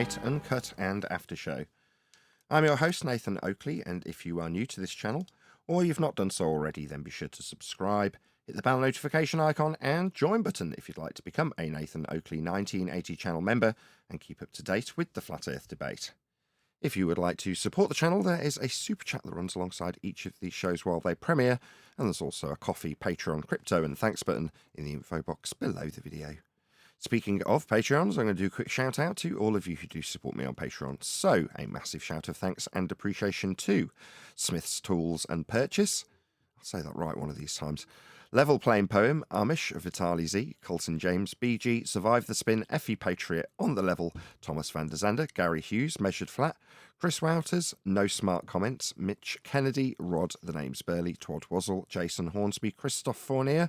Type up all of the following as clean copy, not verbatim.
Lite, Uncut and After Show. I'm your host Nathan Oakley, and if you are new to this channel, or you've not done so already, then be sure to subscribe, hit the bell notification icon and join button if you'd like to become a Nathan Oakley 1980 channel member and keep up to date with the Flat Earth debate. If you would like to support the channel, there is a super chat that runs alongside each of these shows while they premiere, and there's also a coffee, Patreon, crypto and thanks button in the info box below the video. Speaking of Patreons, I'm going to do a quick shout out to all of you who do support me on Patreon. So, a massive shout of thanks and appreciation to Smith's Tools and Purchase. I'll say that right one of these times. Level Playing Poem, Amish, Vitali Z, Colton James, BG, Survive the Spin, Effie Patriot, On the Level, Thomas van der Zander, Gary Hughes, Measured Flat, Chris Wouters, No Smart Comments, Mitch Kennedy, Rod, The Name's Burley, Twad Wazzle, Jason Hornsby, Christoph Fournier,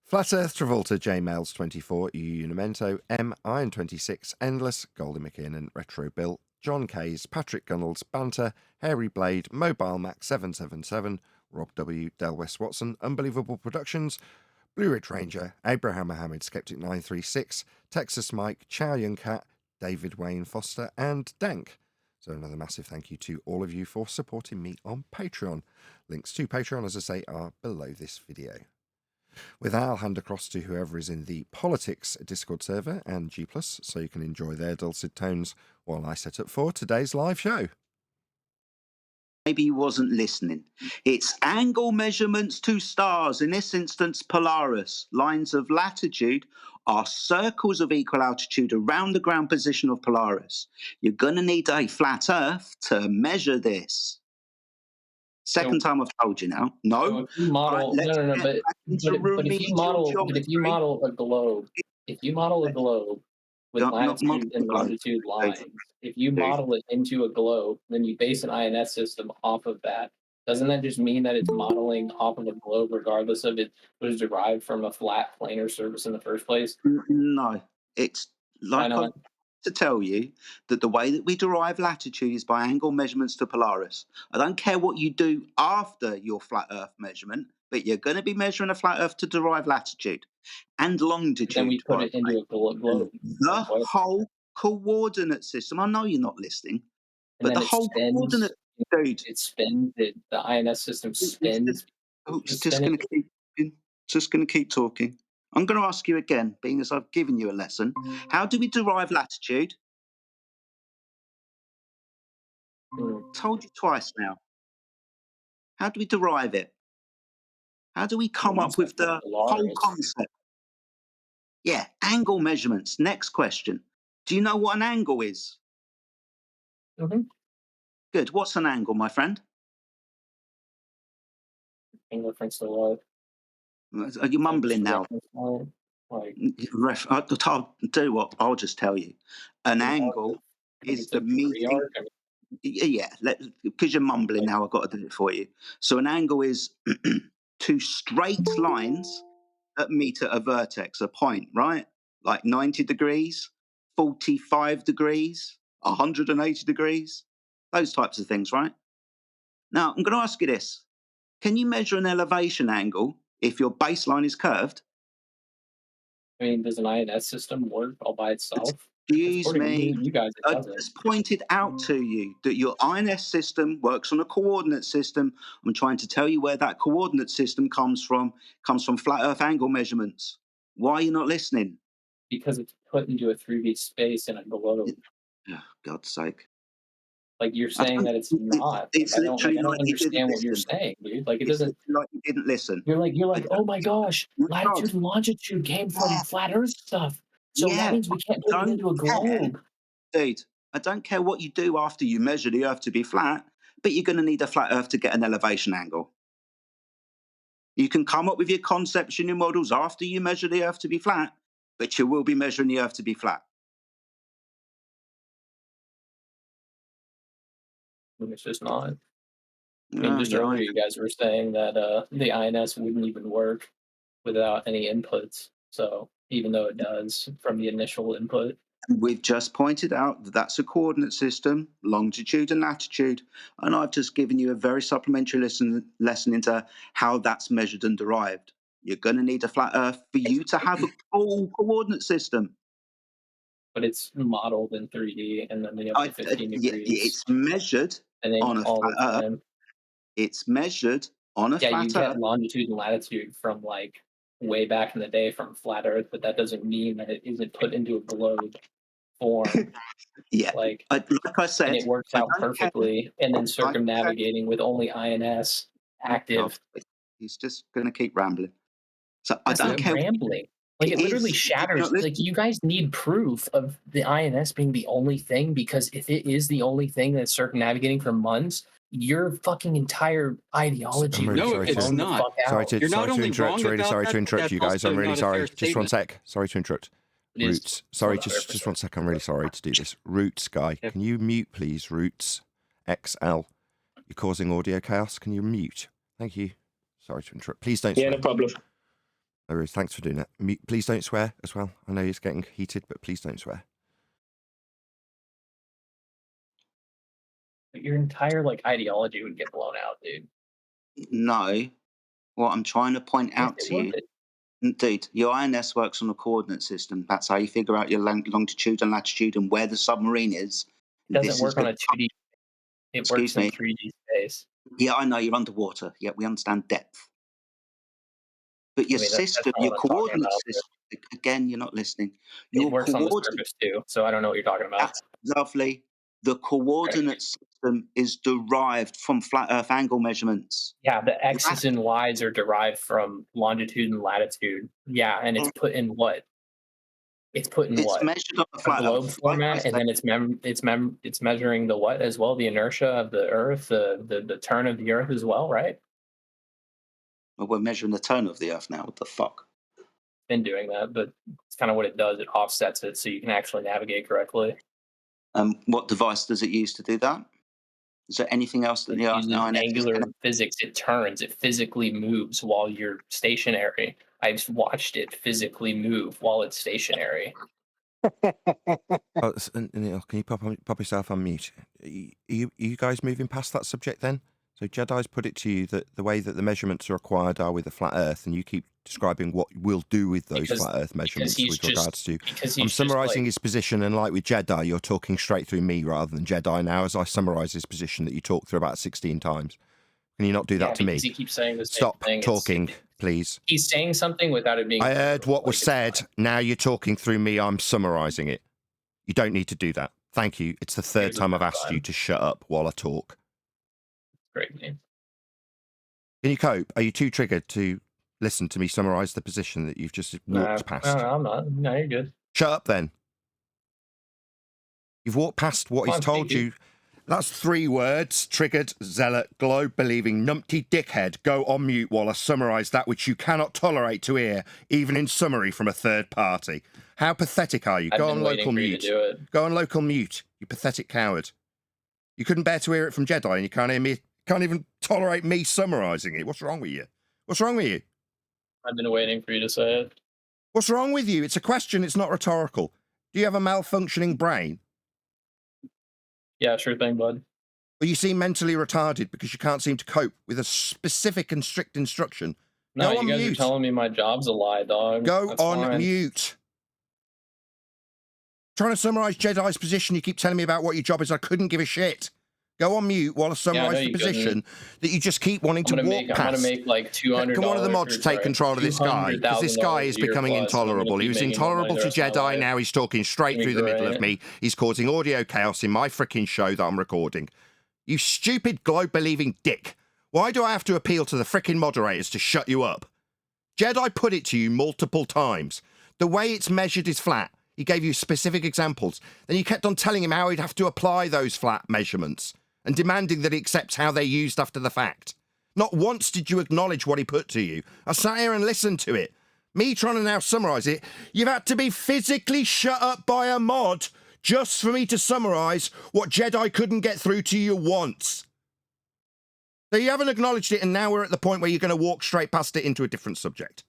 Flat Earth Travolta, J Mails 24, Unimento, M, Iron 26, Endless, Goldie McKinnon, Retro Bill, John Kays, Patrick Gunnels, Banter, Hairy Blade, Mobile Mac 777, Rob W, Del West Watson, Unbelievable Productions, Blue Ridge Ranger, Abraham Mohammed, Skeptic 936, Texas Mike, Chow Young Cat, David Wayne Foster, and Dank. So another massive thank you to all of you for supporting me on Patreon. Links to Patreon, as I say, are below this video. With that, I'll hand across to whoever is in the Politics Discord server and G+, so you can enjoy their dulcet tones while I set up for today's live show. Maybe he wasn't listening. It's angle measurements to stars, in this instance Polaris. Lines of latitude are circles of equal altitude around the ground position of Polaris. You're going to need a flat Earth to measure this. Second time I've told you now. No. So if you model, Right, but if you model a globe, with latitude and longitude lines, if you model it into a globe, then you base an INS system off of that. Doesn't that just mean that it's modeling off of a globe, regardless of it was derived from a flat planar surface in the first place? No, it's like to tell you that the way that we derive latitude is by angle measurements to Polaris. I don't care what you do after your flat Earth measurement, but you're going to be measuring a flat Earth to derive latitude and longitude. Then we put it into a globe. The whole coordinate system. I know you're not listening, but the whole coordinate. Dude, it spins. The INS system spins. It's just going to keep talking. I'm going to ask you again, being as I've given you a lesson. How do we derive latitude? Told you twice now. How do we derive it? How do we come up with the whole concept? Yeah, angle measurements. Next question. Do you know what an angle is? Mm-hmm. Good. What's an angle, my friend? In reference to what? Are you mumbling now? I'll do what? I'll just tell you. An angle is the meeting. Yeah, because you're mumbling now, I've got to do it for you. So an angle is two straight lines that meet at a vertex, a point, right? Like 90 degrees, 45 degrees, 180 degrees, those types of things, right? Now, I'm going to ask you this. Can you measure an elevation angle if your baseline is curved? I mean, does an INS system work all by itself? Excuse me. I just pointed out to you that your INS system works on a coordinate system. I'm trying to tell you where that coordinate system comes from flat Earth angle measurements. Why are you not listening? Because it's put into a 3D space in a globe. Oh, God's sake. Like you're saying that it's not. It's literally I don't understand what you're saying, dude. Like it doesn't. Like you didn't listen. You're like, oh my gosh, latitude and longitude came from flat Earth stuff. So that means we can't put it into a globe. Dude, I don't care what you do after you measure the Earth to be flat, but you're going to need a flat Earth to get an elevation angle. You can come up with your concepts and your models after you measure the Earth to be flat, but you will be measuring the Earth to be flat. It's just not. I mean, just earlier you guys were saying that the INS wouldn't even work without any inputs. So even though it does from the initial input. We've just pointed out that that's a coordinate system, longitude and latitude, and I've just given you a very supplementary lesson into how that's measured and derived. You're going to need a flat Earth for you to have a full coordinate system. but it's modeled in 3D, and then they have the 15 degrees, it's measured and then on a all flat the Earth. time. It's measured on a Yeah, you flat Earth. get longitude and latitude from like way back in the day from flat Earth, but that doesn't mean that it isn't put into a globe form. Yeah, like I said, and it works out perfectly, and then Like I said- circumnavigating with only INS active. He's just going to keep rambling. So That's I don't not care. rambling. Like it literally shatters. Like you guys need proof of the INS being the only thing, because if it is the only thing that's circumnavigating for months, your fucking entire ideology. I'm really No, sorry it's to- not. Sorry to, You're sorry not to only interrupt. wrong Really about sorry that, to interrupt that's you guys. I'm also really not a sorry. fair Just one statement. sec. Sorry to interrupt. It is Roots. Sorry, not a fair just one percent. sec. I'm really sorry to do this. Roots guy, Yeah. can you mute, please? Roots XL. You're causing audio chaos. Can you mute? Thank you. Sorry to interrupt. Please don't swear. Yeah, no problem. No worries. Thanks for doing that. Mute. Please don't swear as well. I know it's getting heated, but please don't swear. Your entire like ideology would get blown out, dude. No, what I'm trying to point out Yes, it to you, would. indeed, your INS works on a coordinate system. That's how you figure out your longitude and latitude and where the submarine is. It doesn't This is work on the- a 2D. It Excuse works in me. 3D space. Yeah, I know you're underwater. Yeah, we understand depth. But your I mean, that's system, not your what I'm talking coordinate about, but system, again, you're not listening. it Your works on the coordinate, surface too. So I don't know what you're talking about. that's lovely. The coordinate system is derived from flat Earth angle measurements. Yeah, the X's and Y's are derived from longitude and latitude. Yeah, and it's put in what? It's put in It's what? measured on a A flat globe Earth. format, and then it's measuring the what as well? The inertia of the Earth, the turn of the Earth as well, right? Well, we're measuring the turn of the Earth now. What the fuck? Been doing that, but it's kind of what it does. It offsets it so you can actually navigate correctly. What device does it use to do that? Is there anything else that It the uses INS is angular gonna- physics. It turns. It physically moves while you're stationary. I've watched it physically move while it's stationary. Neil, can you pop yourself on mute? Are you guys moving past that subject then? So Jedi's put it to you that the way that the measurements are acquired are with a flat Earth, and you keep describing what we'll do with those flat Earth measurements with regards to. I'm summarising his position, and like with Jedi, you're talking straight through me rather than Jedi now, as I summarise his position that you talked through about 16 times. Can you not do that to me? He keeps saying the same Stop thing. talking, please. He's saying something without it being. I heard what was said. Now you're talking through me. I'm summarising it. You don't need to do that. Thank you. It's the third time I've asked you to shut up while I talk. Great name. Can you cope? Are you too triggered to listen to me summarise the position that you've just walked past? No, I'm not. No, you're good. Shut up then. You've walked past what he's told you. That's 3 words. Triggered, zealot, globe-believing, numpty dickhead. Go on mute while I summarise that which you cannot tolerate to hear, even in summary from a third party. How pathetic are you? Go on local mute. Go on local mute, you pathetic coward. You couldn't bear to hear it from Jedi, and you can't hear me. Can't even tolerate me summarising it. What's wrong with you? What's wrong with you? I've been waiting for you to say it. What's wrong with you? It's a question. It's not rhetorical. Do you have a malfunctioning brain? Yeah, sure thing, bud. Or you seem mentally retarded because you can't seem to cope with a specific and strict instruction? No, Go on you guys mute. are telling me my job's a lie, dog. Go That's on fine. mute. Trying to summarise Jedi's position, you keep telling me about what your job is. I couldn't give a shit. Go on mute while I summarise the position that you just keep wanting to walk past. I'm going to make like $200. Can one of the mods take control of this guy? Because this guy is becoming intolerable. He was intolerable to Jedi, now he's talking straight through the middle of me. He's causing audio chaos in my freaking show that I'm recording. You stupid globe-believing dick. Why do I have to appeal to the freaking moderators to shut you up? Jedi put it to you multiple times. The way it's measured is flat. He gave you specific examples. Then you kept on telling him how he'd have to apply those flat measurements and demanding that he accepts how they're used after the fact. Not once did you acknowledge what he put to you. I sat here and listened to it. Me trying to now summarise it, you've had to be physically shut up by a mod just for me to summarise what Jedi couldn't get through to you once. So you haven't acknowledged it, and now we're at the point where you're going to walk straight past it into a different subject.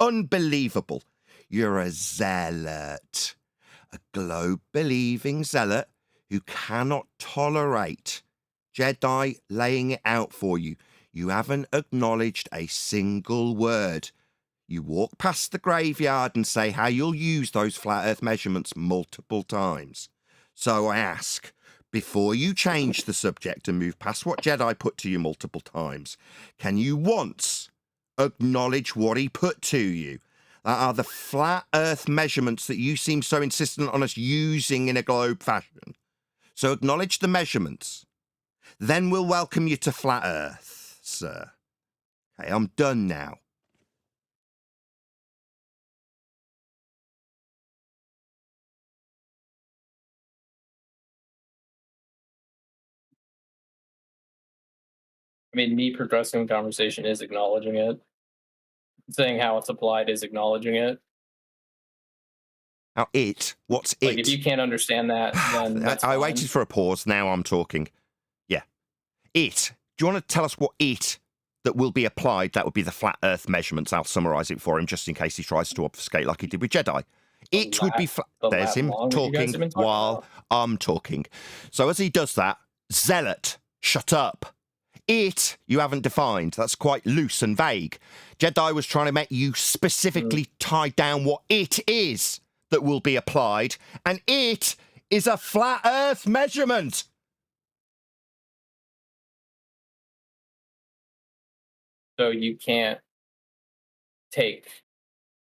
Unbelievable. You're a zealot. A globe-believing zealot who cannot tolerate Jedi laying it out for you. You haven't acknowledged a single word. You walk past the graveyard and say how you'll use those flat Earth measurements multiple times. So I ask, before you change the subject and move past what Jedi put to you multiple times, can you once acknowledge what he put to you? That are the flat Earth measurements that you seem so insistent on us using in a globe fashion. So acknowledge the measurements. Then we'll welcome you to flat Earth, sir. Okay, I'm done now. I mean, me progressing the conversation is acknowledging it. Saying how it's applied is acknowledging it. Now, it? What's it? Like, if you can't understand that, then that's I fine. waited for a pause. Now I'm talking. Yeah. It. Do you want to tell us what it that will be applied? That would be the flat Earth measurements. I'll summarise it for him just in case he tries to obfuscate like he did with Jedi. It would be flat. There's him talking while I'm talking. So as he does that, Zealot, shut up. It, you haven't defined. That's quite loose and vague. Jedi was trying to make you specifically tie down what it is that will be applied, and it is a flat Earth measurement. So you can't take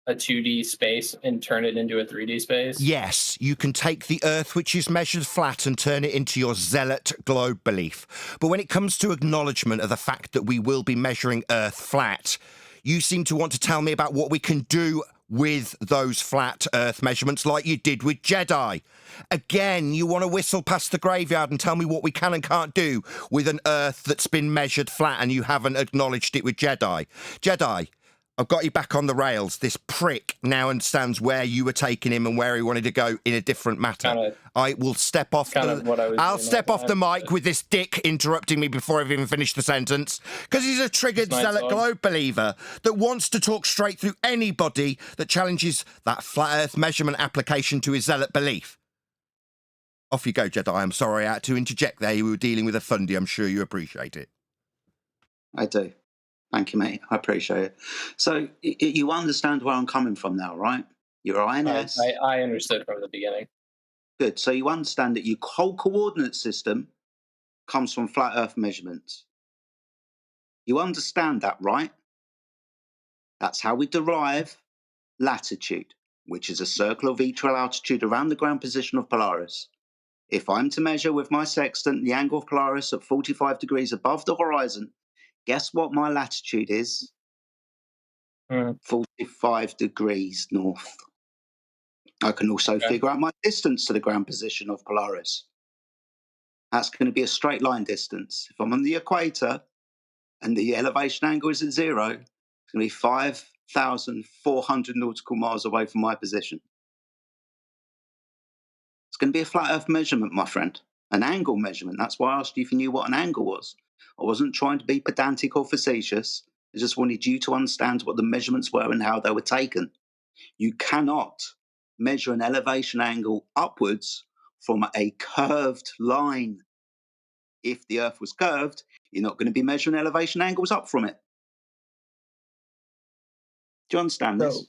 a 2D space and turn it into a 3D space? Yes, you can take the Earth, which is measured flat, and turn it into your zealot globe belief. But when it comes to acknowledgement of the fact that we will be measuring Earth flat, you seem to want to tell me about what we can do with those flat Earth measurements like you did with Jedi. Again, you want to whistle past the graveyard and tell me what we can and can't do with an Earth that's been measured flat and you haven't acknowledged it with Jedi. Jedi, I've got you back on the rails. This prick now understands where you were taking him and where he wanted to go in a different matter. I will step off I'll step off the mic with this dick interrupting me before I've even finished the sentence, because he's a triggered zealot globe believer that wants to talk straight through anybody that challenges that flat Earth measurement application to his zealot belief. Off you go, Jedi. I'm sorry I had to interject there. You were dealing with a fundy. I'm sure you appreciate it. I do. Thank you, mate. I appreciate it. So you understand where I'm coming from now, right? Your INS. I understood from the beginning. Good. So you understand that your whole coordinate system comes from flat Earth measurements. You understand that, right? That's how we derive latitude, which is a circle of equal altitude around the ground position of Polaris. If I'm to measure with my sextant the angle of Polaris at 45 degrees above the horizon, guess what my latitude is? 45 degrees north. I can also figure out my distance to the ground position of Polaris. That's going to be a straight line distance. If I'm on the equator and the elevation angle is at 0, it's going to be 5,400 nautical miles away from my position. It's going to be a flat Earth measurement, my friend. An angle measurement. That's why I asked you if you knew what an angle was. I wasn't trying to be pedantic or facetious. I just wanted you to understand what the measurements were and how they were taken. You cannot measure an elevation angle upwards from a curved line. If the Earth was curved, you're not going to be measuring elevation angles up from it. Do you understand this?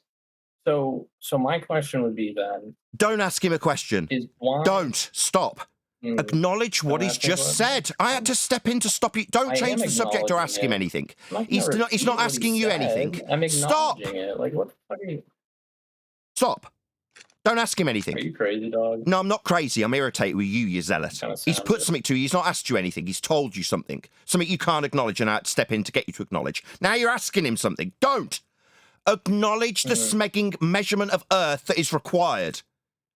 So my question would be then... Don't ask him a question. Don't. Stop. Acknowledge what he's just said. I had to step in to stop you. Don't change the subject or ask him anything. He's not asking you anything. Stop. Like, what the fuck are you... Stop. Don't ask him anything. Are you crazy, dog? No, I'm not crazy. I'm irritated with you zealot. He's put something to you. He's not asked you anything. He's told you something. Something you can't acknowledge, and I had to step in to get you to acknowledge. Now you're asking him something. Don't. Acknowledge the smegging measurement of Earth that is required.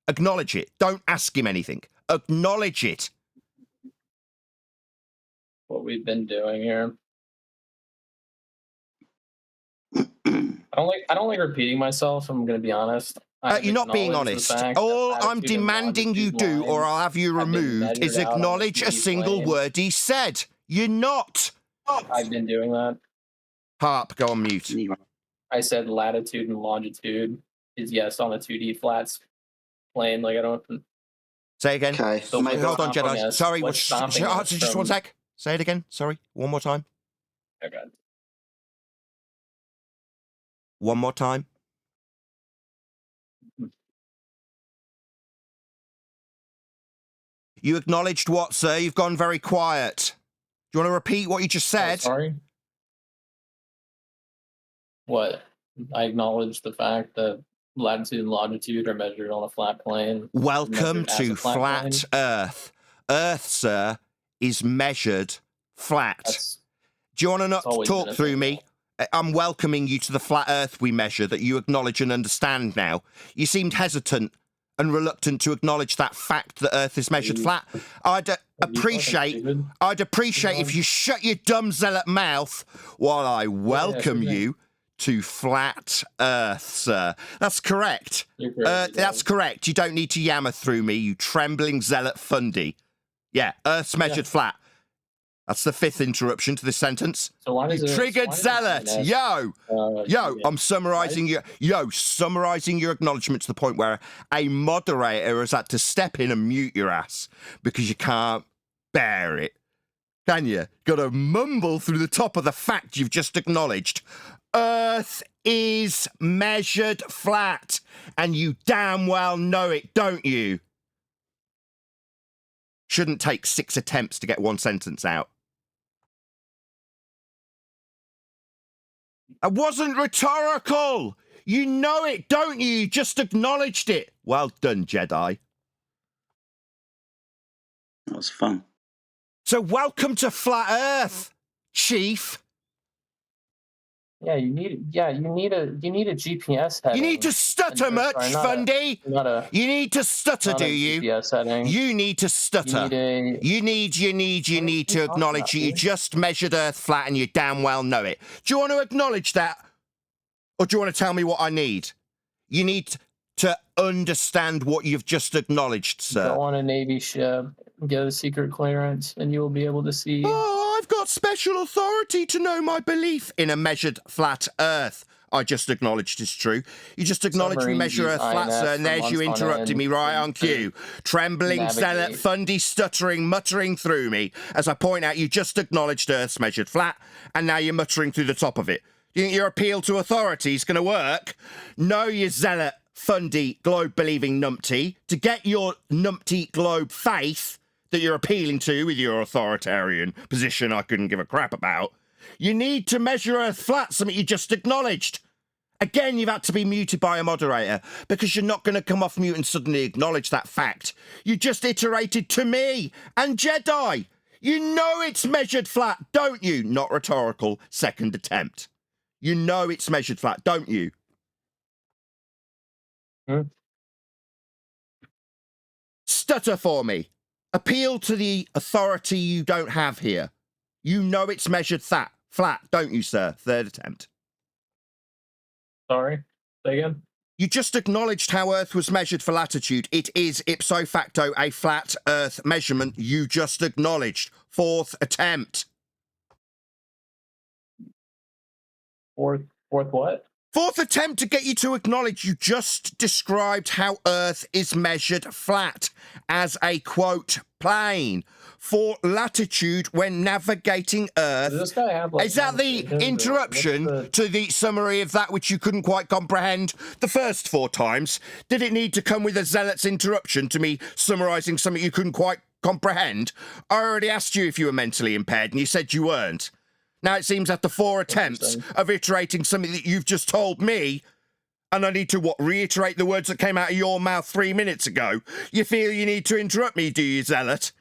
Acknowledge it. Don't ask him anything. Acknowledge it. What we've been doing here. I don't like repeating myself. I'm going to be honest. You're not being honest. All I'm demanding you do, or I'll have you removed, is acknowledge a single word he said. You're not. I've been doing that. Harp, go on mute. I said latitude and longitude is yes on a 2D flats plane. Like, I don't... Say again. Okay. So hold on, Jedi. Yes. Sorry, just 1 sec. Say it again. Sorry. One more time. Okay. One more time. You acknowledged what, sir? You've gone very quiet. Do you want to repeat what you just said? Sorry? What? I acknowledge the fact that latitude and longitude are measured on a flat plane. Welcome Measured as to a flat Flat plane. Earth. Earth, sir, is measured flat. Do you want to not always talk been a through thing, me? I'm welcoming you to the flat Earth we measure that you acknowledge and understand now. You seemed hesitant and reluctant to acknowledge that fact that Earth is measured flat. I'd appreciate if you shut your dumb zealot mouth while I welcome you to Flat Earth, sir. That's correct. You're correct. That's correct. You don't need to yammer through me, you trembling zealot fundy. Yeah, Earth's measured flat. That's the 5th interruption to this sentence. So why does Triggered zealot. I'm summarizing summarizing your acknowledgement to the point where a moderator has had to step in and mute your ass because you can't bear it. Can you? Got to mumble through the top of the fact you've just acknowledged. Earth is measured flat, and you damn well know it, don't you? Shouldn't take 6 attempts to get one sentence out. It wasn't rhetorical. You know it, don't you? You just acknowledged it. Well done, Jedi. That was fun. So welcome to Flat Earth, Chief. Yeah, you need a GPS heading. You need to stutter much, Fundy. You need to stutter, do you? GPS heading. You need to stutter. You need to acknowledge you just measured Earth flat and you damn well know it. Do you want to acknowledge that? Or do you want to tell me what I need? You need to understand what you've just acknowledged, sir. Go on a Navy ship, get a secret clearance, and you will be able to see. Oh, I've got special authority to know my belief in a measured flat Earth. I just acknowledged it's true. You just acknowledged we measure Earth flat, sir, and there's you interrupting me right on cue. Trembling, zealot, fundy, stuttering, muttering through me. As I point out, you just acknowledged Earth's measured flat, and now you're muttering through the top of it. Do you think your appeal to authority is going to work? No, you zealot, fundy, globe-believing numpty. To get your numpty globe faith that you're appealing to with your authoritarian position I couldn't give a crap about, you need to measure Earth flat, something you just acknowledged. Again, you've had to be muted by a moderator because you're not going to come off mute and suddenly acknowledge that fact. You just iterated to me and Jedi. You know it's measured flat, don't you? Not rhetorical. Second attempt. You know it's measured flat, don't you? Stutter for me. Appeal to the authority you don't have here. You know it's measured flat, don't you, sir? Third attempt. Sorry, say again. You just acknowledged how Earth was measured for latitude. It is ipso facto a flat Earth measurement. You just acknowledged. Fourth attempt. Fourth what? Fourth attempt to get you to acknowledge you just described how Earth is measured flat as a, quote, plane for latitude when navigating Earth. Does this guy have, like, is that the interruption to the summary of that which you couldn't quite comprehend the first 4 times? Did it need to come with a zealot's interruption to me summarising something you couldn't quite comprehend? I already asked you if you were mentally impaired and you said you weren't. Now it seems after 4 attempts of iterating something that you've just told me, and I need to, reiterate the words that came out of your mouth 3 minutes ago, you feel you need to interrupt me, do you, zealot?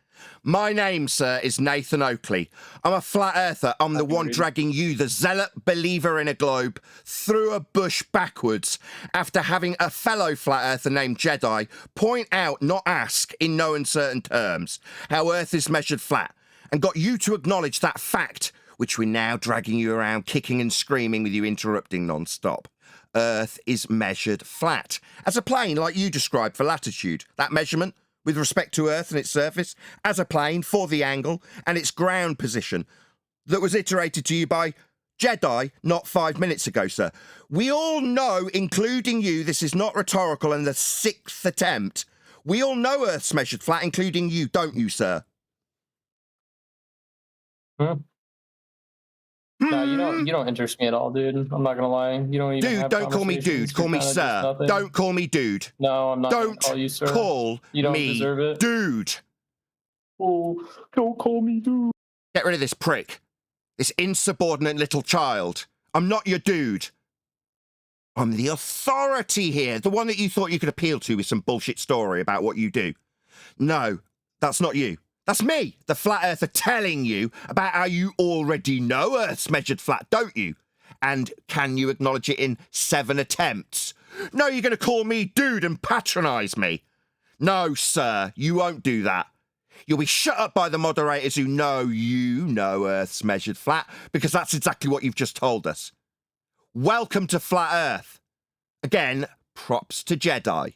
My name, sir, is Nathan Oakley. I'm a flat earther. I'm the one dragging you, the zealot believer in a globe, through a bush backwards after having a fellow flat earther named Jedi point out, not ask, in no uncertain terms, how Earth is measured flat, and got you to acknowledge that fact, which we're now dragging you around kicking and screaming with you interrupting non-stop. Earth is measured flat, as a plane like you described for latitude. That measurement, with respect to Earth and its surface, as a plane for the angle and its ground position, that was iterated to you by Jedi not 5 minutes ago, sir. We all know, including you, this is not rhetorical and the 6th attempt. We all know Earth's measured flat, including you, don't you, sir? No, you don't interest me at all, dude. I'm not gonna lie. You don't even Dude, have don't call me conversations. dude. Call You're me kinda just sir. nothing. Don't call me dude. No, I'm not gonna Don't call you sir. call You don't me deserve it. dude. Oh, don't call me dude. Get rid of this prick. This insubordinate little child. I'm not your dude. I'm the authority here. The one that you thought you could appeal to with some bullshit story about what you do. No, that's not you. That's me, the flat earther, telling you about how you already know Earth's measured flat, don't you? And can you acknowledge it in 7 attempts? No, you're going to call me dude and patronise me. No, sir, you won't do that. You'll be shut up by the moderators who know you know Earth's measured flat, because that's exactly what you've just told us. Welcome to Flat Earth. Again, props to Jedi.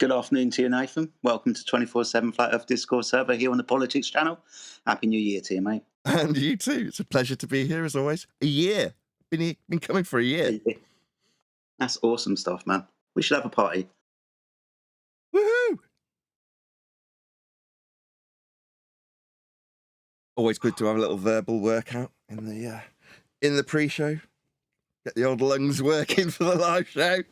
Good afternoon to you, Nathan. Welcome to 24/7 Flat Earth Discourse server here on the Politics channel. Happy New Year to you, mate. And you too. It's a pleasure to be here as always. A year. Been coming for a year. That's awesome stuff, man. We should have a party. Woohoo! Always good to have a little verbal workout in the pre-show. Get the old lungs working for the live show.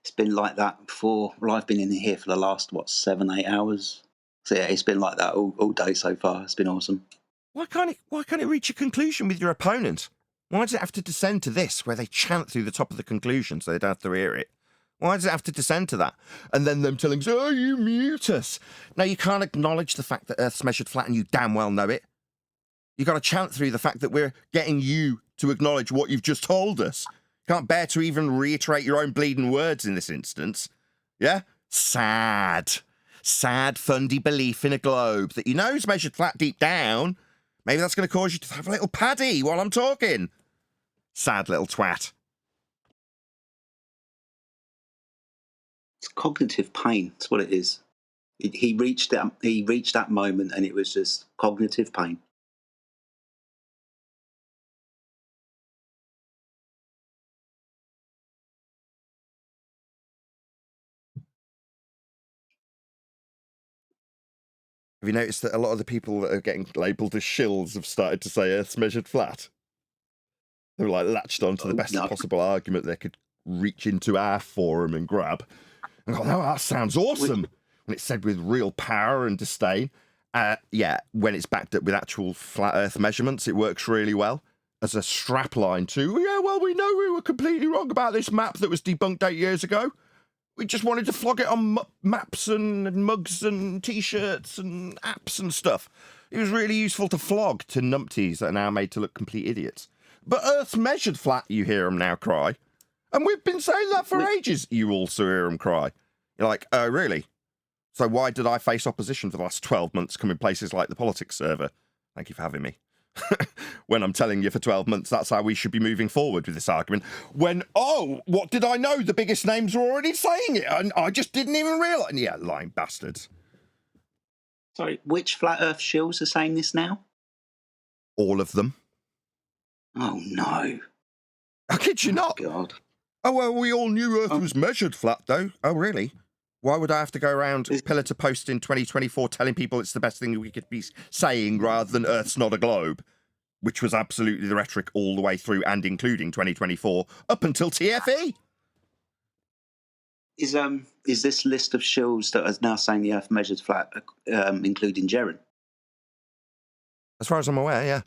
It's been like that before. Well, I've been in here for the last 7-8 hours. So yeah, it's been like that all day so far. It's been awesome. Why can't it reach a conclusion with your opponent? Why does it have to descend to this, where they chant through the top of the conclusion so they don't have to hear it? Why does it have to descend to that? And then them telling us, oh, you mute us. Now, you can't acknowledge the fact that Earth's measured flat and you damn well know it. You've got to chant through the fact that we're getting you to acknowledge what you've just told us. You can't bear to even reiterate your own bleeding words in this instance. Yeah? Sad, fundy belief in a globe that you know is measured flat deep down. Maybe that's going to cause you to have a little paddy while I'm talking. Sad little twat. It's cognitive pain. That's what it is. He reached that moment, and it was just cognitive pain. Have you noticed that a lot of the people that are getting labelled as shills have started to say Earth's measured flat? They were like latched onto the best possible argument they could reach into our forum and grab. And go, oh, that sounds awesome. When it's said with real power and disdain. Yeah, when it's backed up with actual flat Earth measurements, it works really well as a strapline to, yeah, well, we know we were completely wrong about this map that was debunked 8 years ago. We just wanted to flog it on maps and mugs and T-shirts and apps and stuff. It was really useful to flog to numpties that are now made to look complete idiots. But Earth's measured flat, you hear them now cry. And we've been saying that for ages, you also hear them cry. You're like, oh, really? So why did I face opposition for the last 12 months coming places like the Politics server? Thank you for having me. When I'm telling you for 12 months that's how we should be moving forward with this argument. When, oh, what did I know? The biggest names were already saying it, and I just didn't even realise. Yeah, lying bastards. Sorry, which Flat Earth shills are saying this now? All of them. Oh, no. I kid you not. God. Oh, well, we all knew Earth was measured flat, though. Oh, really? Why would I have to go around pillar to post in 2024 telling people it's the best thing we could be saying rather than Earth's not a globe? Which was absolutely the rhetoric all the way through and including 2024 up until TFE. Is this list of shills that are now saying the Earth measured flat, including Jeren? As far as I'm aware, yeah.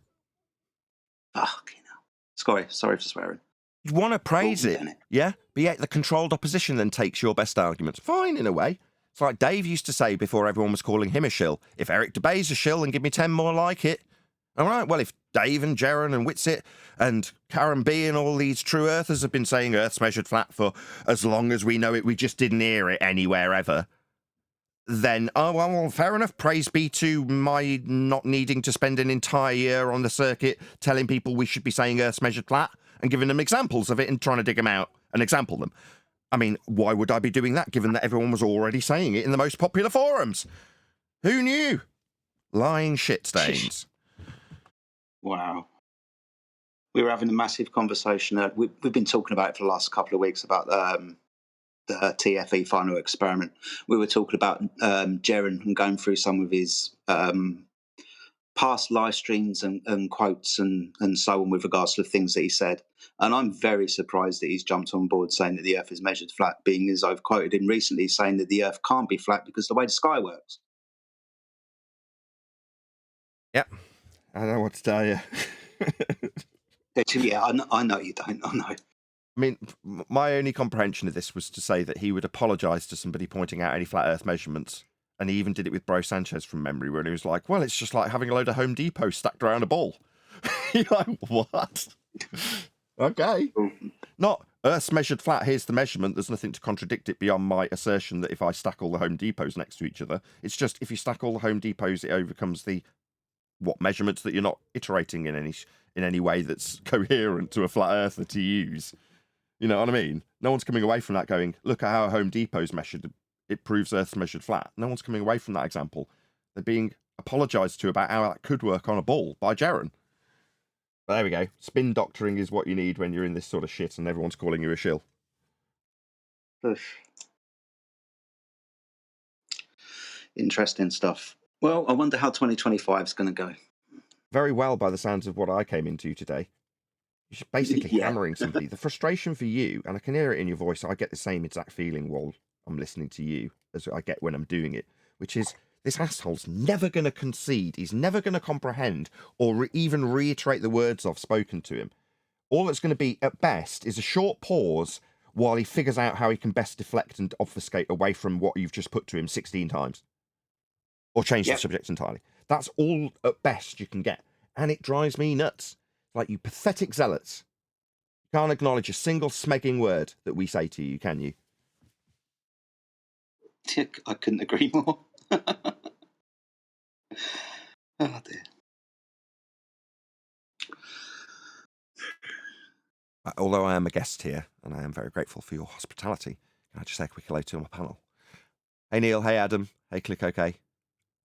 Fucking hell. Sorry for swearing. You want to praise it, yeah? But yet the controlled opposition then takes your best arguments. Fine, in a way. It's like Dave used to say before everyone was calling him a shill. If Eric DeBay's a shill, then give me 10 more like it. All right, well, if Dave and Jaren and Witsit and Karen B and all these true earthers have been saying Earth's measured flat for as long as we know it, we just didn't hear it anywhere ever, then, oh, well, fair enough. Praise be to my not needing to spend an entire year on the circuit telling people we should be saying Earth's measured flat and giving them examples of it and trying to dig them out and example them. I mean, why would I be doing that given that everyone was already saying it in the most popular forums? Who knew? Lying shit stains. Wow. We were having a massive conversation. We've been talking about it for the last couple of weeks about TFE final experiment. We were talking about Jeren and going through some of his past live streams and quotes and so on with regards to the things that he said. And I'm very surprised that he's jumped on board saying that the Earth is measured flat, being as I've quoted him recently saying that the Earth can't be flat because of the way the sky works. Yep. I don't know what to tell you. Yeah, I know you don't. I know. I mean, my only comprehension of this was to say that he would apologise to somebody pointing out any flat Earth measurements. And he even did it with Bro Sanchez from memory, where he was like, well, it's just like having a load of Home Depot stacked around a ball. You're like, what? Okay. Not Earth's measured flat, here's the measurement. There's nothing to contradict it beyond my assertion that if I stack all the Home Depots next to each other, it's just if you stack all the Home Depots, it overcomes the measurements that you're not iterating in any way that's coherent to a flat earther to use. You know what I mean? No one's coming away from that going, look at how Home Depot's measured. It proves Earth's measured flat. No one's coming away from that example. They're being apologised to about how that could work on a ball by Jeren. But there we go. Spin doctoring is what you need when you're in this sort of shit and everyone's calling you a shill. Interesting stuff. Well, I wonder how 2025 is going to go. Very well by the sounds of what I came into today. You're basically hammering somebody. The frustration for you, and I can hear it in your voice, I get the same exact feeling while I'm listening to you as I get when I'm doing it, which is this asshole's never going to concede. He's never going to comprehend or even reiterate the words I've spoken to him. All that's going to be, at best, is a short pause while he figures out how he can best deflect and obfuscate away from what you've just put to him 16 times. Or change the subject entirely. That's all, at best, you can get. And it drives me nuts. Like, you pathetic zealots. You can't acknowledge a single smegging word that we say to you, can you? I couldn't agree more. Oh, dear. Although I am a guest here, and I am very grateful for your hospitality, can I just say a quick hello to my panel? Hey Neil, hey Adam, hey Click OK,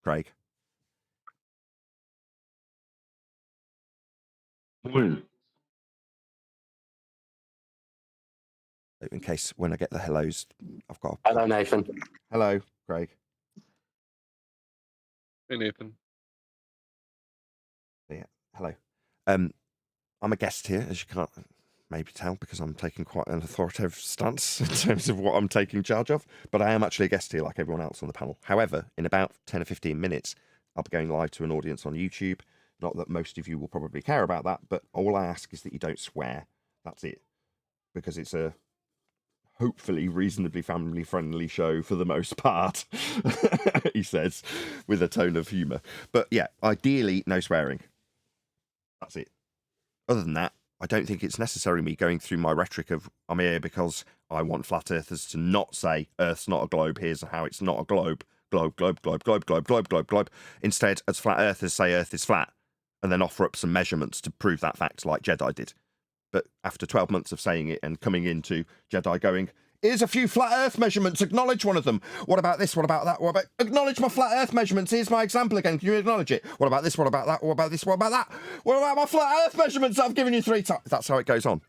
Craig. In case when I get the hellos, I've got. Hello, Nathan. Hello, Craig. Hey, Nathan. Yeah, hello. I'm a guest here, as you can't maybe tell, because I'm taking quite an authoritative stance in terms of what I'm taking charge of, but I am actually a guest here like everyone else on the panel. However, in about 10 or 15 minutes, I'll be going live to an audience on YouTube. Not that most of you will probably care about that, but all I ask is that you don't swear. That's it. Because it's a hopefully reasonably family-friendly show for the most part, he says, with a tone of humour. But yeah, ideally, no swearing. That's it. Other than that, I don't think it's necessary me going through my rhetoric of I'm here because I want flat earthers to not say Earth's not a globe, here's how it's not a globe. Globe, globe, globe, globe, globe, globe, globe, globe. Instead, as flat earthers say Earth is flat, and then offer up some measurements to prove that fact like Jedi did. But after 12 months of saying it and coming into Jedi going, here's a few flat earth measurements, acknowledge one of them. What about this? What about that? What about... Acknowledge my flat earth measurements. Here's my example again. Can you acknowledge it? What about this? What about that? What about this? What about that? What about my flat earth measurements that I've given you 3 times? That's how it goes on.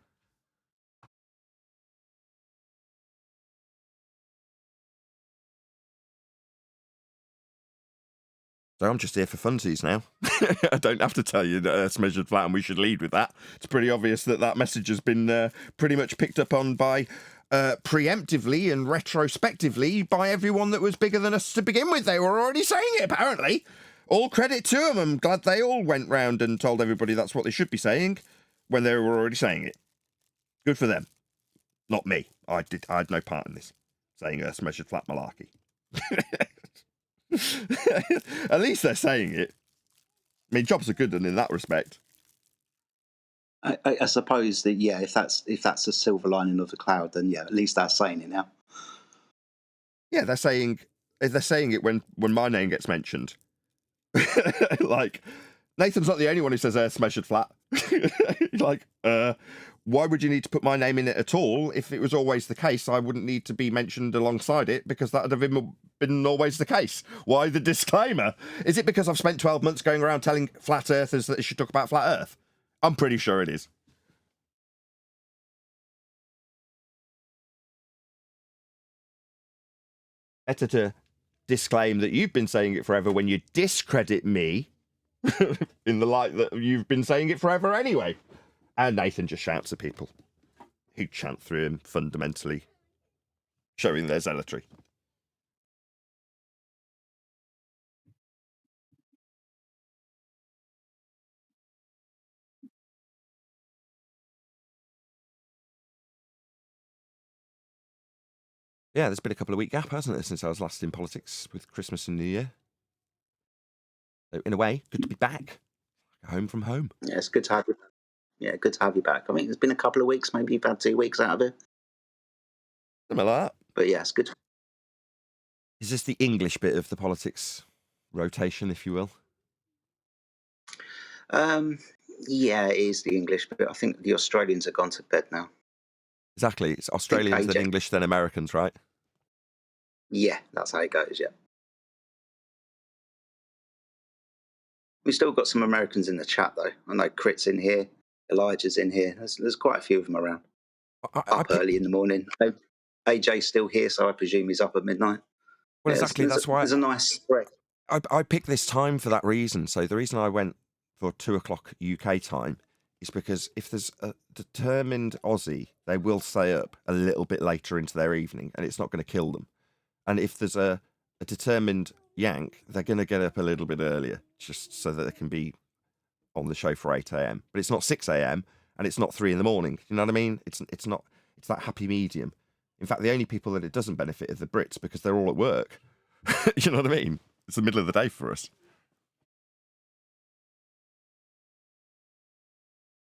So I'm just here for funsies now. I don't have to tell you that Earth's measured flat and we should lead with that. It's pretty obvious that that message has been pretty much picked up on by preemptively and retrospectively by everyone that was bigger than us to begin with. They were already saying it, apparently. All credit to them. I'm glad they all went round and told everybody that's what they should be saying when they were already saying it. Good for them. Not me. I had no part in this. Saying Earth's measured flat malarkey. At least they're saying it. I mean, jobs are good in that respect. I suppose that if that's a silver lining of the cloud, then at least they're saying it now. Yeah, they're saying it when my name gets mentioned. Like, Nathan's not the only one who says Earth's measured flat. Like, why would you need to put my name in it at all? If it was always the case, I wouldn't need to be mentioned alongside it because that would have been always the case. Why the disclaimer? Is it because I've spent 12 months going around telling flat earthers that they should talk about flat Earth? I'm pretty sure it is. Better to disclaim that you've been saying it forever when you discredit me in the light that you've been saying it forever anyway. And Nathan just shouts at people who chant through him, fundamentally showing their zealotry. Yeah, there's been a couple of week gap, hasn't there, since I was last in politics with Christmas and New Year. So in a way, good to be back, home from home. Yeah, it's good to have you. Yeah, good to have you back. I mean, it's been a couple of weeks. Maybe you've had 2 weeks out of it. Something like that. But yeah, it's good. Is this the English bit of the politics rotation, if you will? Yeah, it is the English, but I think the Australians have gone to bed now. Exactly. It's Australians then English, then Americans, right? Yeah, that's how it goes, yeah. We've still got some Americans in the chat, though. I know Crit's in here, Elijah's in here. There's quite a few of them around. Up early in the morning. AJ's still here, so I presume he's up at midnight. Well, exactly. That's why there's a nice spread. I picked this time for that reason. So the reason I went for 2 o'clock UK time is because if there's a determined Aussie, they will stay up a little bit later into their evening, and it's not going to kill them. And if there's a determined Yank, they're going to get up a little bit earlier, just so that they can be on the show for 8 a.m. But it's not 6 a.m. and it's not 3 in the morning. You know what I mean? It's that happy medium. In fact, the only people that it doesn't benefit are the Brits because they're all at work. You know what I mean? It's the middle of the day for us.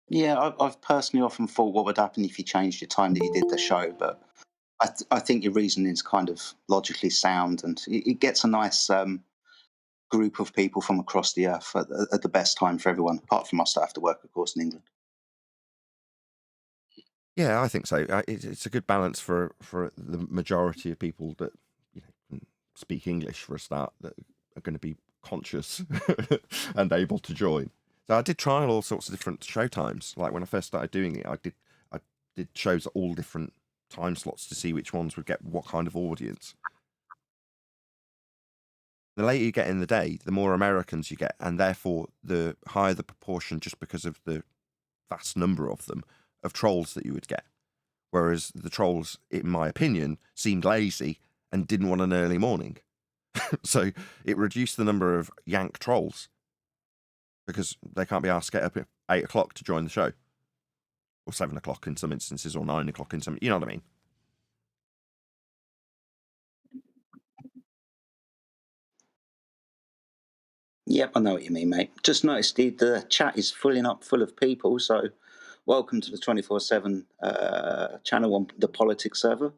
Yeah, I've personally often thought what would happen if you changed your time that you did the show, but I think your reasoning is kind of logically sound, and it gets a nice group of people from across the earth at the best time for everyone, apart from us that have to work, of course, in England. Yeah, I think so. It's a good balance for the majority of people that can speak English for a start, that are going to be conscious and able to join. So I did try all sorts of different show times. Like when I first started doing it, I did shows at all different time slots to see which ones would get what kind of audience. The later you get in the day, the more Americans you get, and therefore the higher the proportion, just because of the vast number of them, of trolls that you would get. Whereas the trolls, in my opinion, seemed lazy and didn't want an early morning. So it reduced the number of Yank trolls because they can't be asked to get up at 8 o'clock to join the show. Or 7 o'clock in some instances, or 9 o'clock in some... You know what I mean? Yep, I know what you mean, mate. Just noticed the chat is filling up full of people, so welcome to the 24/7 channel on the politics server.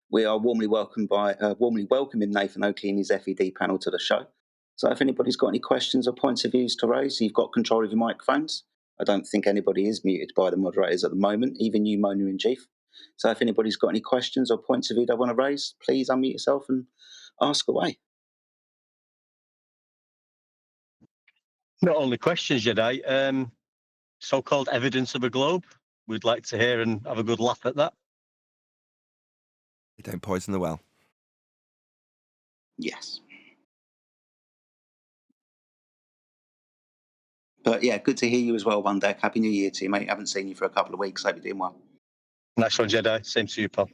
We are warmly welcoming Nathan Oakley and his FED panel to the show. So if anybody's got any questions or points of views to raise, you've got control of your microphones. I don't think anybody is muted by the moderators at the moment, even you, Mona and Chief. So if anybody's got any questions or points of view they want to raise, please unmute yourself and ask away. Not only questions, Jedi, so-called evidence of a globe. We'd like to hear and have a good laugh at that. You don't poison the well. Yes. But yeah, good to hear you as well, One Deck. Happy New Year to you, mate. Haven't seen you for a couple of weeks. Hope you're doing well. Nice one, Jedi. Same to you, pal.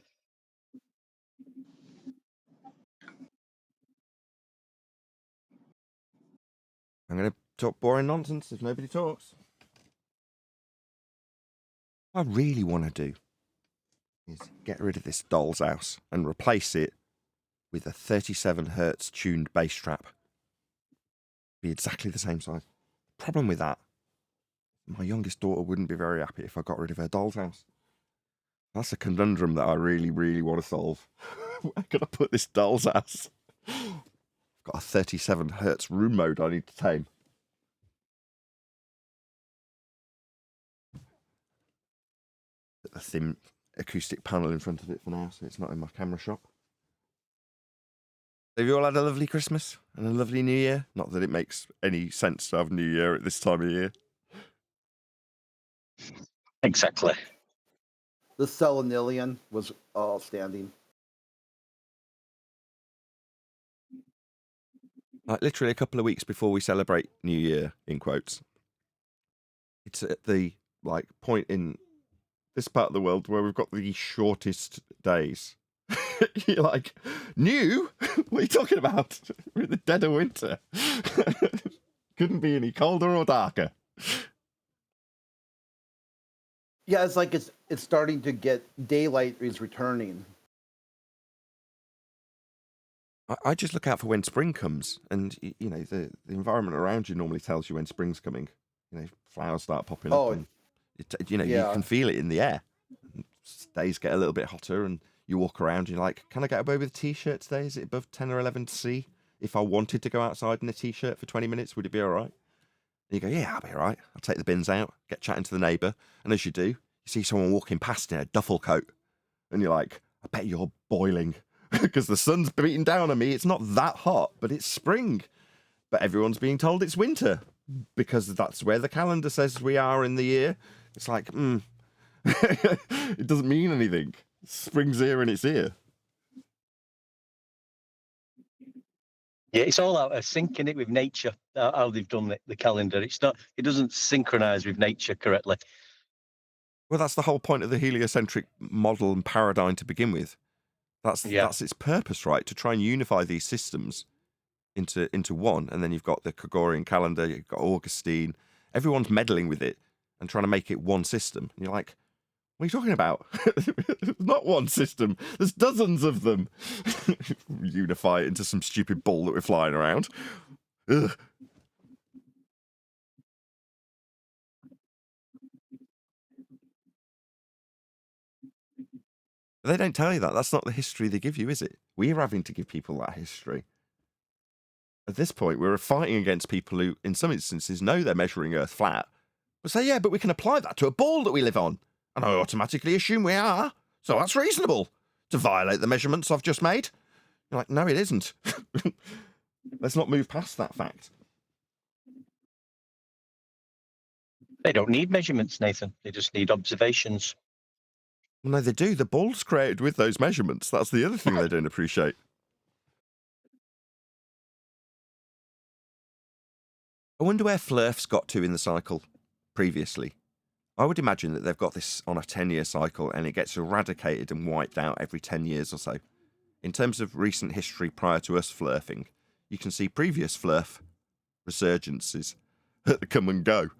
I'm going to talk boring nonsense if nobody talks. What I really want to do is get rid of this doll's house and replace it with a 37 hertz tuned bass trap. Be exactly the same size. Problem with that, my youngest daughter wouldn't be very happy if I got rid of her doll's house. That's a conundrum that I really, really want to solve. Where can I put this doll's house? I've got a 37 hertz room mode I need to tame. Put the thin acoustic panel in front of it for now, so it's not in my camera shop. Have you all had a lovely Christmas and a lovely New Year? Not that it makes any sense to have New Year at this time of year. Exactly. The Selenilian was outstanding. like literally a couple of weeks before we celebrate New Year, in quotes. It's at the like point in this part of the world where we've got the shortest days. You're like, new? What are you talking about? We're in the dead of winter. Couldn't be any colder or darker. Yeah, it's like it's starting to get daylight is returning. I just look out for when spring comes, and you know the environment around you normally tells you when spring's coming. You know, flowers start popping up, and you can feel it in the air. Days get a little bit hotter, and you walk around, and you're like, can I get away with a t-shirt today? Is it above 10 or 11 C? If I wanted to go outside in a t-shirt for 20 minutes, would it be all right? And you go, yeah, I'll be all right. I'll take the bins out, get chatting to the neighbour. And as you do, you see someone walking past in a duffel coat. And you're like, I bet you're boiling because the sun's beating down on me. It's not that hot, but it's spring. But everyone's being told it's winter because that's where the calendar says we are in the year. It's like, it doesn't mean anything. Spring's here and it's here. Yeah, it's all out of syncing it with nature. How they've done the calendar. It doesn't synchronize with nature correctly. Well, that's the whole point of the heliocentric model and paradigm to begin with. That's its purpose, right? To try and unify these systems into one. And then you've got the Gregorian calendar, you've got Augustine. Everyone's meddling with it and trying to make it one system. And you're like, what are you talking about? Not one system. There's dozens of them. Unify it into some stupid ball that we're flying around. Ugh. They don't tell you that. That's not the history they give you, is it? We're having to give people that history. At this point, we're fighting against people who, in some instances, know they're measuring Earth flat, but say, yeah, but we can apply that to a ball that we live on. And I automatically assume we are. So that's reasonable to violate the measurements I've just made. You're like, no, it isn't. Let's not move past that fact. They don't need measurements, Nathan. They just need observations. Well, no, they do. The ball's created with those measurements. That's the other thing they don't appreciate. I wonder where Flurf's got to in the cycle previously. I would imagine that they've got this on a 10-year cycle and it gets eradicated and wiped out every 10 years or so. In terms of recent history prior to us flurfing, you can see previous flurf resurgences come and go.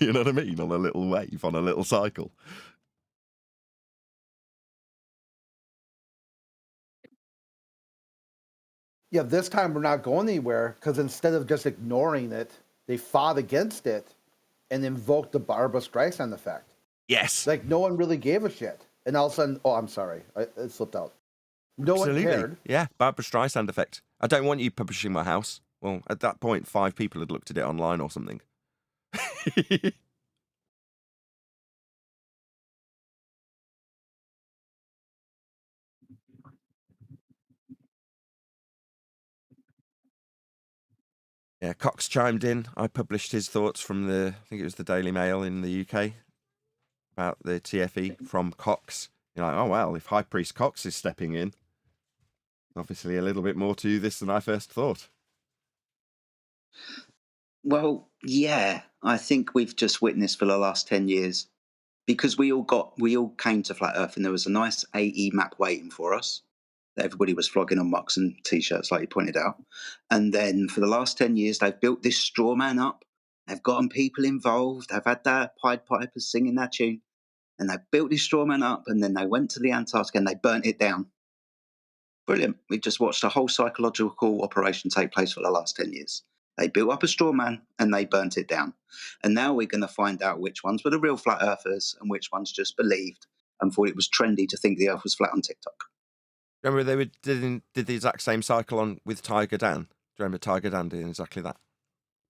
You know what I mean? On a little wave, on a little cycle. Yeah, this time we're not going anywhere because instead of just ignoring it, they fought against it and invoked the Barbra Streisand effect. Yes. Like, no one really gave a shit. And all of a sudden, oh, I'm sorry, it slipped out. No Absolutely. one cared. Yeah, Barbra Streisand effect. I don't want you publishing my house. Well, at that point, 5 people had looked at it online or something. Yeah, Cox chimed in. I published his thoughts from I think it was the Daily Mail in the UK about the TFE from Cox. You're like, oh, well, if High Priest Cox is stepping in, obviously a little bit more to this than I first thought. Well, yeah, I think we've just witnessed for the last 10 years because we all came to Flat Earth and there was a nice AE map waiting for us. Everybody was flogging on mucks and t-shirts, like you pointed out. And then for the last 10 years, they've built this straw man up. They've gotten people involved. They've had their Pied Pipers singing their tune. And they built this straw man up, and then they went to the Antarctic and they burnt it down. Brilliant. We've just watched a whole psychological operation take place for the last 10 years. They built up a straw man and they burnt it down. And now we're going to find out which ones were the real flat earthers and which ones just believed and thought it was trendy to think the earth was flat on TikTok. Remember they did the exact same cycle with Tiger Dan? Do you remember Tiger Dan doing exactly that?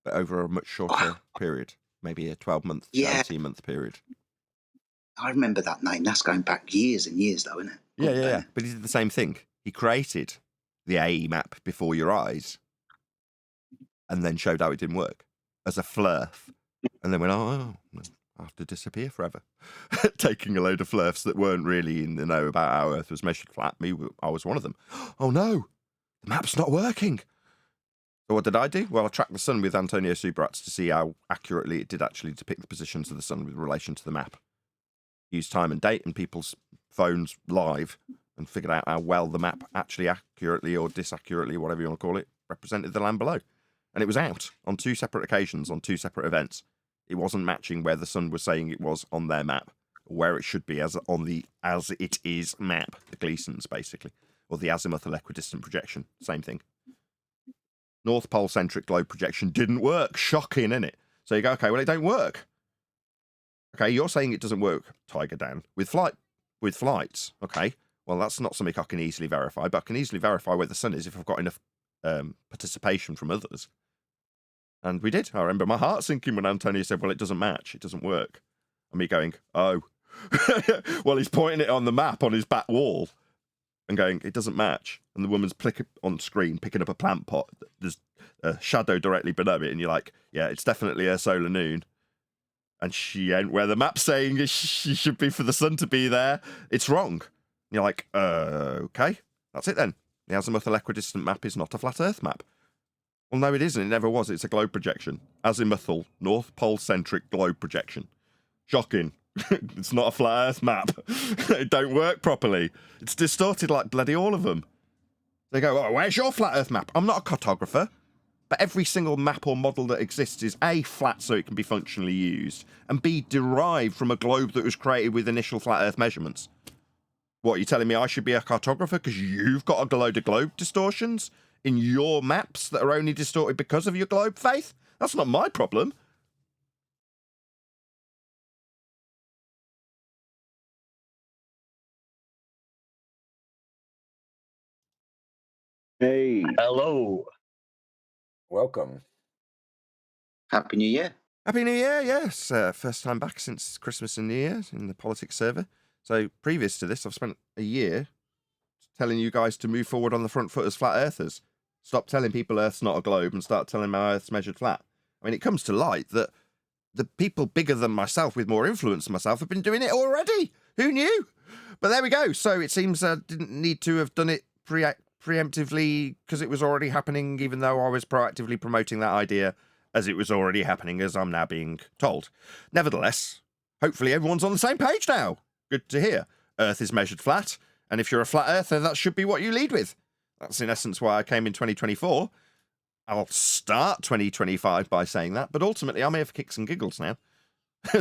But over a much shorter period, maybe a 12-month, 18-month period. I remember that name. That's going back years and years, though, isn't it? Yeah. But he did the same thing. He created the AE map before your eyes and then showed how it didn't work as a flurf. And then went, I have to disappear forever. Taking a load of flurfs that weren't really in the know about how Earth was measured flat. I was one of them. Oh, no, the map's not working. So what did I do? Well, I tracked the sun with Antonio Subrats to see how accurately it did actually depict the positions of the sun with relation to the map. Used time and date and people's phones live and figured out how well the map actually accurately or disaccurately, whatever you want to call it, represented the land below. And it was out on 2 separate occasions, on 2 separate events. It wasn't matching where the sun was saying it was on their map, or where it should be as on the as it is map, the Gleasons, basically, or the azimuthal equidistant projection, same thing. North Pole centric globe projection didn't work. Shocking, innit? So you go, okay, well, it don't work. Okay, you're saying it doesn't work, Tiger Dan, with flights. Okay, well, that's not something I can easily verify, but I can easily verify where the sun is if I've got enough participation from others. And we did. I remember my heart sinking when Antonio said, well, it doesn't match, it doesn't work. And me going, oh. Well, he's pointing it on the map on his back wall and going, it doesn't match. And the woman's on screen picking up a plant pot. There's a shadow directly below it, and you're like, yeah, it's definitely a solar noon. And she ain't where the map's saying she should be for the sun to be there. It's wrong. And you're like, okay, that's it then. The azimuthal equidistant map is not a flat Earth map. Well, no, it isn't. It never was. It's a globe projection. Azimuthal, North Pole-centric globe projection. Shocking. It's not a flat Earth map. It don't work properly. It's distorted like bloody all of them. They go, oh, where's your flat Earth map? I'm not a cartographer. But every single map or model that exists is A, flat so it can be functionally used, and B, derived from a globe that was created with initial flat Earth measurements. What, are you telling me I should be a cartographer because you've got a load of globe distortions in your maps that are only distorted because of your globe faith? That's not my problem. Hey, Hello. welcome. Happy New Year. Happy New Year, yes. First time back since Christmas and New Year in the politics server. So previous to this, I've spent a year telling you guys to move forward on the front foot as flat earthers. Stop telling people Earth's not a globe and start telling them how Earth's measured flat. I mean, it comes to light that the people bigger than myself with more influence than myself have been doing it already. Who knew? But there we go. So it seems I didn't need to have done it preemptively because it was already happening, even though I was proactively promoting that idea as it was already happening, as I'm now being told. Nevertheless, hopefully everyone's on the same page now. Good to hear. Earth is measured flat, and if you're a flat earther, that should be what you lead with. That's in essence why I came in 2024. I'll start 2025 by saying that, but ultimately I'm here for kicks and giggles now.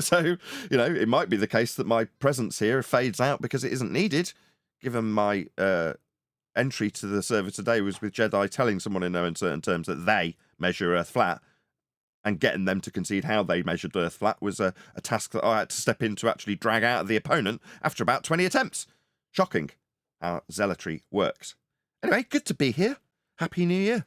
So, you know, it might be the case that my presence here fades out because it isn't needed, given my entry to the server today was with Jedi telling someone in no uncertain terms that they measure Earth flat, and getting them to concede how they measured Earth flat was a task that I had to step in to actually drag out of the opponent after about 20 attempts. Shocking how zealotry works. Anyway, good to be here. Happy New Year.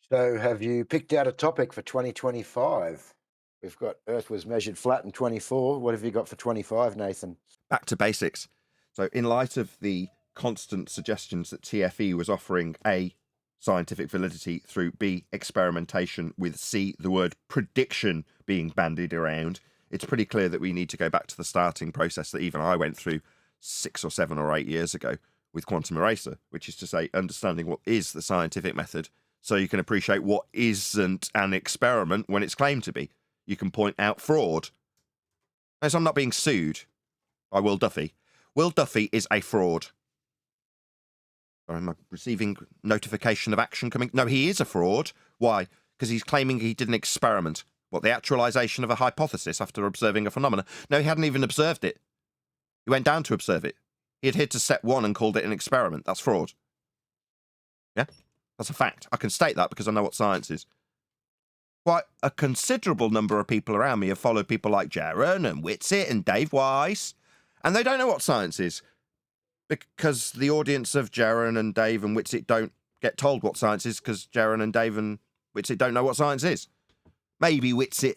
So have you picked out a topic for 2025? We've got Earth was measured flat in 24. What have you got for 25, Nathan? Back to basics. So in light of the constant suggestions that TFE was offering A, scientific validity through B, experimentation, with C, the word prediction being bandied around, it's pretty clear that we need to go back to the starting process that even I went through 6 or 7 or 8 years ago with Quantum Eraser, which is to say understanding what is the scientific method so you can appreciate what isn't an experiment when it's claimed to be. You can point out fraud. As I'm not being sued by Will Duffy. Will Duffy is a fraud. Am I receiving notification of action coming? No, he is a fraud. Why? Because he's claiming he did an experiment. What, the actualization of a hypothesis after observing a phenomenon? No, he hadn't even observed it. He went down to observe it. He adhered to step 1 and called it an experiment. That's fraud. Yeah? That's a fact. I can state that because I know what science is. Quite a considerable number of people around me have followed people like Jaron and Whitsitt and Dave Weiss, and they don't know what science is. Because the audience of Jaron and Dave and Whitsitt don't get told what science is because Jaron and Dave and Whitsitt don't know what science is. Maybe Whitsitt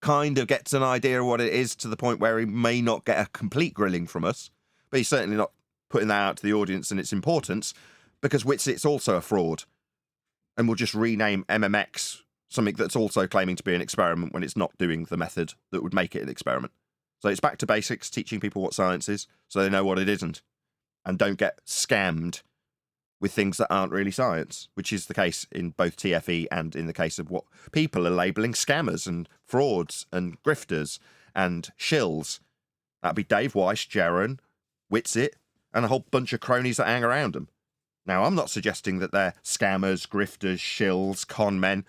kind of gets an idea of what it is to the point where he may not get a complete grilling from us, but he's certainly not putting that out to the audience and its importance because Whitsitt's also a fraud and will just rename MMX something that's also claiming to be an experiment when it's not doing the method that would make it an experiment. So it's back to basics, teaching people what science is so they know what it isn't. And don't get scammed with things that aren't really science, which is the case in both TFE and in the case of what people are labelling scammers and frauds and grifters and shills. That'd be Dave Weiss, Jaron, Whitsitt, and a whole bunch of cronies that hang around them. Now, I'm not suggesting that they're scammers, grifters, shills, con men,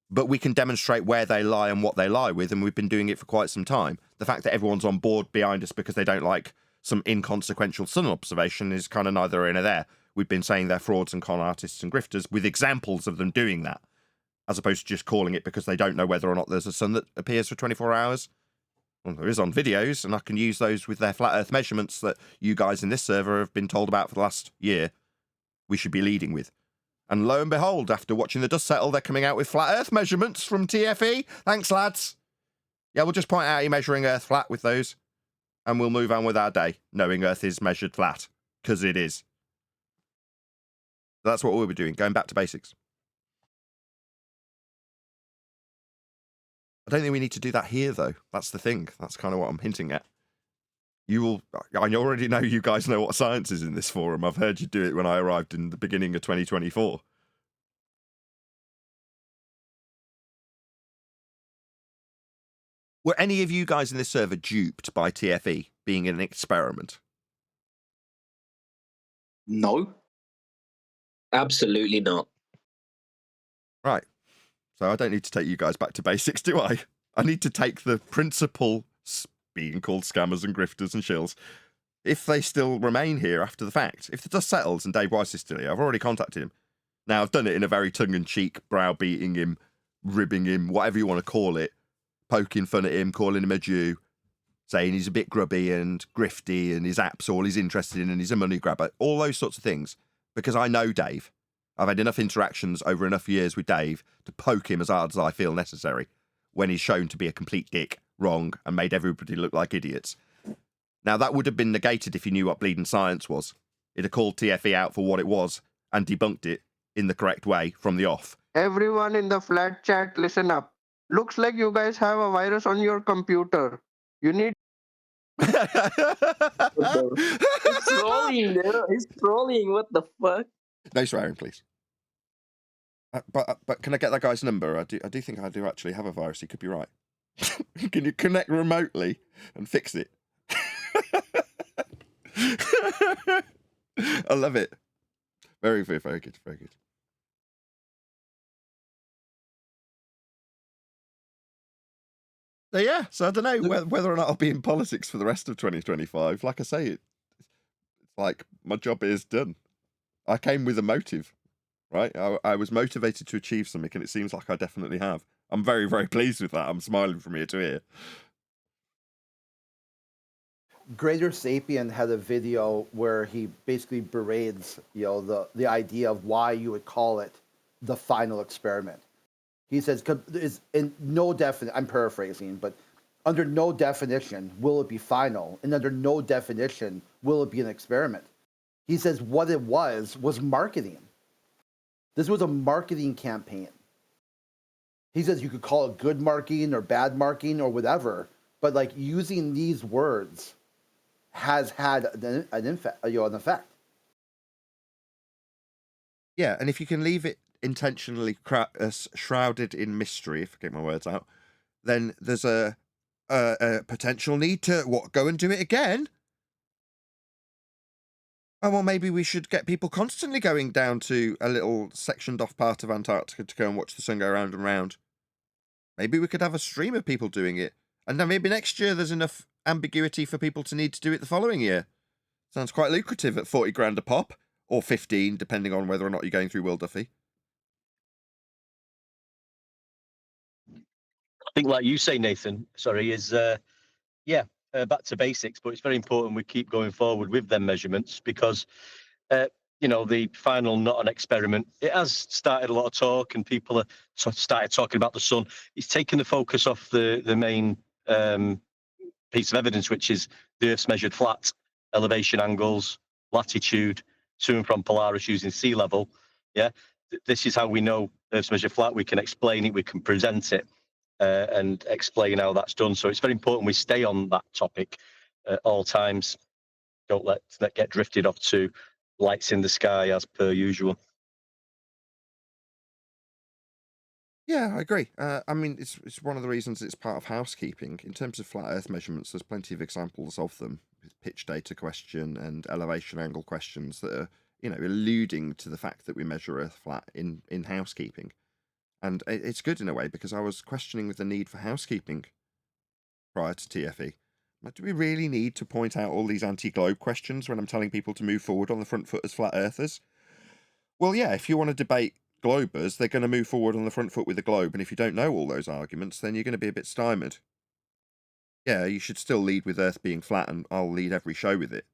but we can demonstrate where they lie and what they lie with, and we've been doing it for quite some time. The fact that everyone's on board behind us because they don't like some inconsequential sun observation is kind of neither here nor there. We've been saying they're frauds and con artists and grifters with examples of them doing that, as opposed to just calling it because they don't know whether or not there's a sun that appears for 24 hours. Well, there is on videos, and I can use those with their flat earth measurements that you guys in this server have been told about for the last year we should be leading with. And lo and behold, after watching the dust settle, they're coming out with flat earth measurements from TFE. Thanks, lads. Yeah, we'll just point out you're measuring earth flat with those, and we'll move on with our day, knowing earth is measured flat, because it is. That's what we'll be doing, going back to basics. I don't think we need to do that here, though. That's the thing. That's kind of what I'm hinting at. I already know you guys know what science is in this forum. I've heard you do it when I arrived in the beginning of 2024. Were any of you guys in this server duped by TFE being an experiment? No. Absolutely not. Right. So I don't need to take you guys back to basics, do I? I need to take the principal being called scammers and grifters and shills, if they still remain here after the fact. If the dust settles and Dave Weiss is still here, I've already contacted him. Now, I've done it in a very tongue-in-cheek, browbeating him, ribbing him, whatever you want to call it, poking fun at him, calling him a Jew, saying he's a bit grubby and grifty and his app's all he's interested in and he's a money grabber, all those sorts of things, because I know Dave. I've had enough interactions over enough years with Dave to poke him as hard as I feel necessary when he's shown to be a complete dick, wrong, and made everybody look like idiots. Now, that would have been negated if he knew what bleeding science was. It'd have called TFE out for what it was and debunked it in the correct way from the off. Everyone in the flat chat, listen up. Looks like you guys have a virus on your computer. You need... It's trolling, bro. It's trolling. What the fuck? No swearing, please. But can I get that guy's number? I do think I do actually have a virus. He could be right. Can you connect remotely and fix it? I love it. Very, very, very good. Very good. So yeah, so I don't know whether or not I'll be in politics for the rest of 2025. Like I say, it's like my job is done. I came with a motive, right? I was motivated to achieve something, and it seems like I definitely have. I'm very, very pleased with that. I'm smiling from ear to ear. Greater Sapien had a video where he basically berates, the idea of why you would call it the final experiment. He says, "Is in no definition." I'm paraphrasing, but under no definition will it be final, and under no definition will it be an experiment. He says what it was marketing. This was a marketing campaign. He says you could call it good marketing or bad marketing or whatever, but like using these words has had an effect. Yeah, and if you can leave it intentionally shrouded in mystery, if I get my words out, then there's a potential need to go and do it again. Oh, well, maybe we should get people constantly going down to a little sectioned off part of Antarctica to go and watch the sun go round and round. Maybe we could have a stream of people doing it. And then maybe next year there's enough ambiguity for people to need to do it the following year. Sounds quite lucrative at 40 grand a pop, or 15, depending on whether or not you're going through Will Duffy. I think, like you say, Nathan, is back to basics, but it's very important we keep going forward with them measurements because, the final not an experiment, it has started a lot of talk and people are started talking about the sun. It's taken the focus off the main piece of evidence, which is the Earth's measured flat, elevation angles, latitude, to and from Polaris using sea level. Yeah, this is how we know Earth's measured flat. We can explain it, we can present it. And explain how that's done. So it's very important we stay on that topic at all times. Don't let get drifted off to lights in the sky as per usual. Yeah, I agree. I mean, it's one of the reasons it's part of housekeeping. In terms of flat Earth measurements, there's plenty of examples of them, with pitch data question and elevation angle questions that are, alluding to the fact that we measure Earth flat in housekeeping. And it's good in a way, because I was questioning with the need for housekeeping prior to TFE. Like, do we really need to point out all these anti-globe questions when I'm telling people to move forward on the front foot as flat earthers? Well, yeah, if you want to debate globers, they're going to move forward on the front foot with the globe, and if you don't know all those arguments, then you're going to be a bit stymied. Yeah, you should still lead with Earth being flat, and I'll lead every show with it,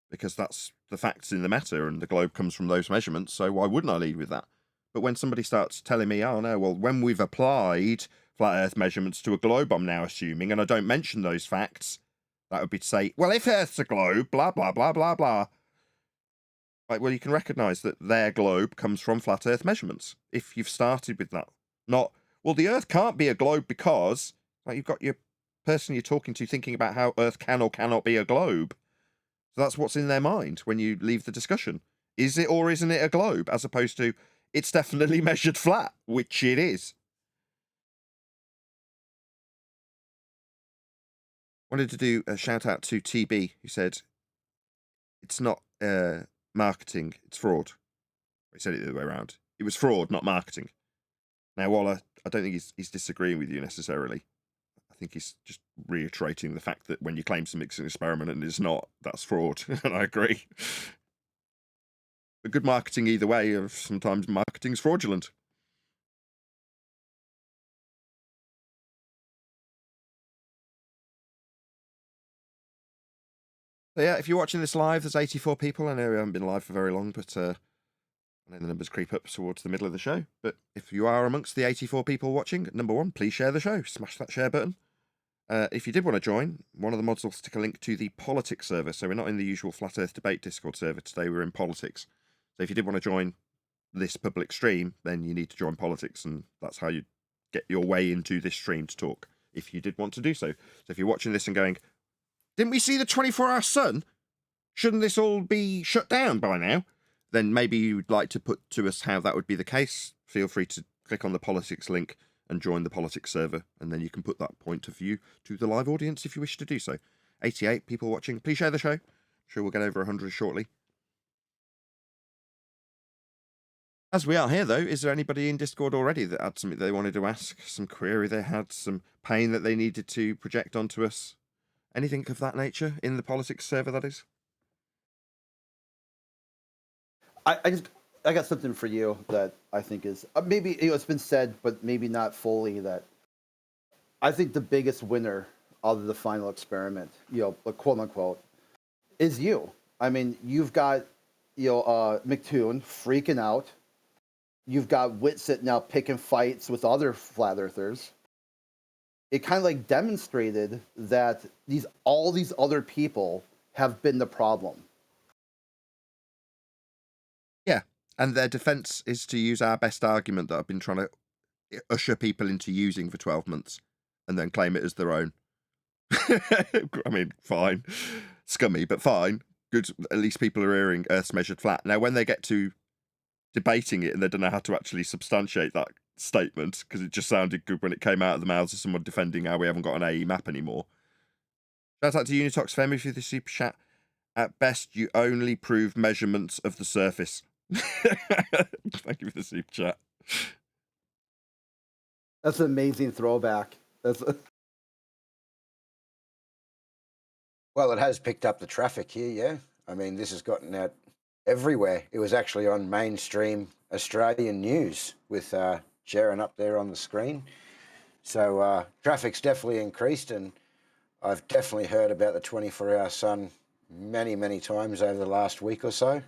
because that's the facts in the matter, and the globe comes from those measurements, so why wouldn't I lead with that? But when somebody starts telling me, oh no, well, when we've applied flat Earth measurements to a globe, I'm now assuming, and I don't mention those facts, that would be to say, well, if Earth's a globe, blah, blah, blah, blah, blah. Like, well, you can recognise that their globe comes from flat Earth measurements, if you've started with that. Not, well, the Earth can't be a globe because, like, you've got your person you're talking to thinking about how Earth can or cannot be a globe. So that's what's in their mind when you leave the discussion. Is it or isn't it a globe? As opposed to, it's definitely measured flat, which it is. Wanted to do a shout out to TB, who said, it's not marketing, it's fraud. He said it the other way around. It was fraud, not marketing. Now, while I don't think he's disagreeing with you necessarily, I think he's just reiterating the fact that when you claim something's an experiment and it's not, that's fraud. And I agree. But good marketing either way, sometimes marketing's fraudulent. So yeah, if you're watching this live, there's 84 people. I know we haven't been live for very long, but I know the numbers creep up towards the middle of the show. But if you are amongst the 84 people watching, number one, please share the show. Smash that share button. If you did want to join, one of the mods will stick a link to the politics server. So we're not in the usual Flat Earth Debate Discord server today, we're in politics. So if you did want to join this public stream, then you need to join politics, and that's how you get your way into this stream to talk, if you did want to do so. So if you're watching this and going, didn't we see the 24-hour sun? Shouldn't this all be shut down by now? Then maybe you'd like to put to us how that would be the case. Feel free to click on the politics link and join the politics server, and then you can put that point of view to the live audience if you wish to do so. 88 people watching. Please share the show. I'm sure we'll get over 100 shortly. As we are here, though, is there anybody in Discord already that had something they wanted to ask, some query they had, some pain that they needed to project onto us? Anything of that nature in the politics server, that is? I got something for you that I think is maybe it's been said, but maybe not fully. That I think the biggest winner of the final experiment, quote unquote, is you. I mean, you've got McToon freaking out. You've got Whitsitt now picking fights with other flat earthers. It kind of like demonstrated that all these other people have been the problem. Yeah, and their defense is to use our best argument that I've been trying to usher people into using for 12 months and then claim it as their own. I mean, fine. Scummy, but fine. Good. At least people are hearing Earth's measured flat. Now, when they get to debating it and they don't know how to actually substantiate that statement, because it just sounded good when it came out of the mouths of someone defending how we haven't got an AE map anymore. Shout out to Unitox Femi for the super chat. At best, you only prove measurements of the surface. Thank you for the super chat. That's an amazing throwback. Well, it has picked up the traffic here, yeah. I mean, this has gotten out everywhere. It was actually on mainstream Australian news with Jaron up there on the screen. So traffic's definitely increased, and I've definitely heard about the 24-hour sun many, many times over the last week or so.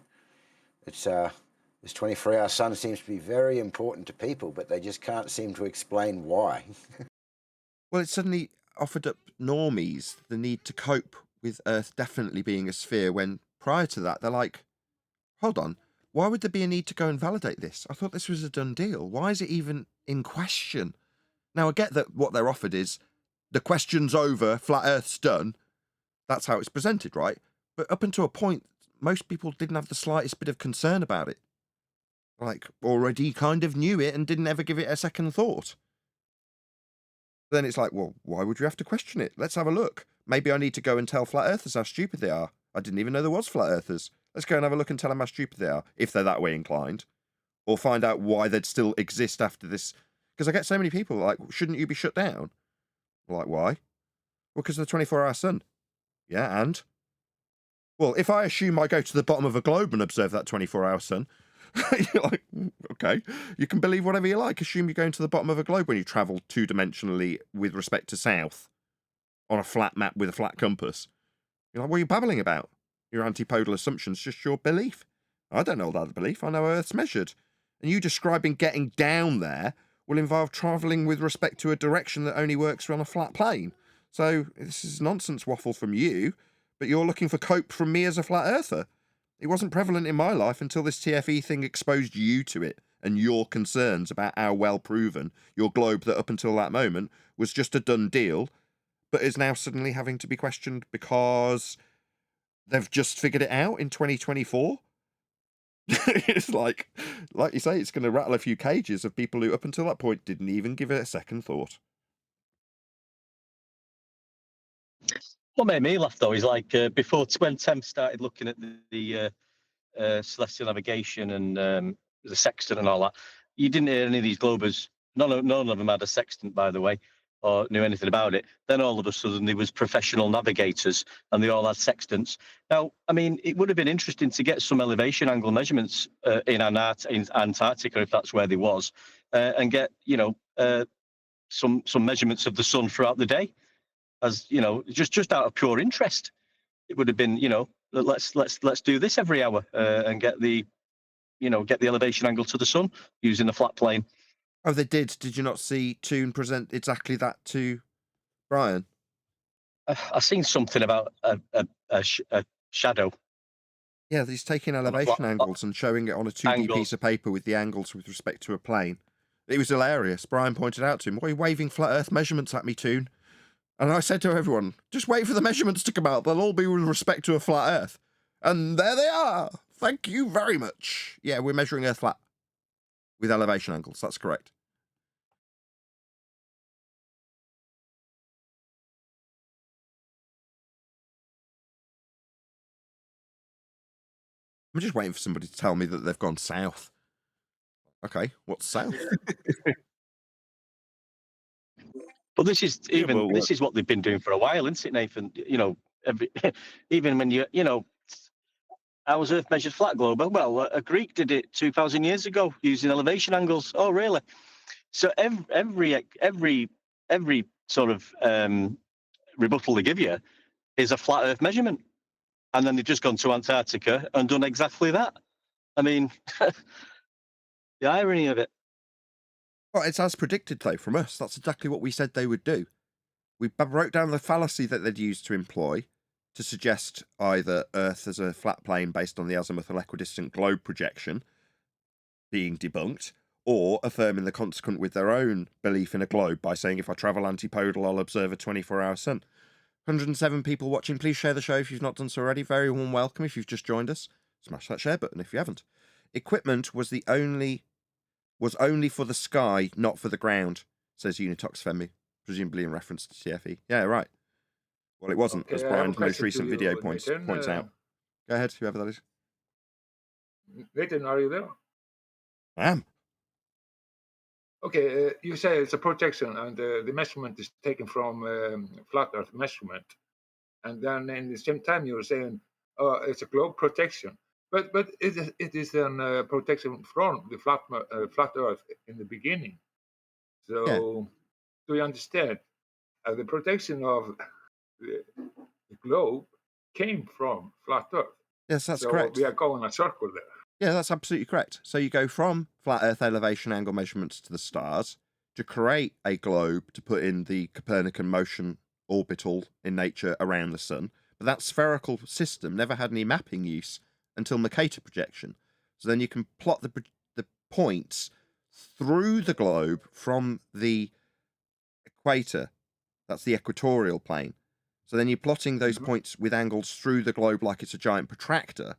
It's this 24-hour sun seems to be very important to people, but they just can't seem to explain why. Well, it suddenly offered up normies the need to cope with Earth definitely being a sphere, when prior to that, they're like, hold on, why would there be a need to go and validate this? I thought this was a done deal. Why is it even in question? Now, I get that what they're offered is, the question's over, flat Earth's done. That's how it's presented, right? But up until a point, most people didn't have the slightest bit of concern about it. Like, already kind of knew it and didn't ever give it a second thought. Then it's like, well, why would you have to question it? Let's have a look. Maybe I need to go and tell flat earthers how stupid they are. I didn't even know there was flat earthers. Let's go and have a look and tell them how stupid they are, if they're that way inclined. Or find out why they'd still exist after this. Because I get so many people like, shouldn't you be shut down? Like, why? Well, because of the 24-hour sun. Yeah, and? Well, if I assume I go to the bottom of a globe and observe that 24-hour sun, you're like, okay, you can believe whatever you like. Assume you're going to the bottom of a globe when you travel two-dimensionally with respect to south on a flat map with a flat compass. You're like, what are you babbling about? Your antipodal assumption's just your belief. I don't know that belief. I know Earth's measured. And you describing getting down there will involve travelling with respect to a direction that only works on a flat plane. So this is nonsense waffle from you, but you're looking for cope from me as a flat earther. It wasn't prevalent in my life until this TFE thing exposed you to it and your concerns about how well proven your globe that up until that moment was just a done deal, but is now suddenly having to be questioned because they've just figured it out in 2024. It's like you say, it's going to rattle a few cages of people who up until that point didn't even give it a second thought. What made me laugh though is like before when Tem started looking at the celestial navigation and the sextant and all that, you didn't hear any of these globers. None of them had a sextant, by the way, or knew anything about it. Then all of a sudden there was professional navigators and they all had sextants. Now, I mean, it would have been interesting to get some elevation angle measurements in Antarctica, if that's where they was, and get, some measurements of the sun throughout the day, as, just out of pure interest. It would have been, let's do this every hour and get the elevation angle to the sun using a flat plane. Oh, they did. Did you not see Toon present exactly that to Brian? I've seen something about a shadow. Yeah, he's taking elevation angles and showing it on a 2D piece of paper with the angles with respect to a plane. It was hilarious. Brian pointed out to him, "Why are you waving flat Earth measurements at me, Toon?" And I said to everyone, just wait for the measurements to come out. They'll all be with respect to a flat Earth. And there they are. Thank you very much. Yeah, we're measuring Earth flat with elevation angles. That's correct. I'm just waiting for somebody to tell me that they've gone south. Okay, what's south? But this is this is what they've been doing for a while, isn't it, Nathan? Even when how was Earth measured flat globe? Well, a Greek did it 2,000 years ago using elevation angles. Oh, really? So every sort of rebuttal they give you is a flat Earth measurement, and then they've just gone to Antarctica and done exactly that. I mean, the irony of it. Well, it's as predicted, though, from us. That's exactly what we said they would do. We wrote down the fallacy that they'd use to employ to suggest either Earth as a flat plane based on the azimuthal equidistant globe projection being debunked, or affirming the consequent with their own belief in a globe by saying, if I travel antipodal, I'll observe a 24-hour sun. 107 people watching. Please share the show if you've not done so already. Very warm welcome if you've just joined us. Smash that share button if you haven't. Equipment was only for the sky, not for the ground, says Unitox Femi, presumably in reference to TFE. Yeah, right. Well, it wasn't, Okay, as I have a Brian's most question recent to you, video points Nathan. out. Go ahead, whoever that is. Nathan, are you there? I am. Okay, you say it's a projection, and the measurement is taken from flat Earth measurement, and then in the same time you're saying it's a globe projection, but it is a projection from the flat Earth in the beginning. So Yeah. do you understand? The projection of the globe came from flat Earth. Yes, that's so correct. We are going a circle there. Yeah, that's absolutely correct. So you go from flat Earth elevation angle measurements to the stars to create a globe to put in the Copernican motion orbital in nature around the sun. But that spherical system never had any mapping use until Mercator projection. So then you can plot the points through the globe from the equator. That's the equatorial plane. So then you're plotting those points with angles through the globe like it's a giant protractor.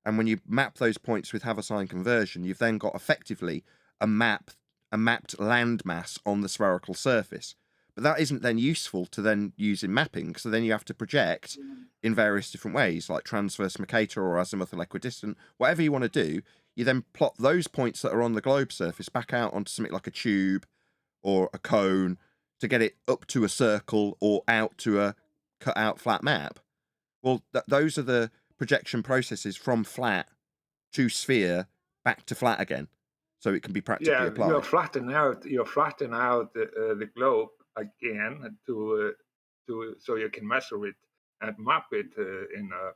And when you map those points with Haversine conversion, you've then got effectively a mapped landmass on the spherical surface. But that isn't then useful to then use in mapping, so then you have to project in various different ways, like transverse Mercator or azimuthal equidistant, whatever you want to do. You then plot those points that are on the globe surface back out onto something like a tube or a cone to get it up to a circle or out to a cut out flat map. Well, those are the projection processes from flat to sphere back to flat again, so it can be practically applied. You're flattening out the globe again to so you can measure it and map it in a.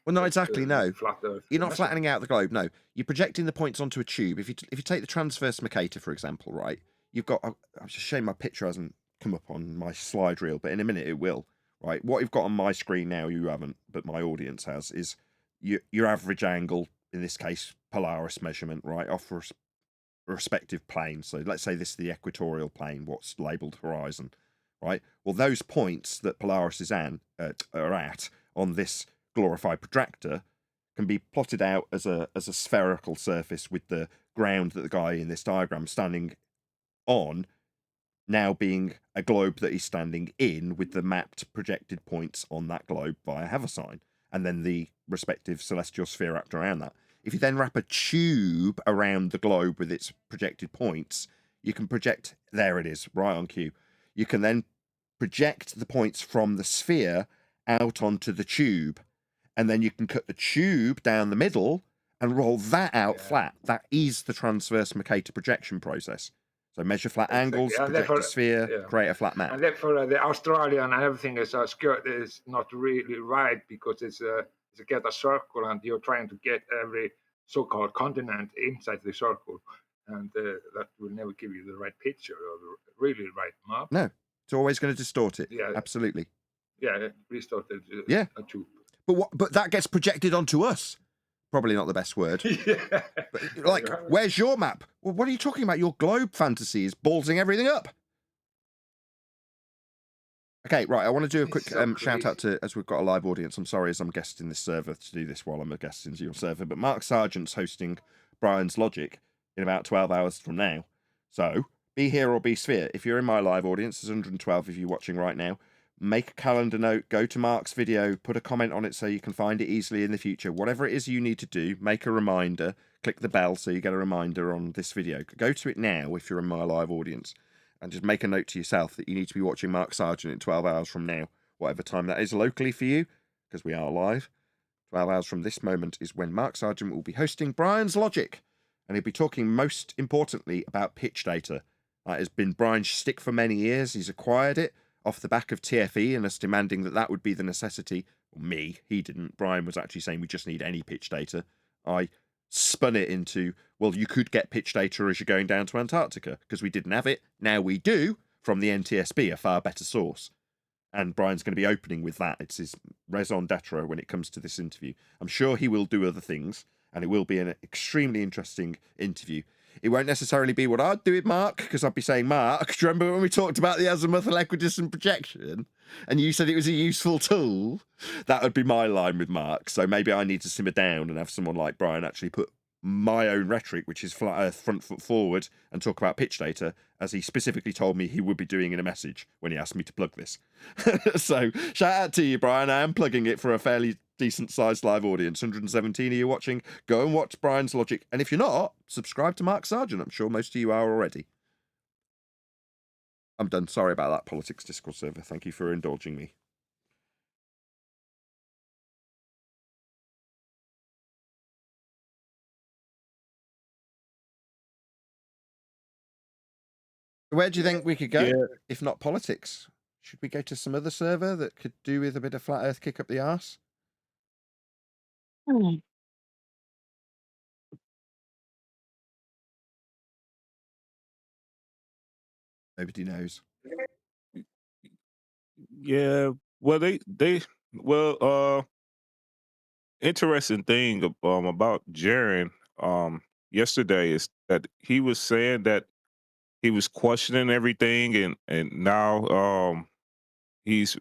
Well, not exactly. No, flat Earth you're not flattening out the globe. No, you're projecting the points onto a tube. If you take the transverse Mercator, for example, right, you've got. I'm just showing my picture hasn't come up on my slide reel, but in a minute it will. Right, what you've got on my screen now, you haven't, but my audience has, is your average angle, in this case, Polaris measurement, right, off a respective plane. So let's say this is the equatorial plane, what's labelled horizon, right? Well, those points that Polaris is are at on this glorified protractor can be plotted out as a spherical surface with the ground that the guy in this diagram standing on now being a globe that he's standing in with the mapped projected points on that globe via Haversine, and then the respective celestial sphere wrapped around that. If you then wrap a tube around the globe with its projected points, you can project, there it is, right on cue. You can then project the points from the sphere out onto the tube, and then you can cut the tube down the middle and roll that out flat. That is the transverse Mercator projection process. So measure flat angles, project a sphere, create a flat map. And therefore, the Australian and everything is not really right, because it's get a circle and you're trying to get every so-called continent inside the circle, and that will never give you the right picture or the really right map. No, it's always going to distort it. Yeah, absolutely. Yeah, distorted. A tube. But that gets projected onto us. Probably not the best word. Yeah. But, like, where's your map? Well, what are you talking about? Your globe fantasy is ballsing everything up. Okay, right. I want to do a quick shout out to, as we've got a live audience. I'm sorry, as I'm guesting this server to do this while I'm a guest into your server. But Mark Sargent's hosting Brian's Logic in about 12 hours from now. So be here or be sphere. If you're in my live audience, there's 112 of you watching right now. Make a calendar note, go to Mark's video, put a comment on it so you can find it easily in the future. Whatever it is you need to do, make a reminder, click the bell so you get a reminder on this video. Go to it now if you're in my live audience, and just make a note to yourself that you need to be watching Mark Sargent in 12 hours from now, whatever time that is locally for you, because we are live. 12 hours from this moment is when Mark Sargent will be hosting Brian's Logic, and he'll be talking most importantly about pitch data. That has been Brian's shtick for many years. He's acquired it off the back of TFE and us demanding that would be the necessity. Well, he didn't. Brian was actually saying we just need any pitch data. I spun it into, well, you could get pitch data as you're going down to Antarctica, because we didn't have it. Now we do, from the NTSB, a far better source. And Brian's going to be opening with that. It's his raison d'etre when it comes to this interview. I'm sure he will do other things, and it will be an extremely interesting interview. It won't necessarily be what I'd do with Mark, because I'd be saying, Mark, do you remember when we talked about the azimuthal equidistant projection and you said it was a useful tool? That would be my line with Mark. So maybe I need to simmer down and have someone like Brian actually put my own rhetoric, which is flat earth, front foot forward, and talk about pitch data, as he specifically told me he would be doing in a message when he asked me to plug this. So shout out to you, Brian. I am plugging it for a fairly decent sized live audience. 117 of you watching. Go and watch Brian's Logic, and if you're not, subscribe to Mark Sargent. I'm sure most of you are already. I'm done. Sorry about that politics Discord server. Thank you for indulging me. Where do you think we could go if not politics? Should we go to some other server that could do with a bit of flat earth kick up the arse? Nobody knows. Yeah, well, interesting thing about Jaren yesterday is that he was saying that he was questioning everything, and now he's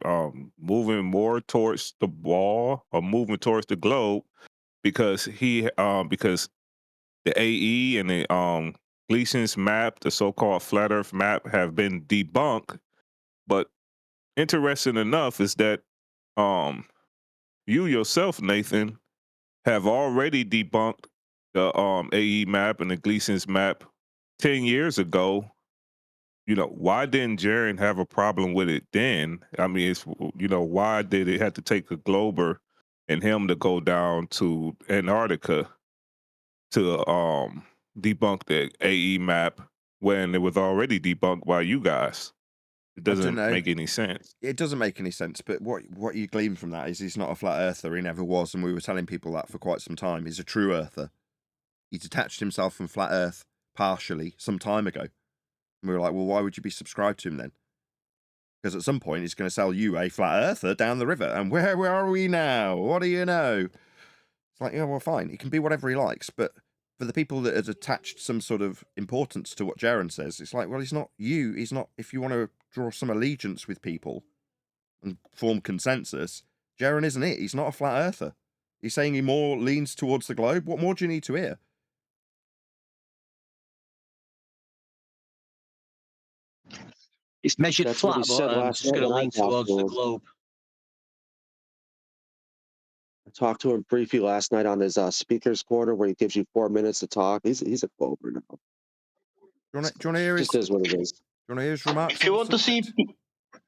moving more towards the ball, or moving towards the globe, because because the AE and the Gleason's map, the so-called flat Earth map, have been debunked. But interesting enough is that you yourself, Nathan, have already debunked the AE map and the Gleason's map 10 years ago. You know, why didn't Jaren have a problem with it then? I mean, it's, you know, why did it have to take a Glober and him to go down to Antarctica to debunk the AE map when it was already debunked by you guys? It I don't doesn't know. make any sense. It doesn't make any sense, but what you glean from that is he's not a flat earther. He never was, and we were telling people that for quite some time. He's a true earther. He detached himself from flat Earth partially some time ago. And we were like, well, why would you be subscribed to him then? Because at some point he's going to sell you a flat earther down the river. And where are we now? What do you know? It's like, yeah, well, fine. He can be whatever he likes. But for the people that had attached some sort of importance to what Jaren says, it's like, well, he's not you. He's not, if you want to draw some allegiance with people and form consensus, Jaren isn't it. He's not a flat earther. He's saying he more leans towards the globe. What more do you need to hear? It's measured That's what he flat, said but last just night going to when I lean talked towards to the him. globe. I talked to him briefly last night on his speaker's corner where he gives you 4 minutes to talk. He's a Glober now. Do you want to hear his, Just is what it is. do you want to hear his remarks? If you want to see,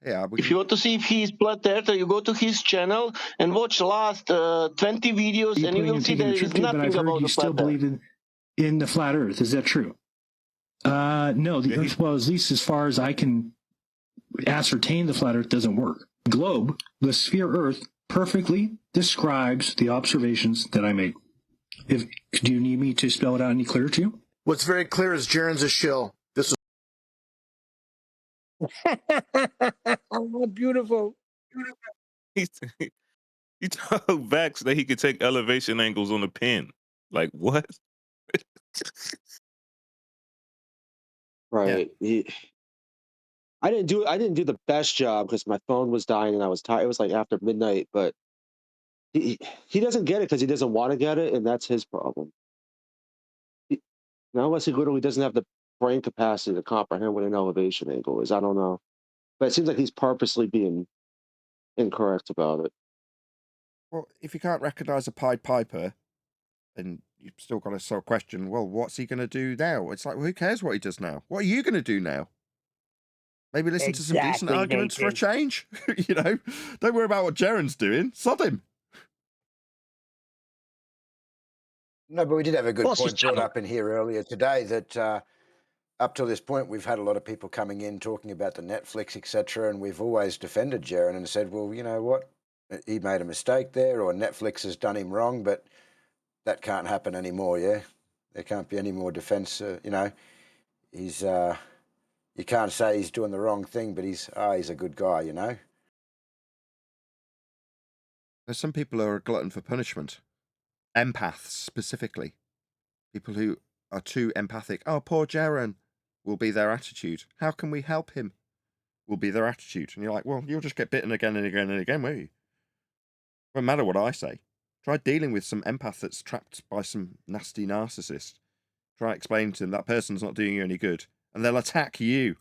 yeah, if you want to see if he's flat earther, you go to his channel and watch last 20 videos, and you will see there is nothing about the flat earth. In the flat Earth. Is that true? No, the Earth, well, at least as far as I can ascertain, the flat Earth doesn't work. Globe, the sphere Earth, perfectly describes the observations that I made. Do you need me to spell it out any clearer to you? What's very clear is Jaren's a shill. This Oh, beautiful. He told Vax that he could take elevation angles on the pen. Like what? Right. I didn't do the best job because my phone was dying and I was tired. It was like after midnight, but he doesn't get it because he doesn't want to get it, and that's his problem. Unless he literally doesn't have the brain capacity to comprehend what an elevation angle is. I don't know. But it seems like he's purposely being incorrect about it. Well, if you can't recognize a Pied Piper, then you've still got to sort of question, well, what's he going to do now? It's like, well, who cares what he does now? What are you going to do now? Maybe listen to some decent arguments for a change. You know, don't worry about what Jaren's doing. Sod him. No, but we did have a good What's his point brought channel? up in here earlier today that up to this point we've had a lot of people coming in talking about the Netflix, etc., and we've always defended Jaren and said, well, you know what, he made a mistake there, or Netflix has done him wrong, but that can't happen anymore. Yeah, there can't be any more defense. You know, he's you can't say he's doing the wrong thing, but he's a good guy. You know. There's some people who are a glutton for punishment. Empaths, specifically. People who are too empathic. Oh, poor Jaren, will be their attitude. How can we help him? Will be their attitude. And you're like, well, you'll just get bitten again and again and again, won't you? Won't matter what I say. Try dealing with some empath that's trapped by some nasty narcissist. Try explaining to them that person's not doing you any good. And they'll attack you.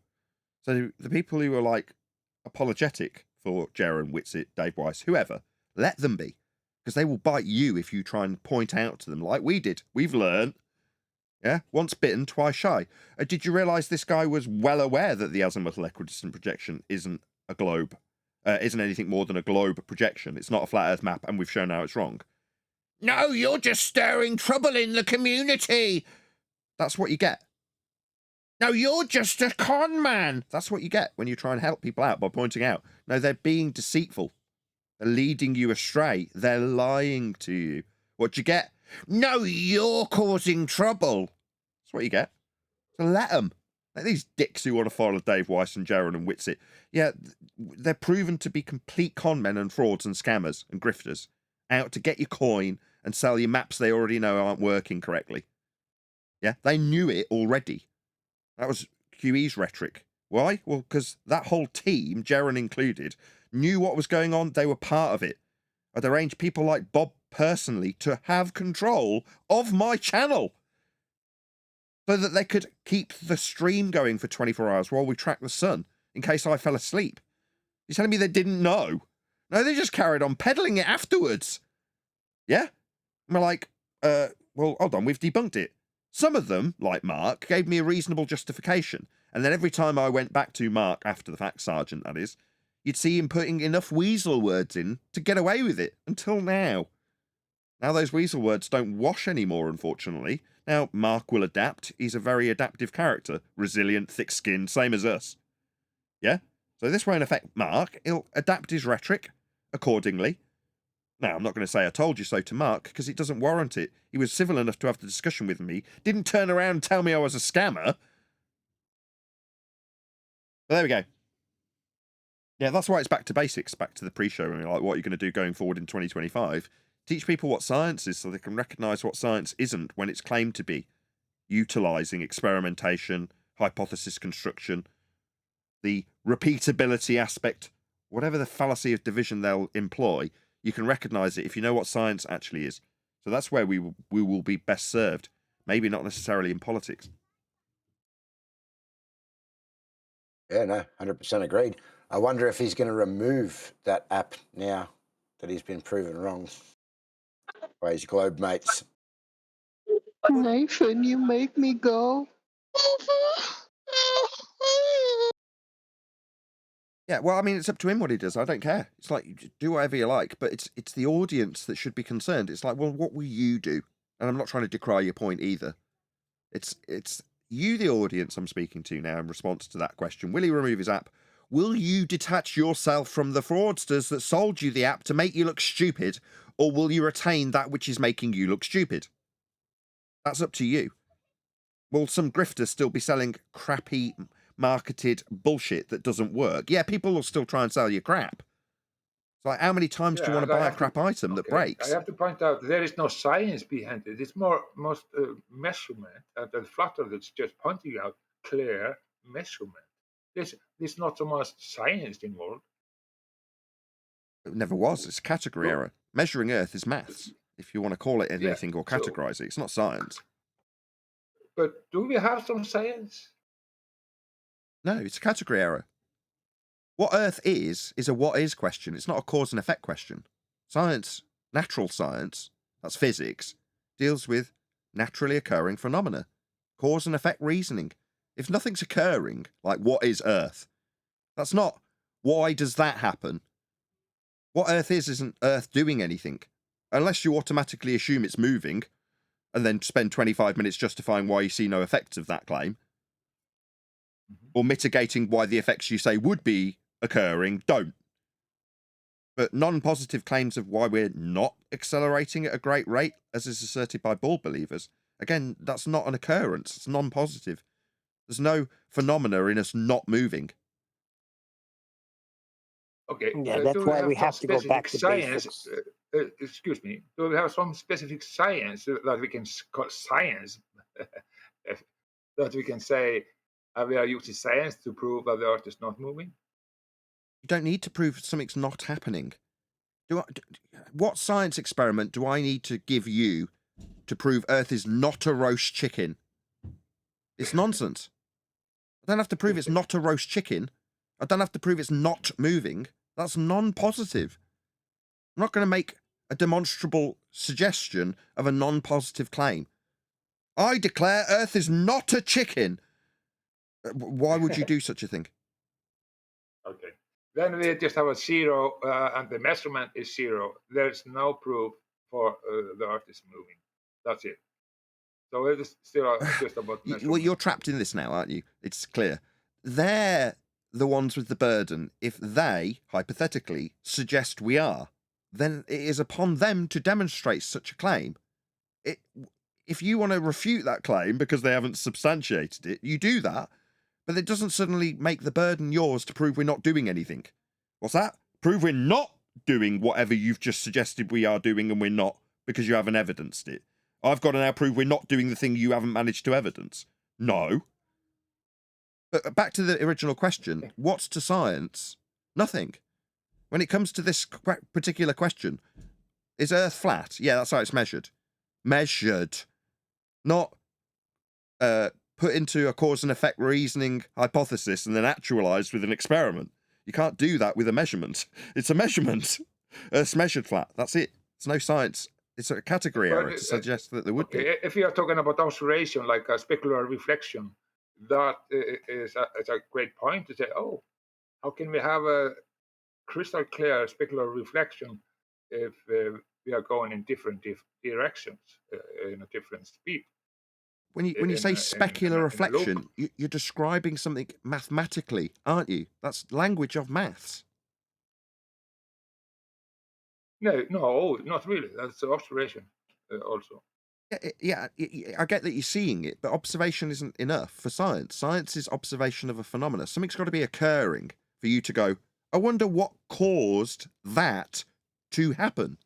So the people who are like apologetic for Jaren, Whitsitt, Dave Weiss, whoever, let them be. Because they will bite you if you try and point out to them like we did. We've learned. Yeah? Once bitten, twice shy. Did you realise this guy was well aware that the azimuthal equidistant projection isn't a globe? Isn't anything more than a globe projection. It's not a flat Earth map, and we've shown how it's wrong. No, you're just stirring trouble in the community. That's what you get. No, you're just a con man. That's what you get when you try and help people out by pointing out. No, they're being deceitful. They're leading you astray. They're lying to you. What you get? No, you're causing trouble. That's what you get. So let them. Let these dicks who want to follow Dave Weiss and Jaren and Whitsitt. Yeah, they're proven to be complete con men and frauds and scammers and grifters. Out to get your coin and sell you maps they already know aren't working correctly. Yeah, they knew it already. That was QE's rhetoric. Why? Well, because that whole team, Jaren included, knew what was going on. They were part of it. I'd arranged people like Bob personally to have control of my channel so that they could keep the stream going for 24 hours while we track the sun in case I fell asleep. You're telling me they didn't know? No, they just carried on peddling it afterwards. Yeah? And we're like, well, hold on, we've debunked it. Some of them, like Mark, gave me a reasonable justification. And then every time I went back to Mark after the fact, Sergeant, that is, you'd see him putting enough weasel words in to get away with it until now. Now those weasel words don't wash anymore, unfortunately. Now, Mark will adapt. He's a very adaptive character. Resilient, thick-skinned, same as us. Yeah? So this won't affect Mark. He'll adapt his rhetoric accordingly. Now, I'm not going to say I told you so to Mark, because it doesn't warrant it. He was civil enough to have the discussion with me. Didn't turn around and tell me I was a scammer. But there we go. Yeah, that's why it's back to basics, back to the pre-show. I mean, like, what are you going to do going forward in 2025? Teach people what science is so they can recognise what science isn't when it's claimed to be. Utilising experimentation, hypothesis construction, the repeatability aspect, whatever the fallacy of division they'll employ, you can recognise it if you know what science actually is. So that's where we will be best served. Maybe not necessarily in politics. Yeah, no, 100% agreed. I wonder if he's going to remove that app now that he's been proven wrong by his globe mates. Nathan, you make me go. Yeah, well, I mean, it's up to him what he does. I don't care. It's like, you do whatever you like, but it's the audience that should be concerned. It's like, well, what will you do? And I'm not trying to decry your point either. It's you, the audience, I'm speaking to now in response to that question. Will he remove his app? Will you detach yourself from the fraudsters that sold you the app to make you look stupid, or will you retain that which is making you look stupid? That's up to you. Will some grifter still be selling crappy marketed bullshit that doesn't work? Yeah, people will still try and sell you crap. It's like, how many times do you want to buy a crap item that breaks? I have to point out there is no science behind it. It's most measurement, and the flutter that's just pointing out clear measurement. There's not so much science involved. It never was. It's a category error. Measuring Earth is maths, if you want to call it anything or categorize it. It's not science. But do we have some science? No, it's a category error. What Earth is a what is question. It's not a cause and effect question. Science, natural science, that's physics, deals with naturally occurring phenomena. Cause and effect reasoning. If nothing's occurring, like what is Earth, that's not why does that happen. What Earth is isn't Earth doing anything. Unless you automatically assume it's moving, and then spend 25 minutes justifying why you see no effects of that claim, or mitigating why the effects you say would be occurring don't. But non-positive claims of why we're not accelerating at a great rate, as is asserted by bull believers, again, that's not an occurrence. It's non-positive. There's no phenomena in us not moving. Okay. Yeah, that's why we have to go back to science. basics. Excuse me. Do we have some specific science that we can call science? That we can say we are using science to prove that the Earth is not moving? You don't need to prove something's not happening. What science experiment do I need to give you to prove Earth is not a roast chicken? It's nonsense. I don't have to prove it's not a roast chicken. I don't have to prove it's not moving. That's non-positive. I'm not going to make a demonstrable suggestion of a non-positive claim. I declare Earth is not a chicken. Why would you do such a thing? Okay. Then we just have a zero, and the measurement is zero. There's no proof for the Earth is moving. That's it. So it is still just about measurement. Well, you're trapped in this now, aren't you? It's clear. They're the ones with the burden. If they, hypothetically, suggest we are, then it is upon them to demonstrate such a claim. If you want to refute that claim because they haven't substantiated it, you do that, but it doesn't suddenly make the burden yours to prove we're not doing anything. What's that? Prove we're not doing whatever you've just suggested we are doing and we're not because you haven't evidenced it. I've got to now prove we're not doing the thing you haven't managed to evidence. No. But back to the original question, what's to science? Nothing. When it comes to this particular question, Is Earth flat? Yeah, that's how it's measured. Measured. Not put into a cause and effect reasoning hypothesis and then actualized with an experiment. You can't do that with a measurement. It's a measurement. Earth's measured flat. That's it. It's no science. It's a category error to suggest that there would be. If you are talking about observation, like a specular reflection, that is a great point to say, oh, how can we have a crystal clear specular reflection if we are going in different directions in a different speed? When you say specular reflection, you're describing something mathematically, aren't you? That's language of maths. No, not really. That's observation also. Yeah, I get that you're seeing it, but observation isn't enough for science. Science is observation of a phenomena. Something's got to be occurring for you to go, I wonder what caused that to happen.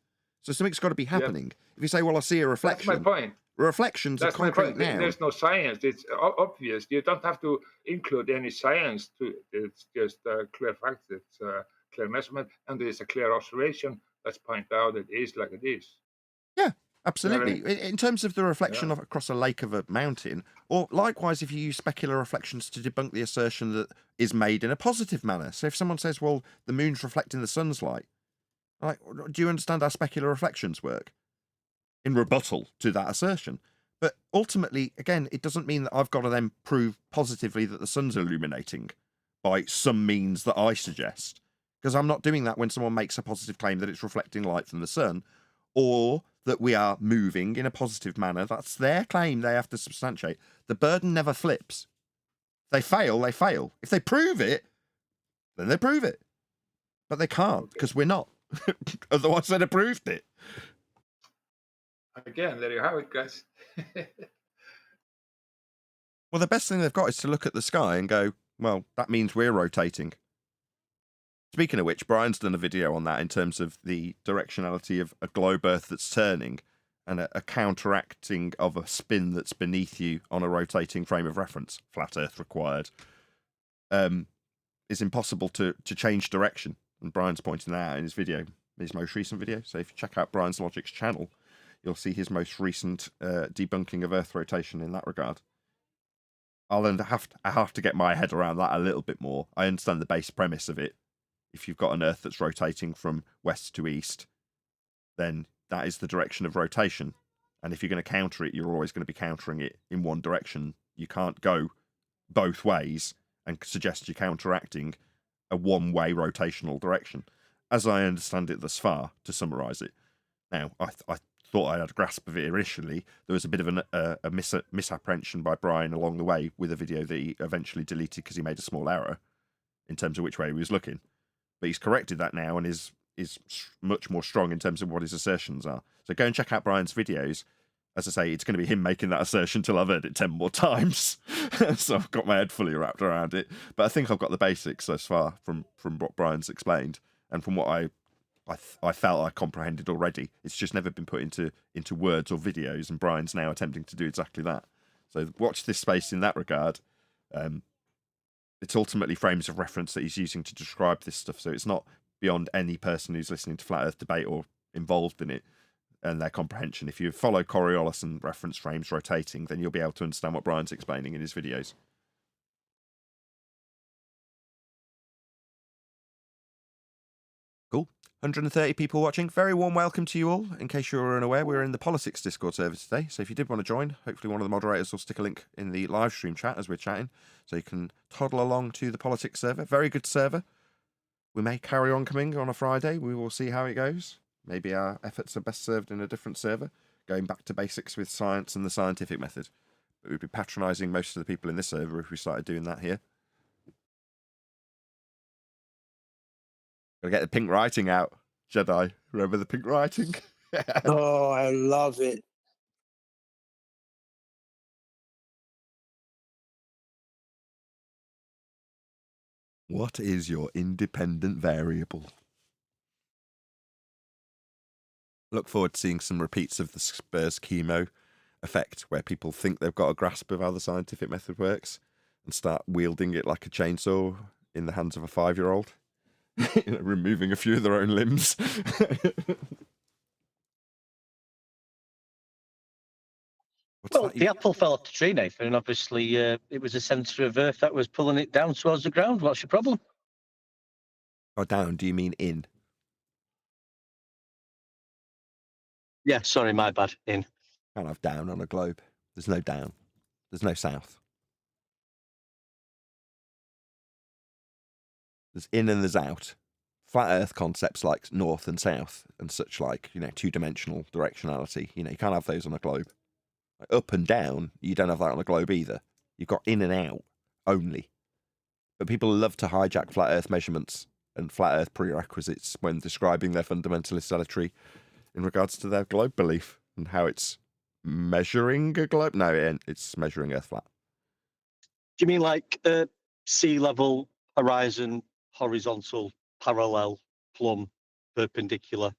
So something's got to be happening. Yep. If you say, well, I see a reflection. That's my point. Reflections are concrete now. There's no science. It's obvious. You don't have to include any science to it. It's just a clear fact. It's a clear measurement, and there's a clear observation. Let's point out it is like it is. Yeah, absolutely. In terms of the reflection of across a lake of a mountain, or likewise, if you use specular reflections to debunk the assertion that is made in a positive manner. So if someone says, well, the moon's reflecting the sun's light, like, do you understand how specular reflections work? In rebuttal to that assertion. But ultimately, again, it doesn't mean that I've got to then prove positively that the sun's illuminating by some means that I suggest. Because I'm not doing that when someone makes a positive claim that it's reflecting light from the sun, or that we are moving in a positive manner. That's their claim they have to substantiate. The burden never flips. If they fail, they fail. If they prove it, then they prove it. But they can't, because we're not. Otherwise, they'd have proved it. Again, there you have it, guys. Well, the best thing they've got is to look at the sky and go, well, that means we're rotating. Speaking of which, Brian's done a video on that in terms of the directionality of a globe Earth that's turning and a counteracting of a spin that's beneath you on a rotating frame of reference, flat Earth required, is impossible to change direction. And Brian's pointing that out in his video, his most recent video. So if you check out Brian's Logic's channel, you'll see his most recent debunking of Earth rotation in that regard. I have to get my head around that a little bit more. I understand the base premise of it. If you've got an Earth that's rotating from west to east, then that is the direction of rotation. And if you're going to counter it, you're always going to be countering it in one direction. You can't go both ways and suggest you're counteracting a one-way rotational direction. As I understand it thus far, to summarise it. Now, I thought I had a grasp of it initially. There was a bit of a misapprehension by Brian along the way with a video that he eventually deleted because he made a small error in terms of which way he was looking. But he's corrected that now and is much more strong in terms of what his assertions are. So go and check out Brian's videos. As I say, it's going to be him making that assertion till I've heard it 10 more times. So I've got my head fully wrapped around it. But I think I've got the basics so far from what Brian's explained and from what I felt I comprehended already. It's just never been put into words or videos, and Brian's now attempting to do exactly that. So watch this space in that regard. It's ultimately frames of reference that he's using to describe this stuff, so it's not beyond any person who's listening to Flat Earth debate or involved in it and their comprehension. If you follow Coriolis and reference frames rotating, then you'll be able to understand what Brian's explaining in his videos. Cool. 130 people watching. Very warm welcome to you all. In case you were unaware, we're in the politics Discord server today. So if you did want to join, hopefully one of the moderators will stick a link in the live stream chat as we're chatting. So you can toddle along to the politics server. Very good server. We may carry on coming on a Friday. We will see how it goes. Maybe our efforts are best served in a different server, going back to basics with science and the scientific method. But we'd be patronising most of the people in this server if we started doing that here. Gotta get the pink writing out, Jedi. Remember the pink writing? Oh, I love it. What is your independent variable? Look forward to seeing some repeats of the Spurs chemo effect, where people think they've got a grasp of how the scientific method works and start wielding it like a chainsaw in the hands of a 5-year-old. Removing a few of their own limbs. What's Well, that? the apple fell off the tree, Nathan, and obviously it was the centre of Earth that was pulling it down towards the ground. What's your problem? Oh, down, do you mean in? Yeah, sorry, my bad. In. Can't have down on a globe. There's no down. There's no south. There's in and there's out. Flat Earth concepts like north and south and such like, two-dimensional directionality. You can't have those on a globe. Like up and down, you don't have that on a globe either. You've got in and out only. But people love to hijack flat Earth measurements and flat Earth prerequisites when describing their fundamentalist zealotry in regards to their globe belief and how it's measuring a globe. No, it's measuring Earth flat. Do you mean like sea level, horizon, horizontal, parallel, plumb, perpendicular,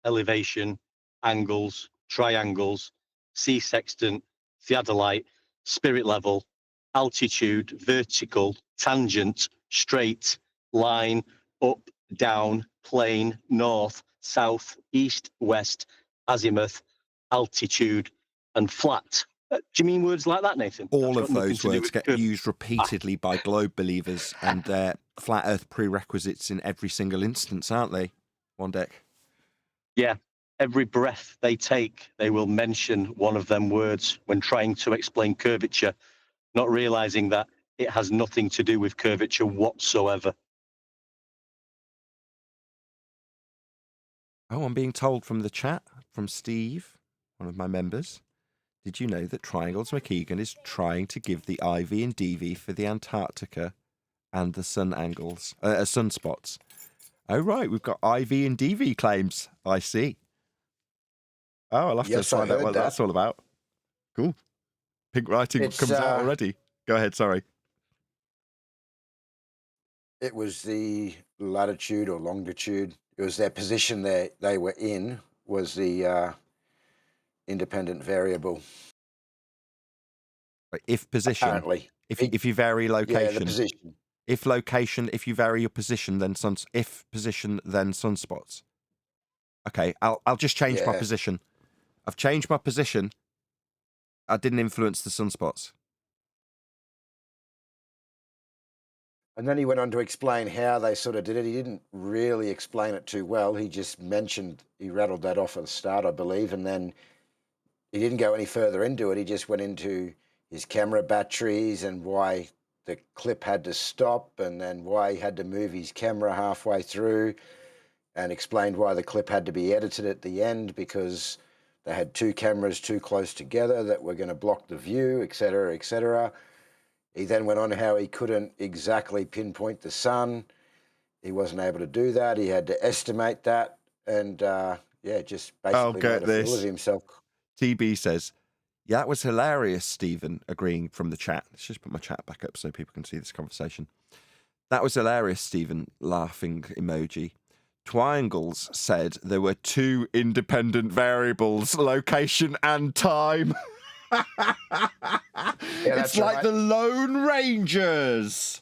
elevation, angles, triangles, sea sextant, theodolite, spirit level, altitude, vertical, tangent, straight, line, up, down, plane, north, south, east, west, azimuth, altitude, and flat? Do you mean words like that, Nathan? All of those words get used repeatedly by globe believers and their flat Earth prerequisites in every single instance, aren't they? One deck. Yeah. Every breath they take, they will mention one of them words when trying to explain curvature, not realizing that it has nothing to do with curvature whatsoever. Oh, I'm being told from the chat, from Steve, one of my members. Did you know that Triangles McKeegan is trying to give the IV and DV for the Antarctica and the sun angles, sunspots? Oh, right, we've got IV and DV claims. I see. Oh, I'll have to find out what that's all about. Cool. Pink writing comes out already. Go ahead, sorry. It was the latitude or longitude. It was their position they were in was the independent variable. If position. Apparently. If you vary location. Yeah, the position. If location, if you vary your position, then if position, then sunspots. Okay, I'll just change my position. I've changed my position. I didn't influence the sunspots. And then he went on to explain how they sort of did it. He didn't really explain it too well. He just mentioned, he rattled that off at the start, I believe, and then he didn't go any further into it. He just went into his camera batteries and why the clip had to stop and then why he had to move his camera halfway through and explained why the clip had to be edited at the end because they had two cameras too close together that were going to block the view, etc., etc. He then went on how he couldn't exactly pinpoint the sun. He wasn't able to do that. He had to estimate that and, just basically made a fool of himself. TB says, yeah, that was hilarious, Stephen, agreeing from the chat. Let's just put my chat back up so people can see this conversation. That was hilarious, Stephen, laughing emoji. Triangles said there were two independent variables, location and time. It's like the Lone Rangers.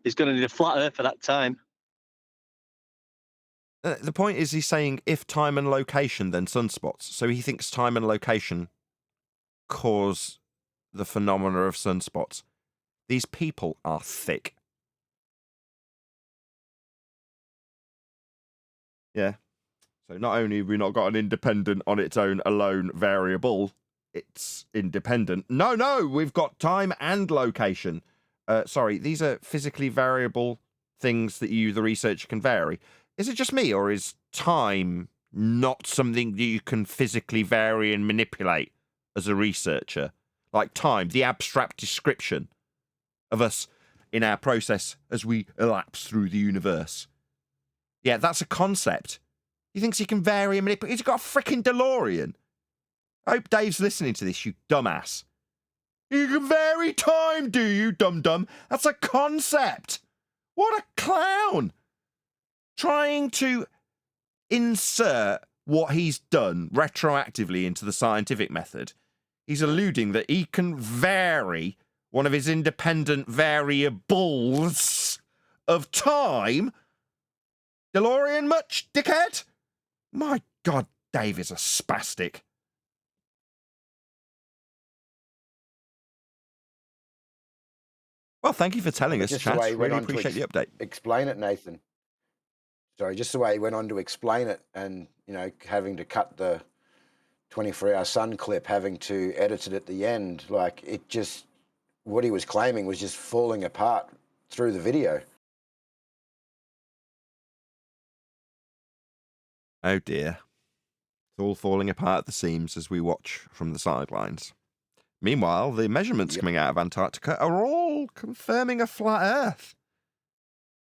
He's going to need a flat Earth for that time. The point is he's saying if time and location, then sunspots. So he thinks time and location cause the phenomena of sunspots. These people are thick. Yeah. So not only have we not got an independent on its own alone variable, it's independent. No, we've got time and location. Sorry, these are physically variable things that you, the researcher, can vary. Is it just me, or is time not something that you can physically vary and manipulate as a researcher? Like time, the abstract description of us in our process as we elapse through the universe. Yeah, that's a concept. He thinks he can vary and manipulate. He's got a freaking DeLorean. I hope Dave's listening to this, you dumbass. You can vary time, do you, dum-dum? That's a concept. What a clown. Trying to insert what he's done retroactively into the scientific method. He's alluding that he can vary one of his independent variables of time. DeLorean much, dickhead? My God, Dave is a spastic. Well, thank you for telling us, Just the chat. way he went Really on to appreciate the update. explain it, Nathan. Sorry, just the way he went on to explain it, and having to cut the 24-hour sun clip, having to edit it at the end, like it just, what he was claiming was just falling apart through the video. Oh dear. It's all falling apart at the seams as we watch from the sidelines. Meanwhile, the measurements coming out of Antarctica are all confirming a flat Earth.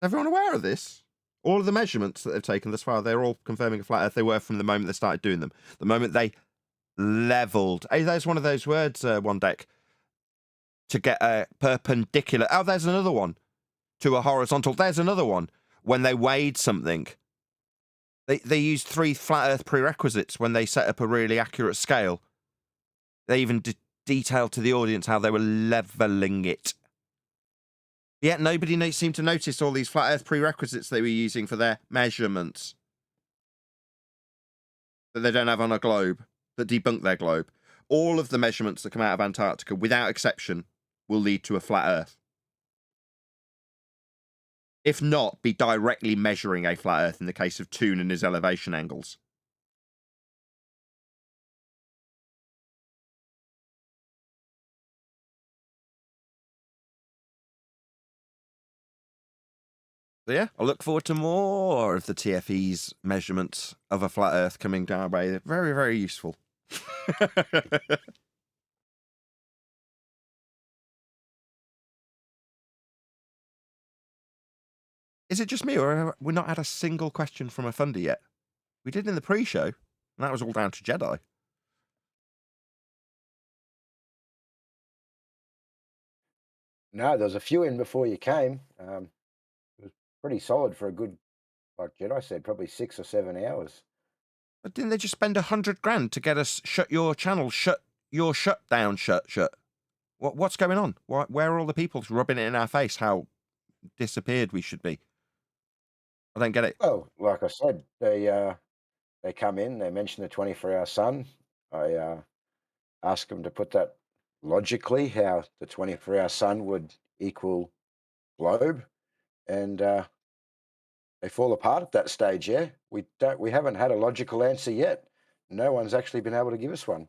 Is everyone aware of this? All of the measurements that they've taken thus far, they're all confirming a flat Earth. They were from the moment they started doing them. The moment they leveled. Hey, there's one of those words, one deck. To get a perpendicular. Oh, there's another one. To a horizontal. There's another one. When they weighed something. They used 3 flat Earth prerequisites when they set up a really accurate scale. They even detailed to the audience how they were leveling it. Yet nobody seemed to notice all these flat Earth prerequisites they were using for their measurements. That they don't have on a globe. That debunk their globe. All of the measurements that come out of Antarctica, without exception, will lead to a flat Earth. If not, be directly measuring a flat Earth in the case of Toon and his elevation angles. So yeah, I look forward to more of the TFE's measurements of a flat Earth coming down our way. They're very, very useful. Is it just me, or have we not had a single question from a funder yet? We did in the pre-show, and that was all down to Jedi. No, there was a few in before you came. It was pretty solid for a good, like Jedi said, probably 6 or 7 hours. But didn't they just spend $100,000 to get us shut your channel, shut your shutdown, shut? What's going on? Where are all the people rubbing it in our face? How disappeared we should be? I don't get it. Well, like I said, they come in, they mention the 24-hour sun. I ask them to put that logically, how the 24-hour sun would equal globe, and they fall apart at that stage. Yeah, we haven't had a logical answer yet. No one's actually been able to give us one.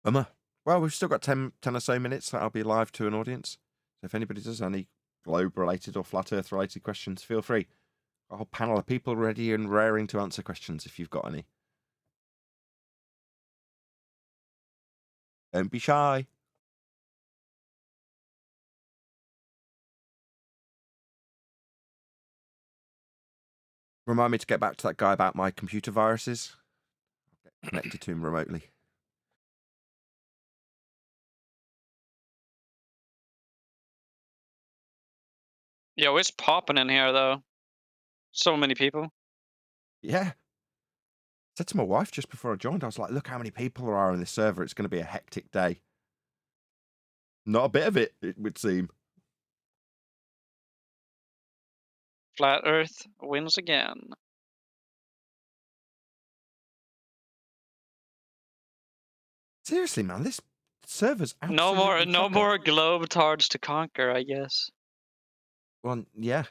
Bummer. Well, we've still got 10 or so minutes that I'll be live to an audience. So if anybody does any globe-related or flat Earth-related questions, feel free. A whole panel of people ready and raring to answer questions if you've got any. Don't be shy. Remind me to get back to that guy about my computer viruses. I'll get connected to him remotely. Yo, it's popping in here, though. So many people. Yeah. I said to my wife just before I joined, I was like, look how many people there are on this server. It's going to be a hectic day. Not a bit of it, it would seem. Flat Earth wins again. Seriously, man, this server's No more globetards to conquer, I guess. Well, yeah.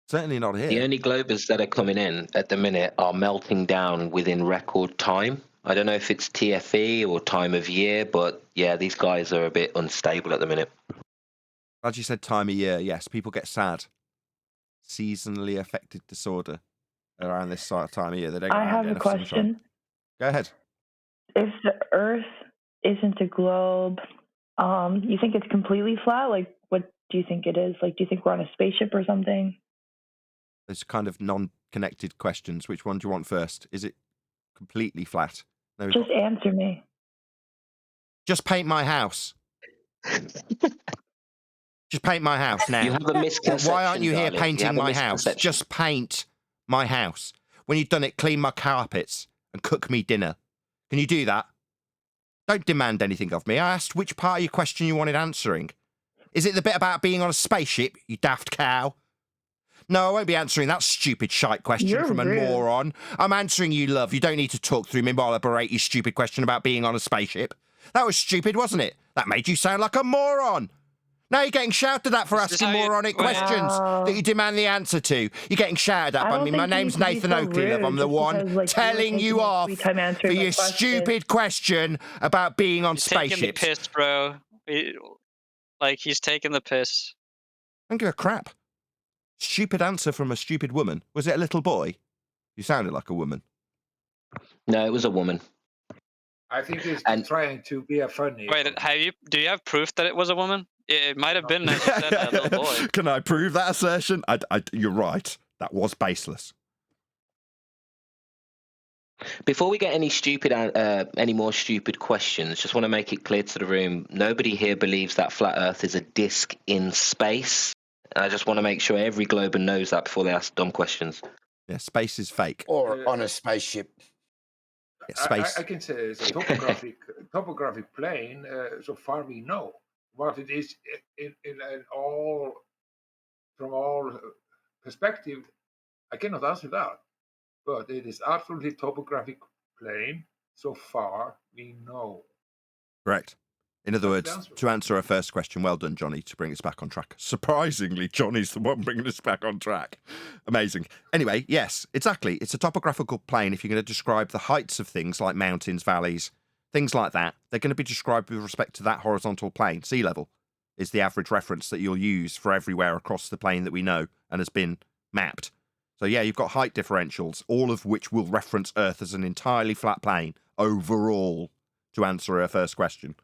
Certainly not here. The only globers that are coming in at the minute are melting down within record time. I don't know if it's TFE or time of year, but yeah, these guys are a bit unstable at the minute. As you said, time of year, yes, people get sad. Seasonally affected disorder around this time of year. They don't I have a question. Sunshine. Go ahead. If the Earth isn't a globe, you think it's completely flat? Like, what do you think it is? Like, do you think we're on a spaceship or something? There's kind of non-connected questions. Which one do you want first? Is it completely flat? No, Just answer me. Just paint my house. Just paint my house now. You have a misconception. Why aren't you here darling. painting You my house? Just paint my house. When you've done it, clean my carpets and cook me dinner. Can you do that? Don't demand anything of me. I asked which part of your question you wanted answering. Is it the bit about being on a spaceship, you daft cow? No, I won't be answering that stupid shite question You're from a rude. moron. I'm answering you, love. You don't need to talk through me while I berate your stupid question about being on a spaceship. That was stupid, wasn't it? That made you sound like a moron. Now you're getting shouted at for asking moronic questions that you demand the answer to. You're getting shouted at I by don't me. think My you name's need to be Nathan so Oakley, love. rude I'm the just one because, like, telling you you were taking your off sweet time for answering my your question. stupid question about being on He's taking the spaceships. piss, bro. He's taking the piss. I don't give a crap. Stupid answer from a stupid woman. Was it a little boy? You sounded like a woman. No, it was a woman. I think he's trying to be a funny. Wait, do you have proof that it was a woman? It might have been, as you said, a little boy. Can I prove that assertion? You're right. That was baseless. Before we get any more stupid questions, just want to make it clear to the room: nobody here believes that flat Earth is a disk in space. And I just want to make sure every Glober knows that before they ask dumb questions. Yeah, space is fake. Or on a spaceship. Yeah, space. I can say it's a topographic plane. So far we know what it is in all from all perspective. I cannot answer that, but it is absolutely topographic plane. So far we know. Correct. In other That's the words, answer. to answer our first question, well done, Johnny, to bring us back on track. Surprisingly, Johnny's the one bringing us back on track. Amazing. Anyway, yes, exactly. It's a topographical plane. If you're going to describe the heights of things like mountains, valleys, things like that, they're going to be described with respect to that horizontal plane. Sea level is the average reference that you'll use for everywhere across the plane that we know and has been mapped. So yeah, you've got height differentials, all of which will reference Earth as an entirely flat plane overall, to answer our first question.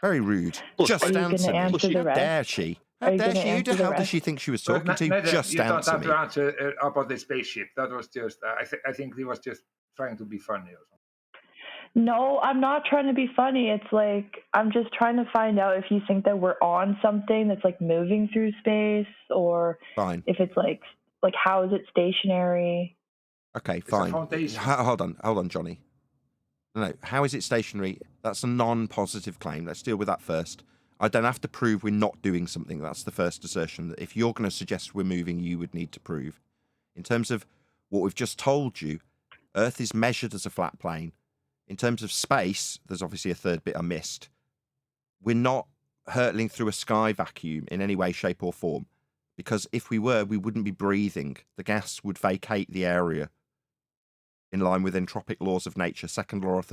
Very rude. Just Are you answer gonna me. answer the How rest? dare she? Are How you dare gonna she? Who the answer the hell does rest? she think she was But talking to? Nathan, Just you don't answer have me. to answer about the spaceship. That was just. I think he was just trying to be funny or something. No, I'm not trying to be funny. It's like I'm just trying to find out if you think that we're on something that's like moving through space, or Fine. if it's like how is it stationary? Okay, It's a fine. foundation. Hold on, Johnny. No, how is it stationary? That's a non-positive claim. Let's deal with that first. I don't have to prove we're not doing something. That's the first assertion. That if you're going to suggest we're moving, you would need to prove. In terms of what we've just told you, Earth is measured as a flat plane. In terms of space, there's obviously a third bit I missed. We're not hurtling through a sky vacuum in any way, shape, or form. Because if we were, we wouldn't be breathing. The gas would vacate the area in line with entropic laws of nature, second law of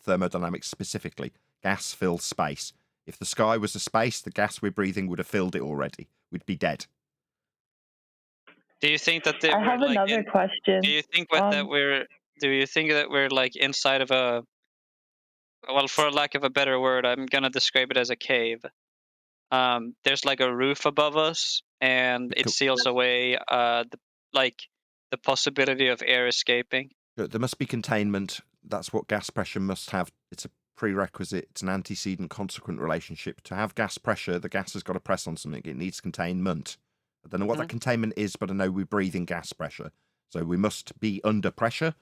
thermodynamics specifically. Gas fills space. If the sky was a space, the gas we're breathing would have filled it already. We'd be dead. Do you think that they I were have like? another question. Do you think that we're? Do you think that we're like inside of a? Well, for lack of a better word, I'm gonna describe it as a cave. There's like a roof above us, and it seals away the possibility of air escaping. There must be containment. That's what gas pressure must have. It's a prerequisite. It's an antecedent consequent relationship. To have gas pressure, the gas has got to press on something. It needs containment. I don't know what that containment is, but I know we're breathing gas pressure. So we must be under pressure.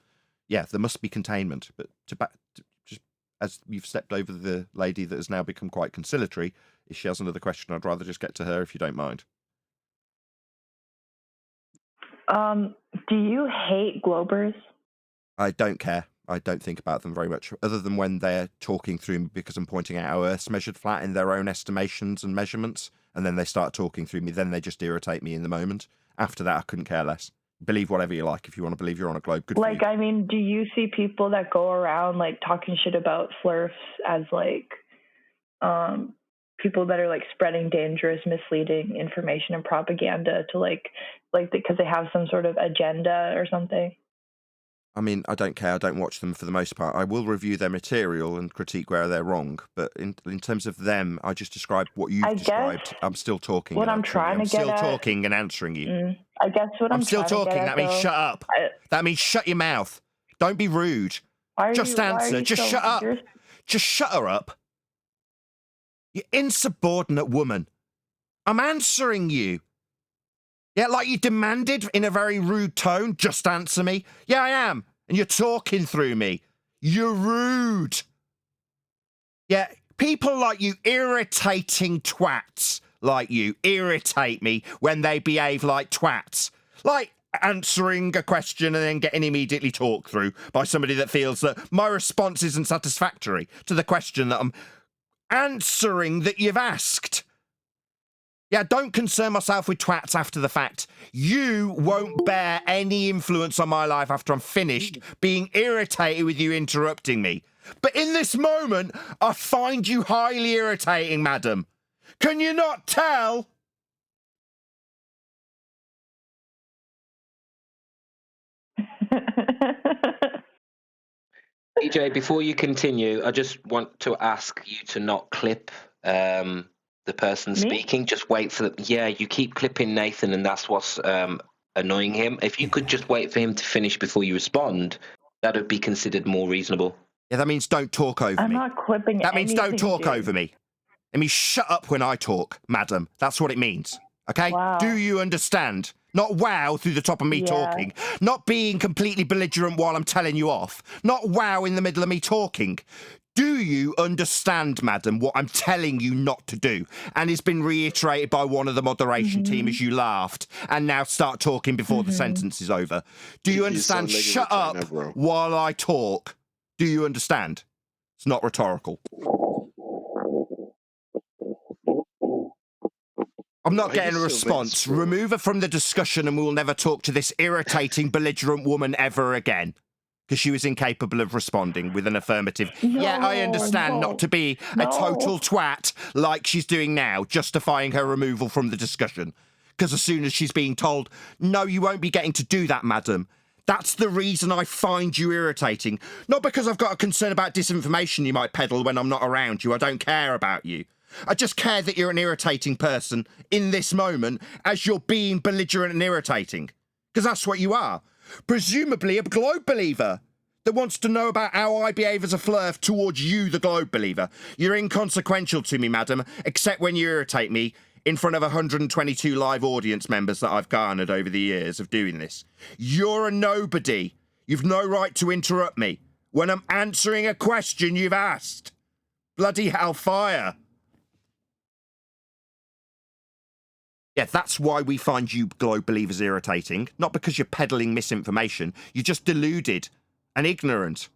Yeah, there must be containment. But just as you've stepped over the lady that has now become quite conciliatory, if she has another question, I'd rather just get to her if you don't mind. Do you hate Globers? I don't care. I don't think about them very much, other than when they're talking through me because I'm pointing out how Earth's measured flat in their own estimations and measurements, and then they start talking through me. Then they just irritate me in the moment. After that, I couldn't care less. Believe whatever you like. If you want to believe you're on a globe, good for you. I mean, do you see people that go around like talking shit about Flurfs as like people that are like spreading dangerous, misleading information and propaganda to like because they have some sort of agenda or something? I mean, I don't care. I don't watch them for the most part. I will review their material and critique where they're wrong. But in terms of them, I just described what you've described. I'm still talking. What I'm trying to get I'm at. still talking and answering you. I guess what I'm still trying talking. To get at, That means though, shut up. That means shut your mouth. Don't be rude. Just answer. Just shut up. Just shut her up. You insubordinate woman. I'm answering you. Yeah, like you demanded in a very rude tone. Just answer me. Yeah, I am. And you're talking through me. You're rude. Yeah, People like you, irritating twats like you, irritate me when they behave like twats. Like answering a question and then getting immediately talked through by somebody that feels that my response isn't satisfactory to the question that I'm answering that you've asked. Yeah, don't concern myself with twats after the fact. You won't bear any influence on my life after I'm finished being irritated with you interrupting me. But in this moment, I find you highly irritating, madam. Can you not tell? EJ, before you continue, I just want to ask you to not clip the person speaking. Just wait for you keep clipping Nathan, and that's what's annoying him. If you could just wait for him to finish before you respond, that would be considered more reasonable. Yeah, that means don't talk over me. I'm not clipping That means don't anything, talk dude. over me. It means shut up when I talk, madam. That's what it means. Okay? Wow. Do you understand? Not wow through the top of me talking. Not being completely belligerent while I'm telling you off. Not wow in the middle of me talking. Do you understand, madam, what I'm telling you not to do? And it's been reiterated by one of the moderation team as you laughed and now start talking before the sentence is over. Do you understand? Shut up while I talk. Do you understand? It's not rhetorical. I'm not getting a response. Remove her from the discussion and we'll never talk to this irritating, belligerent woman ever again. Because she was incapable of responding with an affirmative. Yeah, I understand not to be a total twat like she's doing now, justifying her removal from the discussion. Because as soon as she's being told, no, you won't be getting to do that, madam. That's the reason I find you irritating. Not because I've got a concern about disinformation you might peddle when I'm not around you. I don't care about you. I just care that you're an irritating person in this moment as you're being belligerent and irritating. Because that's what you are. Presumably a globe believer that wants to know about how I behave as a flirt towards you, the globe believer. You're inconsequential to me, madam, except when you irritate me in front of 122 live audience members that I've garnered over the years of doing this. You're a nobody. You've no right to interrupt me when I'm answering a question you've asked. Bloody hellfire. Yeah, that's why we find you globe believers irritating. Not because you're peddling misinformation. You're just deluded and ignorant.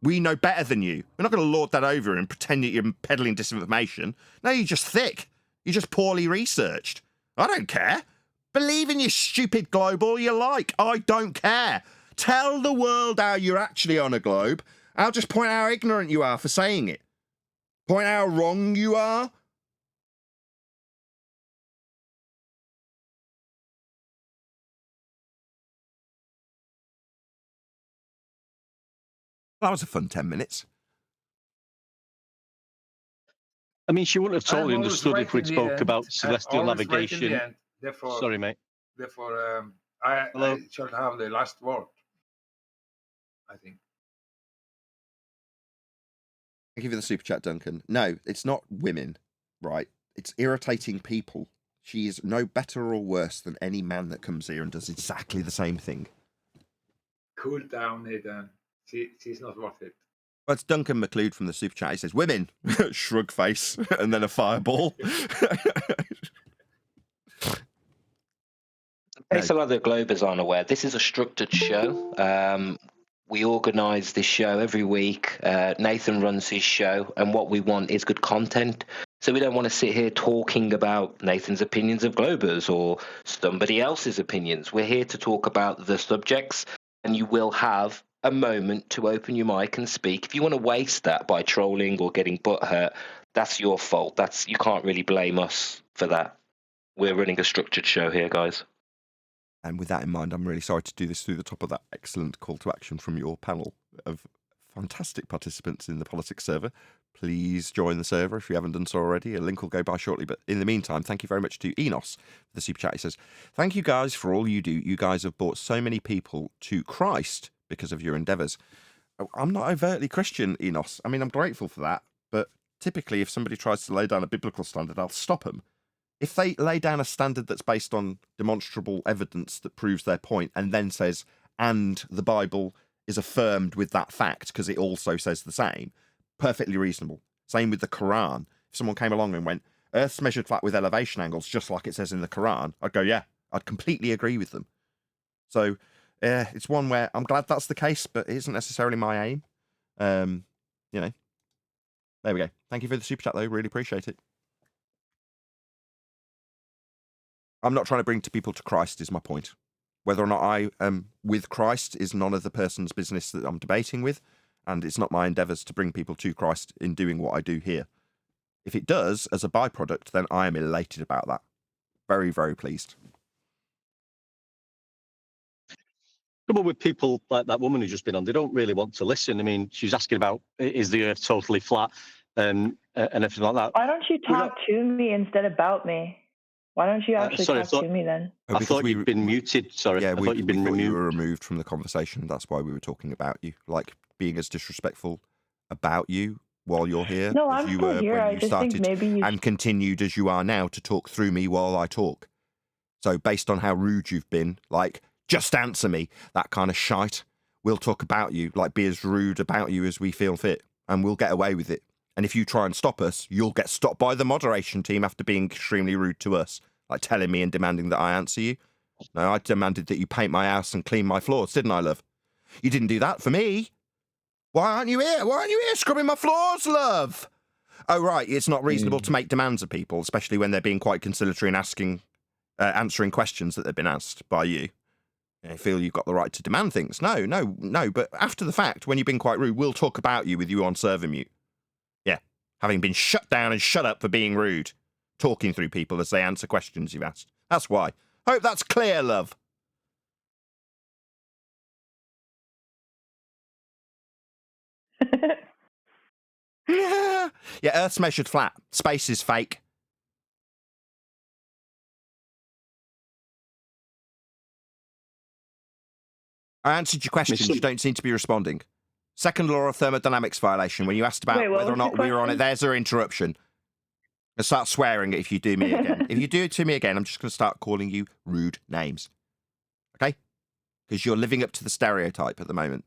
We know better than you. We're not going to lord that over and pretend that you're peddling disinformation. No, you're just thick. You're just poorly researched. I don't care. Believe in your stupid globe all you like. I don't care. Tell the world how you're actually on a globe. I'll just point out how ignorant you are for saying it. Point out how wrong you are. That was a fun 10 minutes. I mean, she wouldn't have totally I'm always understood right if we'd in the spoke end. about I'm celestial always right in the navigation. end. Therefore, Sorry, mate. Therefore, I shall have the last word, I think. I'll give you the super chat, Duncan. No, it's not women, right? It's irritating people. She is no better or worse than any man that comes here and does exactly the same thing. Cool down, Nathan. She's not worth it. Well, it's Duncan McLeod from the super chat. He says, women, shrug face, and then a fireball. In case a lot of the Globers aren't aware, this is a structured show. We organise this show every week. Nathan runs his show, and what we want is good content. So we don't want to sit here talking about Nathan's opinions of Globers or somebody else's opinions. We're here to talk about the subjects, and you will have a moment to open your mic and speak. If you want to waste that by trolling or getting butthurt, that's your fault. You can't really blame us for that. We're running a structured show here, guys. And with that in mind, I'm really sorry to do this through the top of that excellent call to action from your panel of fantastic participants in the politics server. Please join the server if you haven't done so already. A link will go by shortly. But in the meantime, thank you very much to Enos for the super chat. He says, thank you guys for all you do. You guys have brought so many people to Christ because of your endeavours. I'm not overtly Christian, Enos. I mean, I'm grateful for that. But typically, if somebody tries to lay down a biblical standard, I'll stop them. If they lay down a standard that's based on demonstrable evidence that proves their point and then says, and the Bible is affirmed with that fact because it also says the same, perfectly reasonable. Same with the Quran. If someone came along and went, Earth's measured flat with elevation angles, just like it says in the Quran, I'd go, yeah, I'd completely agree with them. So it's one where I'm glad that's the case, but it isn't necessarily my aim. You know, there we go. Thank you for the super chat, though. Really appreciate it. I'm not trying to bring people to Christ, is my point. Whether or not I am with Christ is none of the person's business that I'm debating with, and it's not my endeavours to bring people to Christ in doing what I do here. If it does, as a byproduct, then I am elated about that. Very, very pleased. Trouble with people like that woman who's just been on, they don't really want to listen. I mean, she's asking about, is the Earth totally flat and everything like that. Why don't you talk to me instead about me? Why don't you actually talk to me then? I thought you'd been muted. Sorry, Yeah, I thought you'd been removed. You removed. were removed from the conversation. That's why we were talking about you, like being as disrespectful about you while you're here No, as I'm you still were here. when I you just think started, maybe you and continued as you are now to talk through me while I talk. So based on how rude you've been, like, just answer me, that kind of shite, we'll talk about you, like be as rude about you as we feel fit, and we'll get away with it. And if you try and stop us, you'll get stopped by the moderation team after being extremely rude to us, like telling me and demanding that I answer you. No, I demanded that you paint my house and clean my floors, didn't I, love? You didn't do that for me. Why aren't you here? Why aren't you here scrubbing my floors, love? Oh, right, it's not reasonable to make demands of people, especially when they're being quite conciliatory and answering questions that they've been asked by you. I feel you've got the right to demand things. No, but after the fact, when you've been quite rude, we'll talk about you with you on server mute. Yeah, having been shut down and shut up for being rude, talking through people as they answer questions you've asked. That's why. Hope that's clear, love. Yeah, Earth's measured flat. Space is fake. I answered your questions. You don't seem to be responding. Second law of thermodynamics violation. When you asked about whether or not we were on it, there's an interruption. I'll start swearing if you do me again. If you do it to me again, I'm just going to start calling you rude names. Okay? Because you're living up to the stereotype at the moment.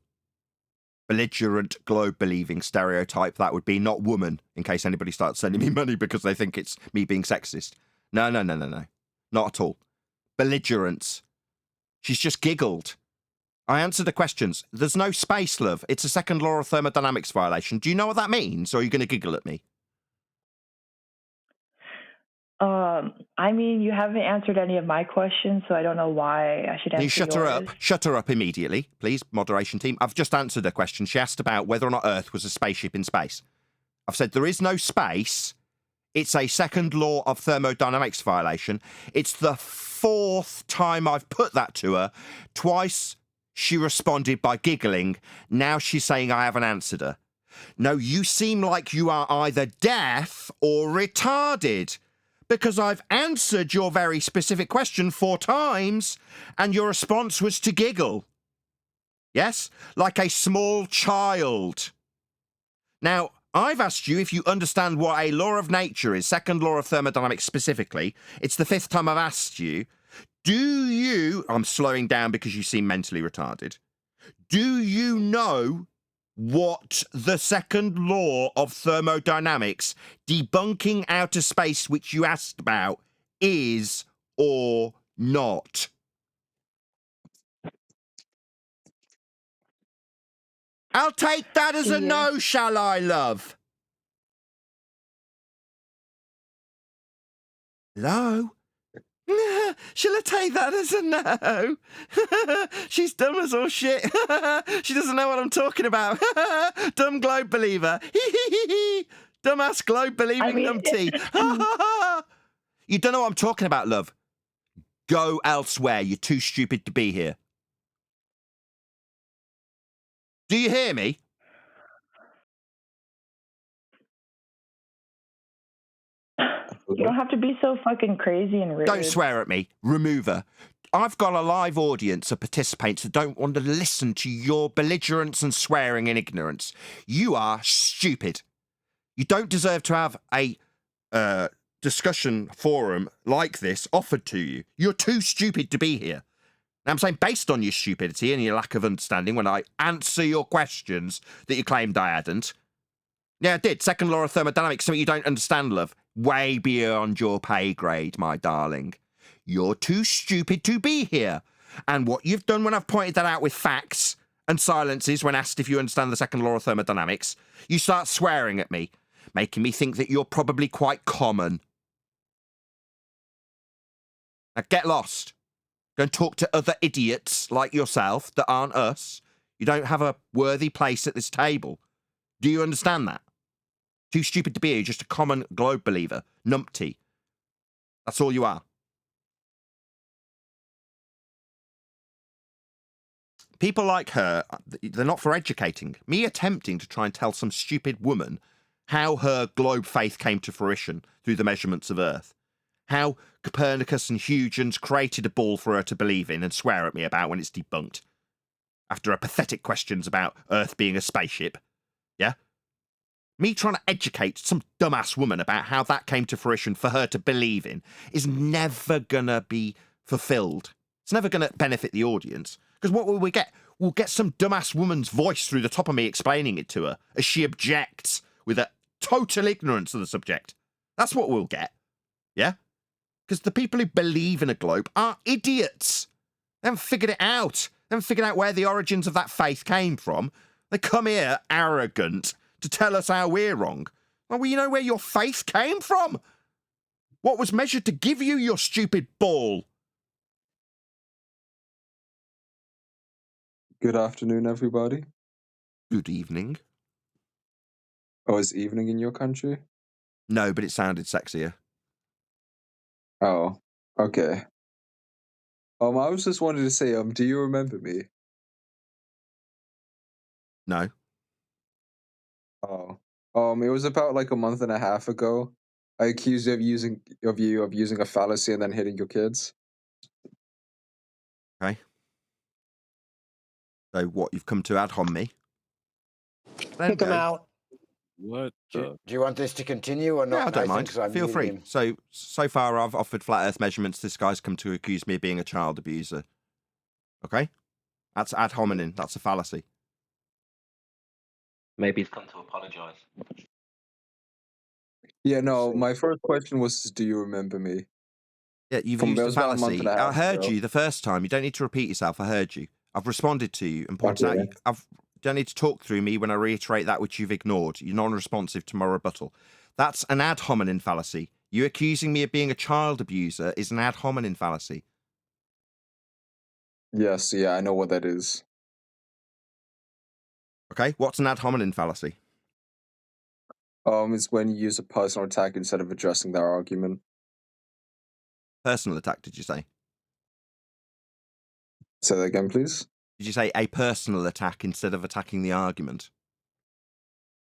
Belligerent, globe-believing stereotype. That would be not woman, in case anybody starts sending me money because they think it's me being sexist. No. Not at all. Belligerence. She's just giggled. I answered the questions. There's no space, love. It's a second law of thermodynamics violation. Do you know what that means, or are you going to giggle at me? I mean, you haven't answered any of my questions, so I don't know why I should answer Can you shut yours. her up? Shut her up immediately, please, moderation team. I've just answered her question. She asked about whether or not Earth was a spaceship in space. I've said there is no space. It's a second law of thermodynamics violation. It's the fourth time I've put that to her. Twice she responded by giggling. Now she's saying I haven't answered her. No, you seem like you are either deaf or retarded, because I've answered your very specific question 4 times, and your response was to giggle. Yes? Like a small child. Now, I've asked you if you understand what a law of nature is, second law of thermodynamics specifically. It's the 5th time I've asked you. Do you... I'm slowing down because you seem mentally retarded. Do you know what the second law of thermodynamics, debunking outer space, which you asked about, is or not? I'll take that as a no, shall I, love? Hello? Shall I take that as a no? She's dumb as all shit. She doesn't know what I'm talking about. Dumb globe believer. Dumbass globe believing numpty. You don't know what I'm talking about, love. Go elsewhere. You're too stupid to be here. Do you hear me? You don't have to be so fucking crazy and rude. Don't swear at me. Remove her. I've got a live audience of participants that don't want to listen to your belligerence and swearing and ignorance. You are stupid. You don't deserve to have a discussion forum like this offered to you. You're too stupid to be here. Now, I'm saying based on your stupidity and your lack of understanding when I answer your questions that you claimed I hadn't, Yeah, I did. Second law of thermodynamics, something you don't understand, love. Way beyond your pay grade, my darling. You're too stupid to be here. And what you've done when I've pointed that out with facts and silences when asked if you understand the second law of thermodynamics, you start swearing at me, making me think that you're probably quite common. Now get lost. Go and talk to other idiots like yourself that aren't us. You don't have a worthy place at this table. Do you understand that? Too stupid to be here, just a common globe believer. Numpty. That's all you are. People like her, they're not for educating. Me attempting to try and tell some stupid woman how her globe faith came to fruition through the measurements of Earth. How Copernicus and Huygens created a ball for her to believe in and swear at me about when it's debunked. After her pathetic questions about Earth being a spaceship. Yeah? Me trying to educate some dumbass woman about how that came to fruition for her to believe in is never gonna be fulfilled. It's never gonna benefit the audience. Because what will we get? We'll get some dumbass woman's voice through the top of me explaining it to her as she objects with a total ignorance of the subject. That's what we'll get. Yeah? Because the people who believe in a globe are idiots. They haven't figured it out. They haven't figured out where the origins of that faith came from. They come here arrogant to tell us how we're wrong. Well, you know where your faith came from? What was measured to give you your stupid ball? Good afternoon, everybody. Good evening. Oh, it's evening in your country? No, but it sounded sexier. Oh, okay. I was just wanted to say, do you remember me? No. Oh. It was about like a month and a half ago. I accused you of using a fallacy and then hitting your kids. Okay. So what, you've come to ad hom me? Kick him out. What? Do you want this to continue or not? Yeah, I don't Nathan, mind. 'cause I Feel muted free. him. So far I've offered flat earth measurements. This guy's come to accuse me of being a child abuser. Okay? That's ad hominem. That's a fallacy. Maybe he's come to apologise. Yeah, no, my first question was, do you remember me? Yeah, you've It used a was about a month and fallacy. a half I heard ago. you the first time. You don't need to repeat yourself. I heard you. I've responded to you and pointed Okay. out. You don't need to talk through me when I reiterate that which you've ignored. You're non-responsive to my rebuttal. That's an ad hominem fallacy. You accusing me of being a child abuser is an ad hominem fallacy. Yes, yeah, I know what that is. Okay, what's an ad hominem fallacy? It's when you use a personal attack instead of addressing their argument. Personal attack, did you say? Say that again, please. Did you say a personal attack instead of attacking the argument?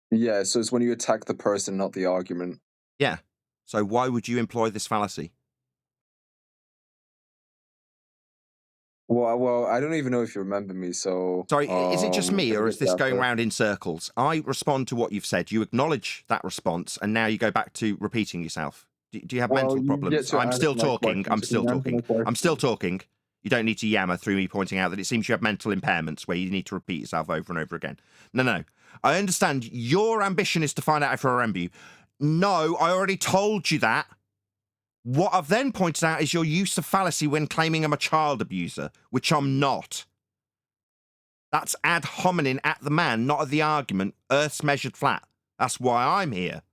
Yeah, so it's when you attack the person, not the argument. Yeah. So why would you employ this fallacy? Well, I don't even know if you remember me, so... Sorry, is it just me, I or guess is this going after. round in circles? I respond to what you've said, you acknowledge that response, and now you go back to repeating yourself. Do you have Well, mental you problems? get to I'm ask still my talking, questions. I'm still Can you answer talking. my question? I'm still talking. You don't need to yammer through me pointing out that it seems you have mental impairments where you need to repeat yourself over and over again. No. I understand your ambition is to find out if I remember you. No, I already told you that. What I've then pointed out is your use of fallacy when claiming I'm a child abuser, which I'm not. That's ad hominem at the man, not at the argument. Earth's measured flat. That's why I'm here.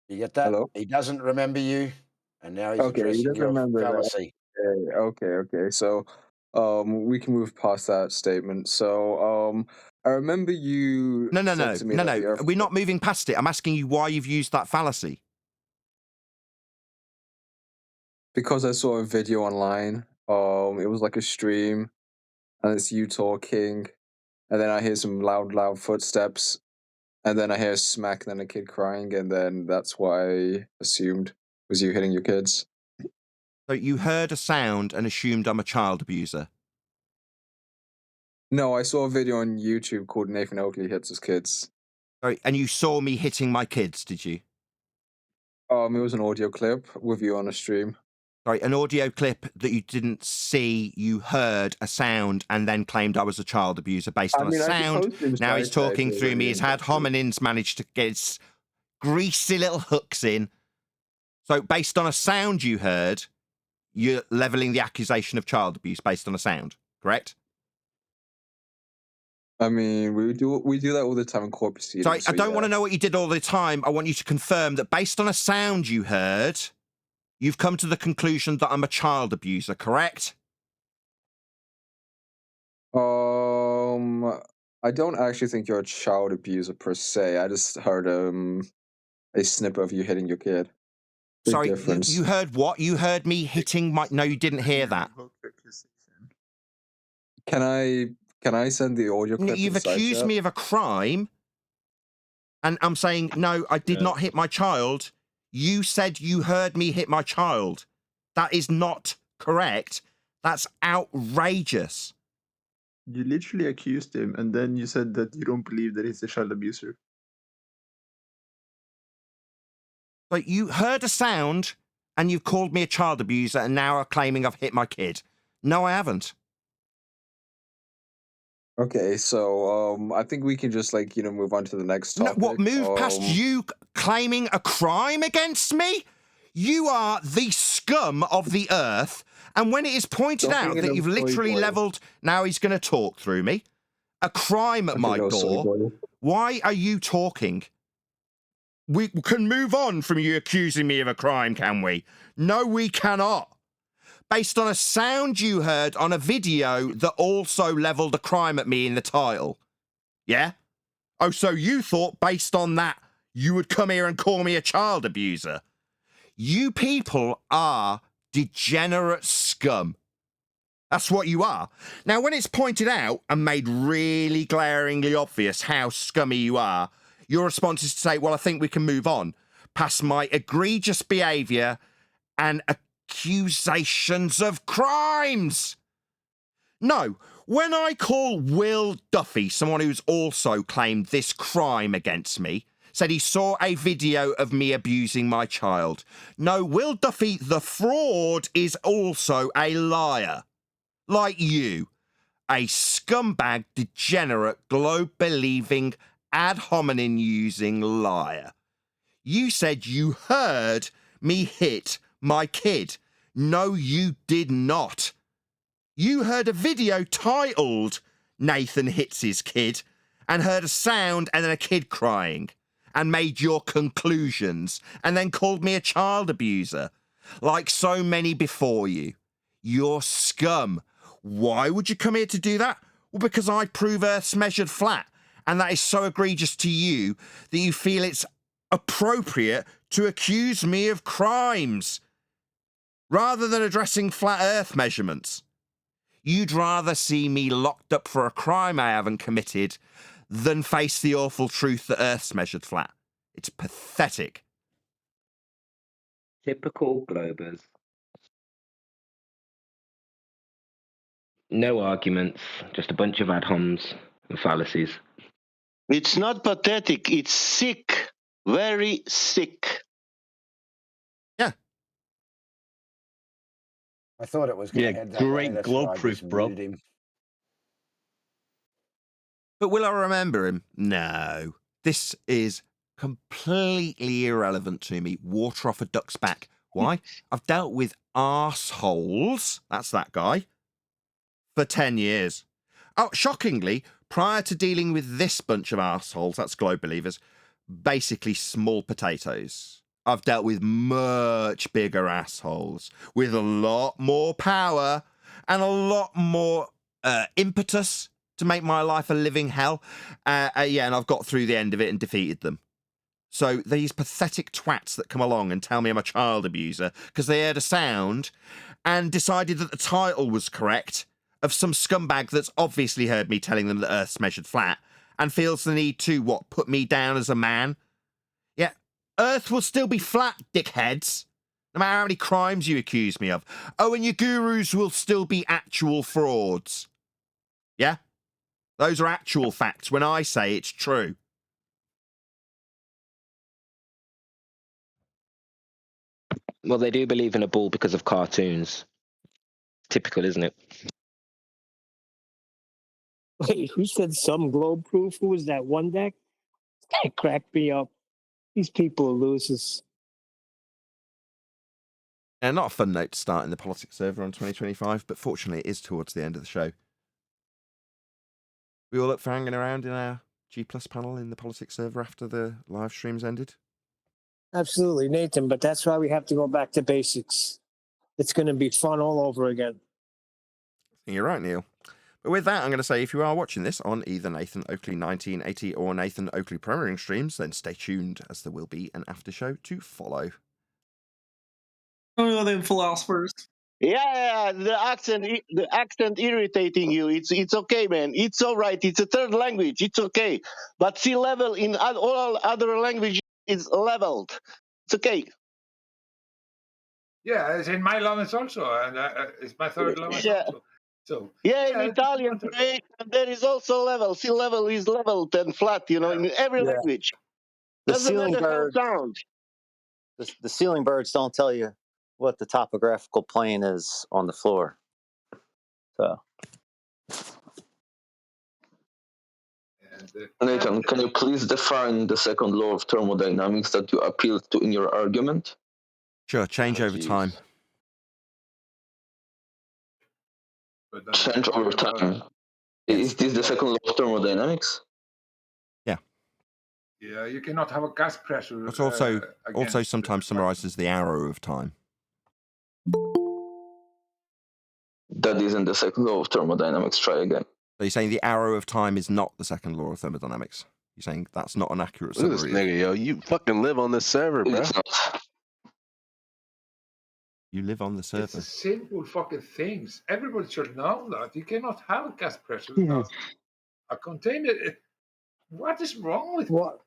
You get that? Hello? He doesn't remember you, and now he's Okay, you addressing just your remember that. fallacy. Okay. So, we can move past that statement. So, I remember you No. said to me that the Earth... We're not moving past it. I'm asking you why you've used that fallacy. Because I saw a video online. It was like a stream, and it's you talking, and then I hear some loud footsteps, and then I hear a smack, and then a kid crying, and then that's why I assumed was you hitting your kids. So you heard a sound and assumed I'm a child abuser. No, I saw a video on YouTube called Nathan Oakley Hits His Kids. Sorry, and you saw me hitting my kids, did you? It was an audio clip with you on a stream. Sorry, an audio clip that you didn't see, you heard a sound and then claimed I was a child abuser based on a I could sound. post him Now he's straight talking if through me. you're He's had interested. hominins managed to get his greasy little hooks in. So based on a sound you heard, you're levelling the accusation of child abuse based on a sound, correct? I mean, we do that all the time in court proceedings. So I don't want to yeah. know what you did all the time. I want you to confirm that based on a sound you heard, you've come to the conclusion that I'm a child abuser, correct? I don't actually think you're a child abuser per se. I just heard a snippet of you hitting your kid. Big Sorry, difference. you heard what? You heard me hitting my... No, you didn't hear that. Can I send the audio clip? You've accused me of a crime, and I'm saying, no, I did not hit my child. You said you heard me hit my child. That is not correct. That's outrageous. You literally accused him, and then you said that you don't believe that he's a child abuser. But you heard a sound, and you've called me a child abuser, and now are claiming I've hit my kid. No, I haven't. Okay, so I think we can just move on to the next topic. No, what, move past you claiming a crime against me? You are the scum of the earth, and when it is pointed out that you've literally levelled... Now he's going to talk through me. A crime at my door. Why are you talking? We can move on from you accusing me of a crime, can we? No, we cannot. Based on a sound you heard on a video that also levelled a crime at me in the title. Yeah? Oh, so you thought based on that you would come here and call me a child abuser? You people are degenerate scum. That's what you are. Now, when it's pointed out and made really glaringly obvious how scummy you are, your response is to say, well, I think we can move on past my egregious behaviour and accusations of crimes. No, when I call Will Duffy, someone who's also claimed this crime against me, said he saw a video of me abusing my child. No, Will Duffy, the fraud, is also a liar. Like you. A scumbag, degenerate, globe-believing, ad hominem-using liar. You said you heard me hit my kid. No, you did not. You heard a video titled Nathan Hits His Kid and heard a sound and then a kid crying and made your conclusions and then called me a child abuser like so many before you. You're scum. Why would you come here to do that? Well, because I prove Earth's measured flat, and that is so egregious to you that you feel it's appropriate to accuse me of crimes rather than addressing flat Earth measurements. You'd rather see me locked up for a crime I haven't committed than face the awful truth that Earth's measured flat. It's pathetic. Typical Globers. No arguments, just a bunch of ad homs and fallacies. It's not pathetic, it's sick. Very sick. Yeah. I thought it was going to head that way. Great That's globe why I proof, just bro. muted him. But will I remember him? No. This is completely irrelevant to me. Water off a duck's back. Why? I've dealt with arseholes, that's that guy, for 10 years. Oh, shockingly, prior to dealing with this bunch of arseholes, that's globe believers, basically small potatoes. I've dealt with much bigger assholes with a lot more power and a lot more impetus to make my life a living hell. Yeah, and I've got through the end of it and defeated them. So these pathetic twats that come along and tell me I'm a child abuser because they heard a sound and decided that the title was correct of some scumbag that's obviously heard me telling them that Earth's measured flat and feels the need to, what, put me down as a man? Yeah, Earth will still be flat, dickheads, no matter how many crimes you accuse me of. Oh, and your gurus will still be actual frauds. Yeah? Those are actual facts when I say it's true. Well, they do believe in a ball because of cartoons. Typical, isn't it? Wait, who said some globe proof? Who was that? One deck? That cracked me up. These people are losers. And not a fun note to start in the politics server on 2025, but fortunately it is towards the end of the show. We all up for hanging around in our G Plus panel in the politics server after the live streams ended? Absolutely, Nathan, but that's why we have to go back to basics. It's going to be fun all over again. You're right, Neil. But with that, I'm going to say if you are watching this on either Nathan Oakley 1980 or Nathan Oakley Premiering streams, then stay tuned as there will be an after show to follow. Oh, them philosophers. Yeah, the accent irritating you. It's okay, man. It's all right. It's a third language. It's okay. But sea level in all other languages is leveled. It's okay. Yeah, it's in my language also, and it's my third language also. So in Italian, there is also level. Sea level is leveled and flat. In every language. The Doesn't ceiling matter how it bird. sounds. The ceiling birds don't tell you what the topographical plane is on the floor. So. Nathan, can you please define the second law of thermodynamics that you appealed to in your argument? Sure, change over time. Change over time. Is this the second law of thermodynamics? Yeah. Yeah, you cannot have a gas pressure. It's also sometimes summarized as the arrow of time. That isn't the second law of thermodynamics. Try again. So you're saying the arrow of time is not the second law of thermodynamics? You're saying that's not an accurate Look at summary? this nigga, yo. You fucking live on this server, bro. You live on the server. It's simple fucking things. Everybody should know that. You cannot have a gas pressure without a container. What is wrong with what?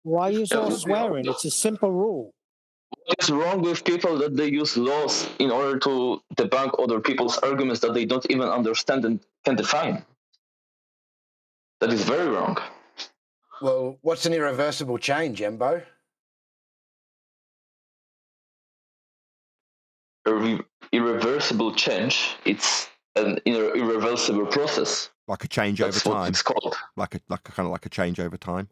Why are you so swearing? It's a simple rule. What is wrong with people that they use laws in order to debunk other people's arguments that they don't even understand and can define? That is very wrong. Well, what's an irreversible change, Embo? Irreversible change, it's an irreversible process. Like a change over That's what time. it's called. Like a change over time.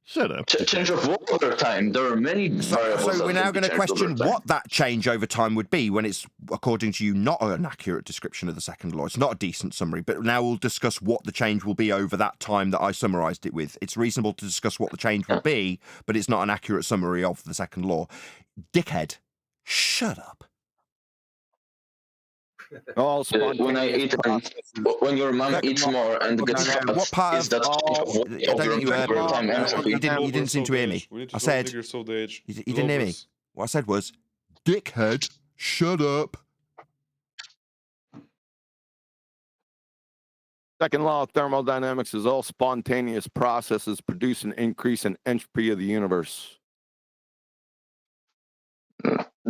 Shut up. Change of what over time? There are many variables. So we're now going to question what what that change over time would be when it's, according to you, not an accurate description of the second law. It's not a decent summary, but now we'll discuss what the change will be over that time that I summarized it with. It's reasonable to discuss what the change will be, but it's not an accurate summary of the second law. Dickhead, shut up. All when your mom eats more and gets fat, what part is that I don't think you heard me. You didn't seem to hear me. I said, you didn't hear me. What I said was, dickhead, shut up. Second law of thermodynamics is all spontaneous processes produce an increase in entropy of the universe.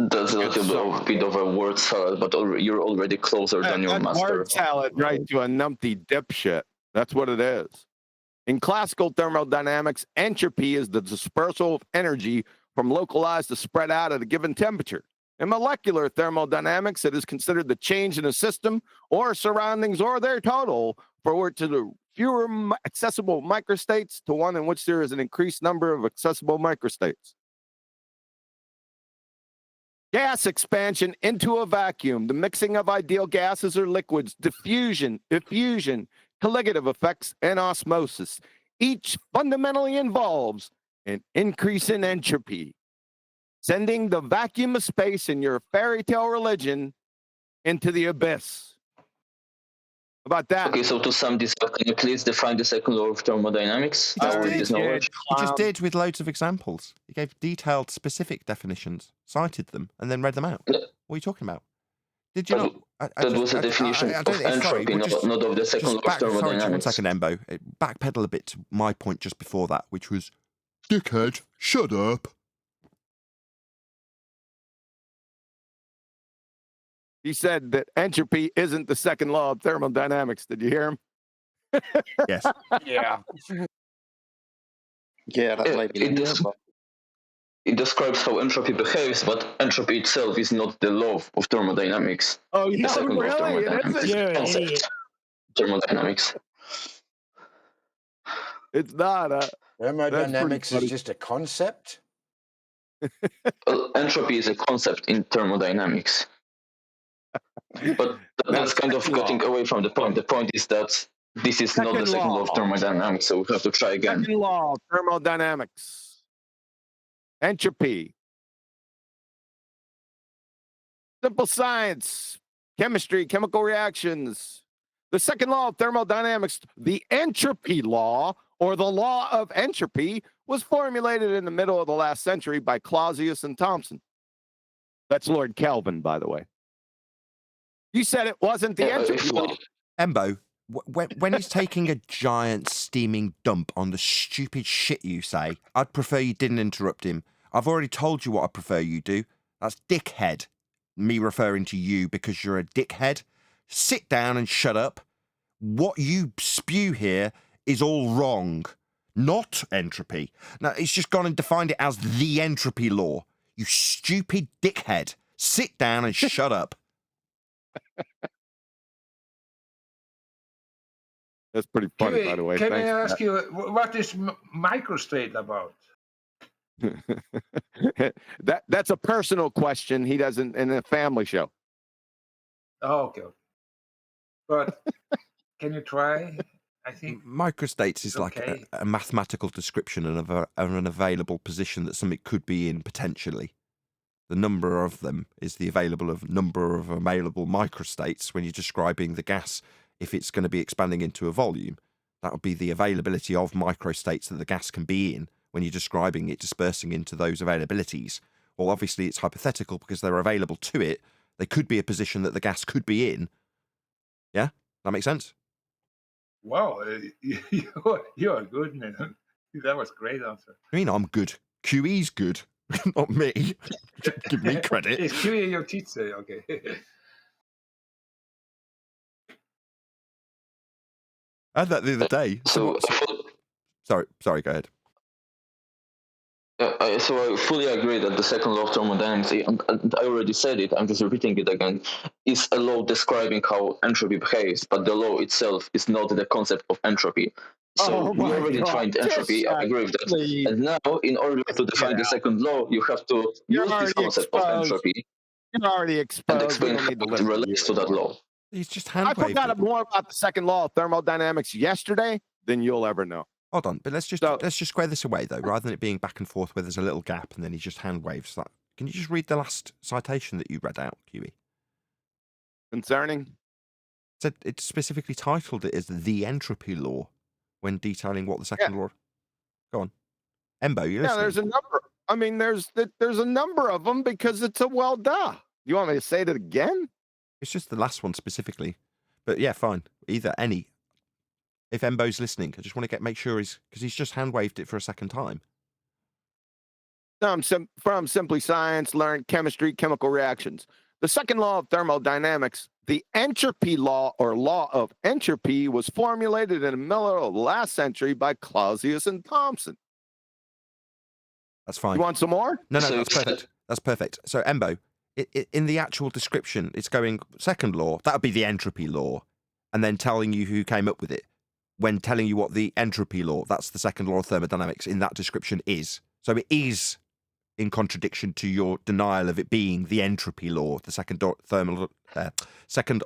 That's a little bit of a word salad, but you're already closer than your master. Word salad, right, to a numpty dipshit. That's what it is. In classical thermodynamics, entropy is the dispersal of energy from localized to spread out at a given temperature. In molecular thermodynamics, it is considered the change in a system or surroundings or their total forward to the fewer accessible microstates to one in which there is an increased number of accessible microstates. Gas expansion into a vacuum, the mixing of ideal gases or liquids, diffusion, colligative effects, and osmosis. Each fundamentally involves an increase in entropy, sending the vacuum of space in your fairy tale religion into the abyss. How about that? Okay, so to sum this up, can you please define the second law of thermodynamics? He just did with loads of examples. He gave detailed, specific definitions, cited them, and then read them out. What are you talking about? Did you not? That was a definition of entropy, not of the second law of thermodynamics. Sorry, 1 second, Embo. Backpedal a bit to my point just before that, which was, dickhead, shut up. He said that entropy isn't the second law of thermodynamics. Did you hear him? Yes. Yeah. Yeah, that might be it describes how entropy behaves, but entropy itself is not the law of thermodynamics. Oh, The yeah, second law of really? It thermodynamics is isn't? a You're an concept. idiot. Thermodynamics. It's not. That's pretty Thermodynamics is funny. just a concept. Well, entropy is a concept in thermodynamics. But that's kind of second law. getting away from the point. The point is that this is not the Second second law law. of thermodynamics, so we have to try again. Second law of thermodynamics. Entropy. Simple science, chemistry, chemical reactions. The second law of thermodynamics, the entropy law, or the law of entropy, was formulated in the middle of the last century by Clausius and Thomson. That's Lord Kelvin, by the way. You said it wasn't the entropy law. Embo, when he's taking a giant steaming dump on the stupid shit you say, I'd prefer you didn't interrupt him. I've already told you what I prefer you do. That's dickhead. Me referring to you because you're a dickhead. Sit down and shut up. What you spew here is all wrong. Not entropy. Now, it's just gone and defined it as the entropy law. You stupid dickhead. Sit down and shut up. That's pretty funny, by the way. Can I Thanks ask you, what is microstate about? That's a personal question. He doesn't in a family show. Oh, okay. But can you try? I think Microstates is like okay. a mathematical description of an available position that something could be in potentially. The number of them is the number of available microstates when you're describing the gas. If it's going to be expanding into a volume, that would be the availability of microstates that the gas can be in when you're describing it dispersing into those availabilities. Well, obviously it's hypothetical because they're available to it. They could be a position that the gas could be in. Yeah? That makes sense? Wow, you're good, man. That was a great answer. I mean, I'm good. QE's good, not me. Give me credit. Is QE your teacher? Okay. I had that the other day. Sorry, go ahead. So I fully agree that the second law of thermodynamics, I already said it, I'm just repeating it again, is a law describing how entropy behaves, but the law itself is not the concept of entropy. So we already defined entropy, I agree with that. Please. And now, in order to define the second law, you have to use this concept of entropy You're already exposed. and explain how it relates to that law. He's just I hand-waved forgot it. more about the second law of thermodynamics yesterday than you'll ever know. Hold on, but let's just square this away though, rather than it being back and forth where there's a little gap and then he just hand waves that. Can you just read the last citation that you read out, QE? Concerning? Said it specifically titled it as the entropy law when detailing what the second law. Go on, Embo, you listening? There's a number. I mean, there's a number of them because it's a well duh. You want me to say that again? It's just the last one specifically, but yeah, fine. Either any. If Embo's listening, I just want to make sure because he's just hand waved it for a second time. From Simply Science, learned chemistry, chemical reactions. The second law of thermodynamics, the entropy law or law of entropy, was formulated in the middle of the last century by Clausius and Thomson. That's fine. You want some more? No, that's perfect. That's perfect. So, Embo, in the actual description, it's going second law. That would be the entropy law, and then telling you who came up with it. When telling you what the entropy law, that's the second law of thermodynamics, in that description is. So it is in contradiction to your denial of it being the entropy law. The second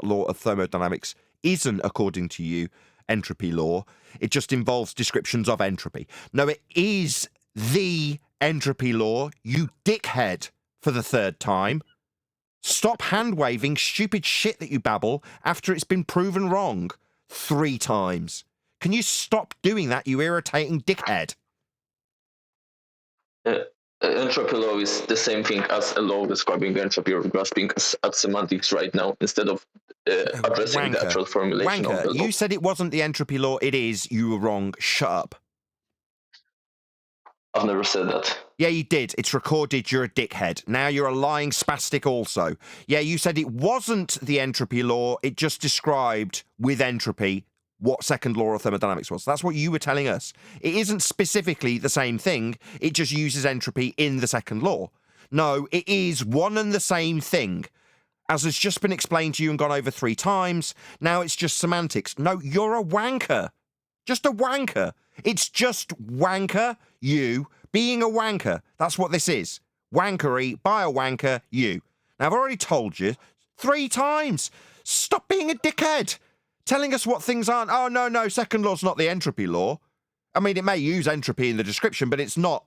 law of thermodynamics isn't, according to you, entropy law. It just involves descriptions of entropy. No, it is the entropy law, you dickhead, for the third time. Stop hand-waving stupid shit that you babble after it's been proven wrong 3 times. Can you stop doing that, you irritating dickhead? Entropy law is the same thing as a law describing entropy. You're grasping at semantics right now instead of addressing the actual formulation of the law. You said it wasn't the entropy law. It is. You were wrong. Shut up. I've never said that. Yeah, you did. It's recorded. You're a dickhead. Now you're a lying spastic also. Yeah, you said it wasn't the entropy law. It just described with entropy what second law of thermodynamics was. That's what you were telling us. It isn't specifically the same thing. It just uses entropy in the second law. No, it is one and the same thing. As has just been explained to you and gone over 3 times, now it's just semantics. No, you're a wanker. Just a wanker. It's just wanker, you, being a wanker. That's what this is. Wankery by a wanker, you. Now, I've already told you 3 times. Stop being a dickhead. Telling us what things aren't. Oh, no, second law's not the entropy law. I mean, it may use entropy in the description, but it's not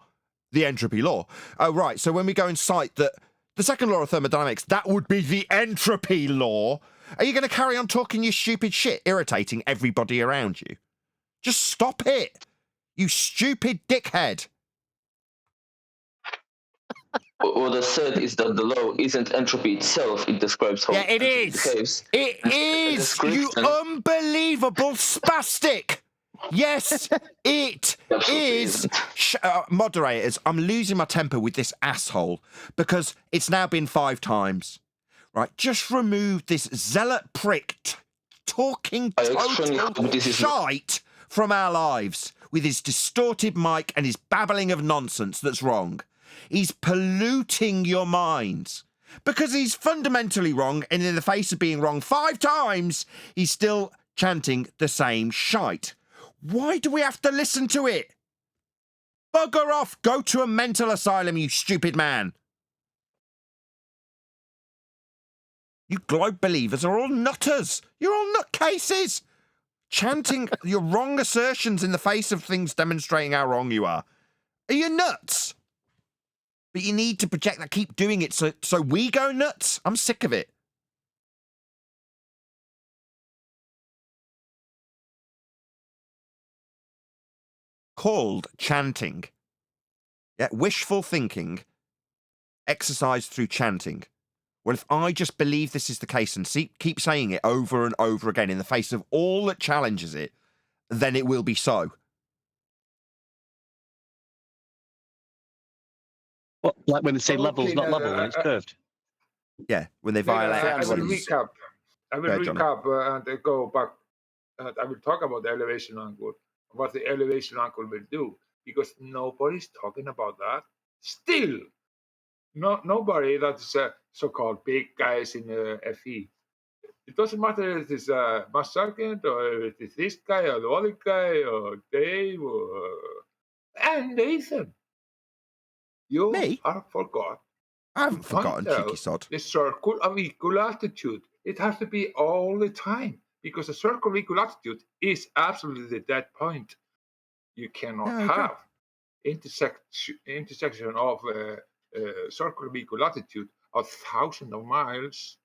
the entropy law. Oh, right. So when we go and cite that the second law of thermodynamics, that would be the entropy law, are you going to carry on talking your stupid shit, irritating everybody around you? Just stop it, you stupid dickhead. What I said is that the law isn't entropy itself, it describes how Yeah, it entropy is. behaves. It is, you unbelievable spastic. Yes, it is. Moderators, I'm losing my temper with this asshole because it's now been 5 times. Right, just remove this zealot prick talking total shite from our lives with his distorted mic and his babbling of nonsense that's wrong. He's polluting your minds because he's fundamentally wrong, and in the face of being wrong 5 times, he's still chanting the same shite. Why do we have to listen to it? Bugger off! Go to a mental asylum, you stupid man! You globe believers are all nutters! You're all nutcases! Chanting your wrong assertions in the face of things demonstrating how wrong you are. Are you nuts? But you need to project that, keep doing it so we go nuts? I'm sick of it. Called chanting. Yeah, wishful thinking exercised through chanting. Well, if I just believe this is the case and keep saying it over and over again in the face of all that challenges it, then it will be so. What, like when they say level's not level when it's curved? Yeah, when they violate axioms. I will recap and go back. And I will talk about the elevation angle, what the elevation angle will do, because nobody's talking about that. Still, nobody that's so-called big guys in FE. It doesn't matter if it's Mass Sergeant or if it's this guy or the other guy or Dave and Nathan. You have forgot. I haven't forgotten, cheeky sod. The circle of equal altitude. It has to be all the time because the circle of equal altitude is absolutely the dead point. You cannot have intersection of circle of equal altitude of thousands of miles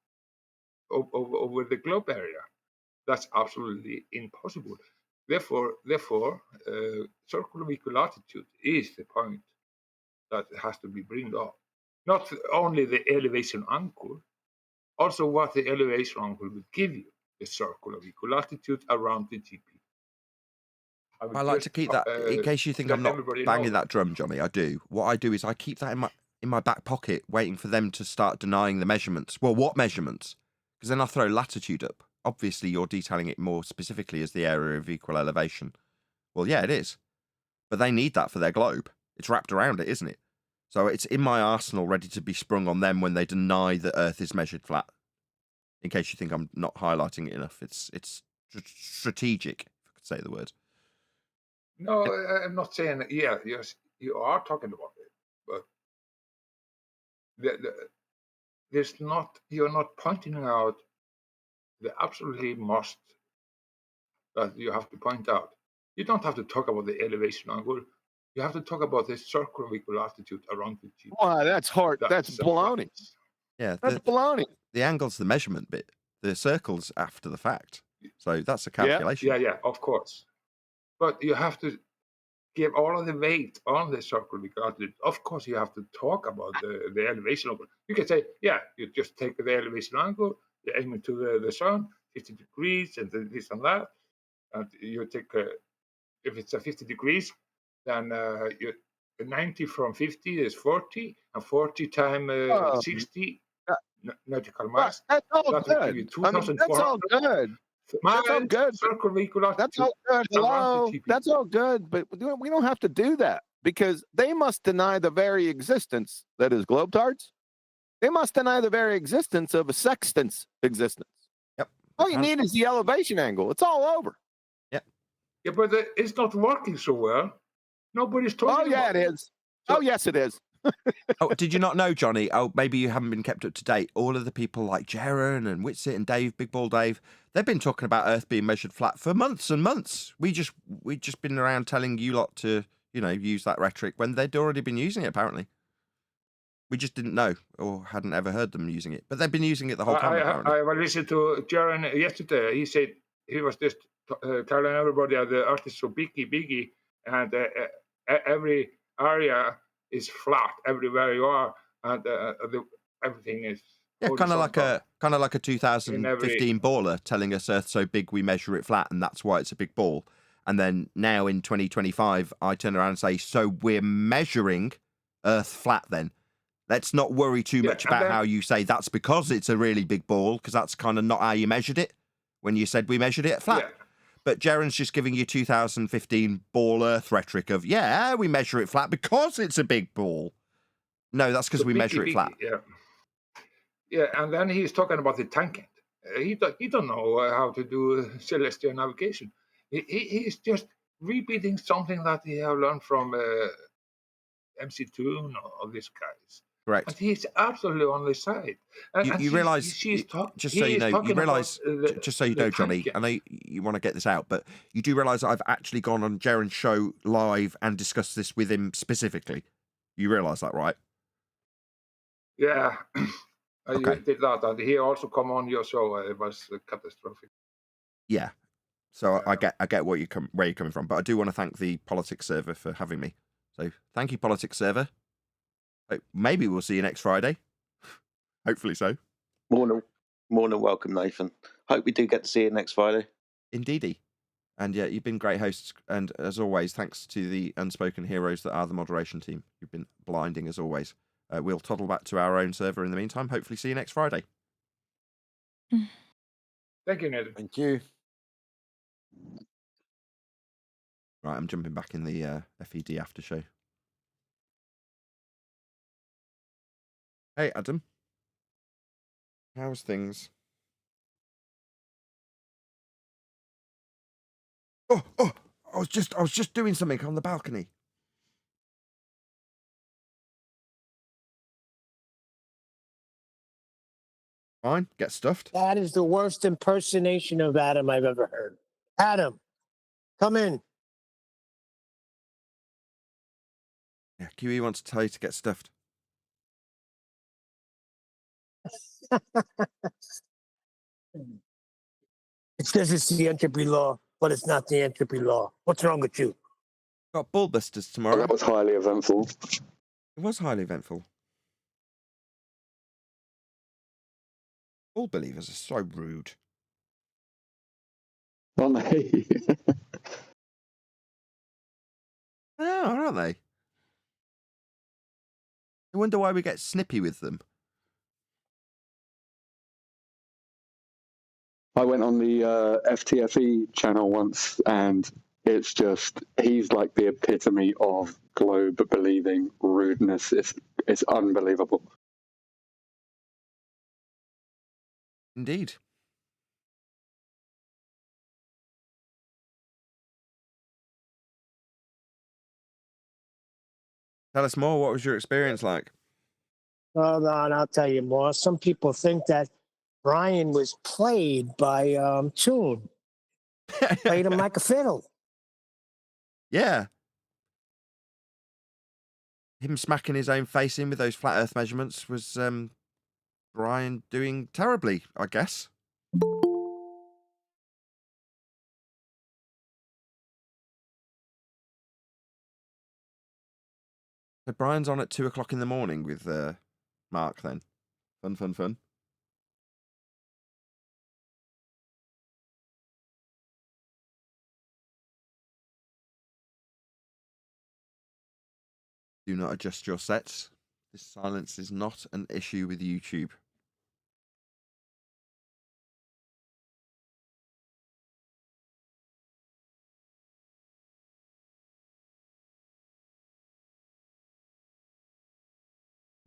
over the globe area. That's absolutely impossible. Therefore, circle of equal altitude is the point that has to be bring up. Not only the elevation angle, also what the elevation angle will give you, the circle of equal altitude around the GP. I like to keep that, in case you think I'm not banging that drum, Johnny, I do. What I do is I keep that in my back pocket, waiting for them to start denying the measurements. Well, what measurements? Because then I throw latitude up. Obviously, you're detailing it more specifically as the area of equal elevation. Well, yeah, it is. But they need that for their globe. It's wrapped around it, isn't it? So it's in my arsenal ready to be sprung on them when they deny that Earth is measured flat. In case you think I'm not highlighting it enough. It's strategic, if I could say the word. No, I'm not saying that. Yeah, yes, you are talking about it. But there's not, you're not pointing out the absolutely must that you have to point out. You don't have to talk about the elevation angle. You have to talk about the circle of equal altitude around the GP. Wow, that's hard. That's baloney. Yeah, that's baloney. The angle's the measurement bit. The circle's after the fact. So that's a calculation. Yeah, of course. But you have to give all of the weight on the circle of equal altitude. Of course, you have to talk about the elevation angle. You can say, yeah, you just take the elevation angle, you aim it to the sun, 50 degrees, and then this and that. And you take, if it's a 50 degrees, then 90 from 50 is 40, and 40 times 60 nautical miles. That's all that will give you good. I mean, that's all good. That's all good. That's all good. Hello. GP. That's all good, but we don't have to do that because they must deny the very existence that is globetards. They must deny the very existence of a sextant's existence. Yep. All you need is the elevation angle. It's all over. Yep. Yeah, but it's not working so well. Nobody's talking. Oh yeah, about it is. Oh yes, it is. Oh, did you not know, Johnny? Oh, maybe you haven't been kept up to date. All of the people like Jaron and Whitsit and Dave, Big Ball Dave, they've been talking about Earth being measured flat for months and months. We just been around telling you lot to, use that rhetoric when they'd already been using it, apparently. We just didn't know or hadn't ever heard them using it. But they've been using it the whole time, apparently. I listened to Jaron yesterday. He said he was just telling everybody that the Earth is so biggie, and every area is flat everywhere you are, and everything is kind of like a 2015 baller telling us Earth's so big we measure it flat, and that's why it's a big ball. And then now in 2025, I turn around and say, so we're measuring Earth flat then. Let's not worry too much about how you say that's because it's a really big ball, because that's kind of not how you measured it when you said we measured it flat. Yeah. But Jaron's just giving you 2015 ball Earth rhetoric of, we measure it flat because it's a big ball. No, that's because we measure it flat. Yeah, and then he's talking about the tangent. He don't know how to do celestial navigation. He's just repeating something that he have learned from MC2 and all these guys. Correct. And he's absolutely on the side. And you realise, just so you know, just so you know, Johnny, I know you want to get this out, but you do realise I've actually gone on Jaron's show live and discussed this with him specifically. You realise that, right? Yeah. Okay. You did that, and he also come on your show. It was catastrophic. Yeah. So I get where you're coming from, but I do want to thank the politics server for having me. So thank you, politics server. Maybe we'll see you next Friday. Hopefully so. More than welcome, Nathan. Hope we do get to see you next Friday. Indeedy. And yeah, you've been great hosts. And as always, thanks to the unspoken heroes that are the moderation team. You've been blinding as always. We'll toddle back to our own server in the meantime. Hopefully see you next Friday. Thank you, Nathan. Thank you. Right, I'm jumping back in the FED after show. Hey, Adam. How's things? Oh! I was just doing something on the balcony. Fine, get stuffed. That is the worst impersonation of Adam I've ever heard. Adam, come in. Yeah, QE wants to tell you to get stuffed. It says it's the entropy law, but it's not the entropy law. What's wrong with you? Got Bullbusters tomorrow. That was highly eventful. It was highly eventful. All believers are so rude. Aren't they? Oh, aren't they? I wonder why we get snippy with them. I went on the FTFE channel once, and it's just, he's like the epitome of globe believing rudeness. It's unbelievable. Indeed. Tell us more. What was your experience like? Hold on, I'll tell you more. Some people think that Brian was played by Toon. Played him like a fiddle. Yeah. Him smacking his own face in with those flat earth measurements was Brian doing terribly, I guess. So Brian's on at 2:00 in the morning with Mark then. Fun. Do not adjust your sets. This silence is not an issue with YouTube.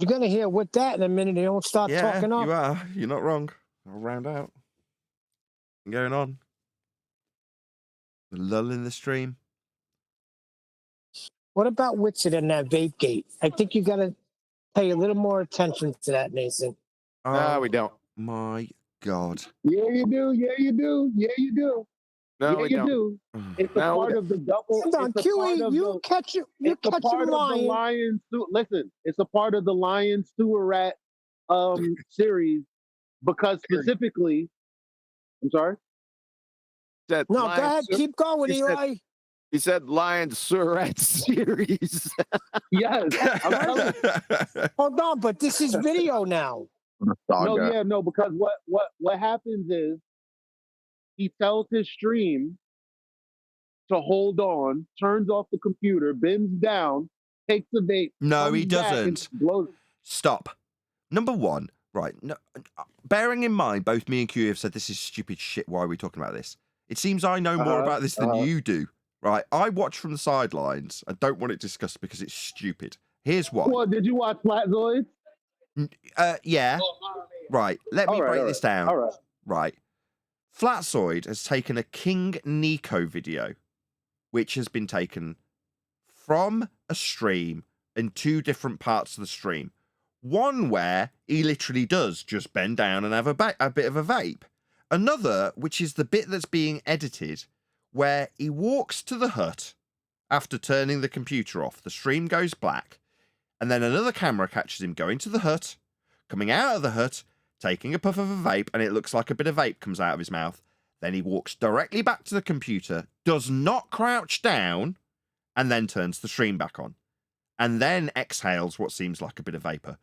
You're going to hear with that in a minute. They don't start Yeah, talking up. you are. You're not wrong. I'll round out. Going on. The lull in the stream. What about Witsit and that vape gate? I think you got to pay a little more attention to that, Nathan. No, we don't. My God. Yeah, you do. Yeah, you do. Yeah, you do. No, yeah, we you don't. do. It's a No, we part of the double. Hold on, it's a part QE, of you the, catch it. You it's a catch part him of the lying. lion. Listen, it's a part of the lion sewer rat series because specifically, I'm sorry. Said No, Lion go ahead. Sur- Keep going, he said- Eli. He said Lion Surrat series. Yes. I'm telling you. Hold on, but this is video now. No, because what happens is he tells his stream to hold on, turns off the computer, bends down, takes the vape. No, he comes back and doesn't. blows. Stop. Number one, right. No, bearing in mind, both me and Q have said this is stupid shit. Why are we talking about this? It seems I know more about this than you do. Right. I watch from the sidelines. I don't want it discussed because it's stupid. Here's why. Well, did you watch Flatzoids? Yeah. Right. Let me break this down. All right. Right. Flatzoid has taken a King Nico video, which has been taken from a stream in two different parts of the stream. One where he literally does just bend down and have a bit of a vape. Another, which is the bit that's being edited, where he walks to the hut after turning the computer off. The stream goes black, and then another camera catches him going to the hut, coming out of the hut, taking a puff of a vape, and it looks like a bit of vape comes out of his mouth. Then he walks directly back to the computer, does not crouch down, and then turns the stream back on. And then exhales what seems like a bit of vapor.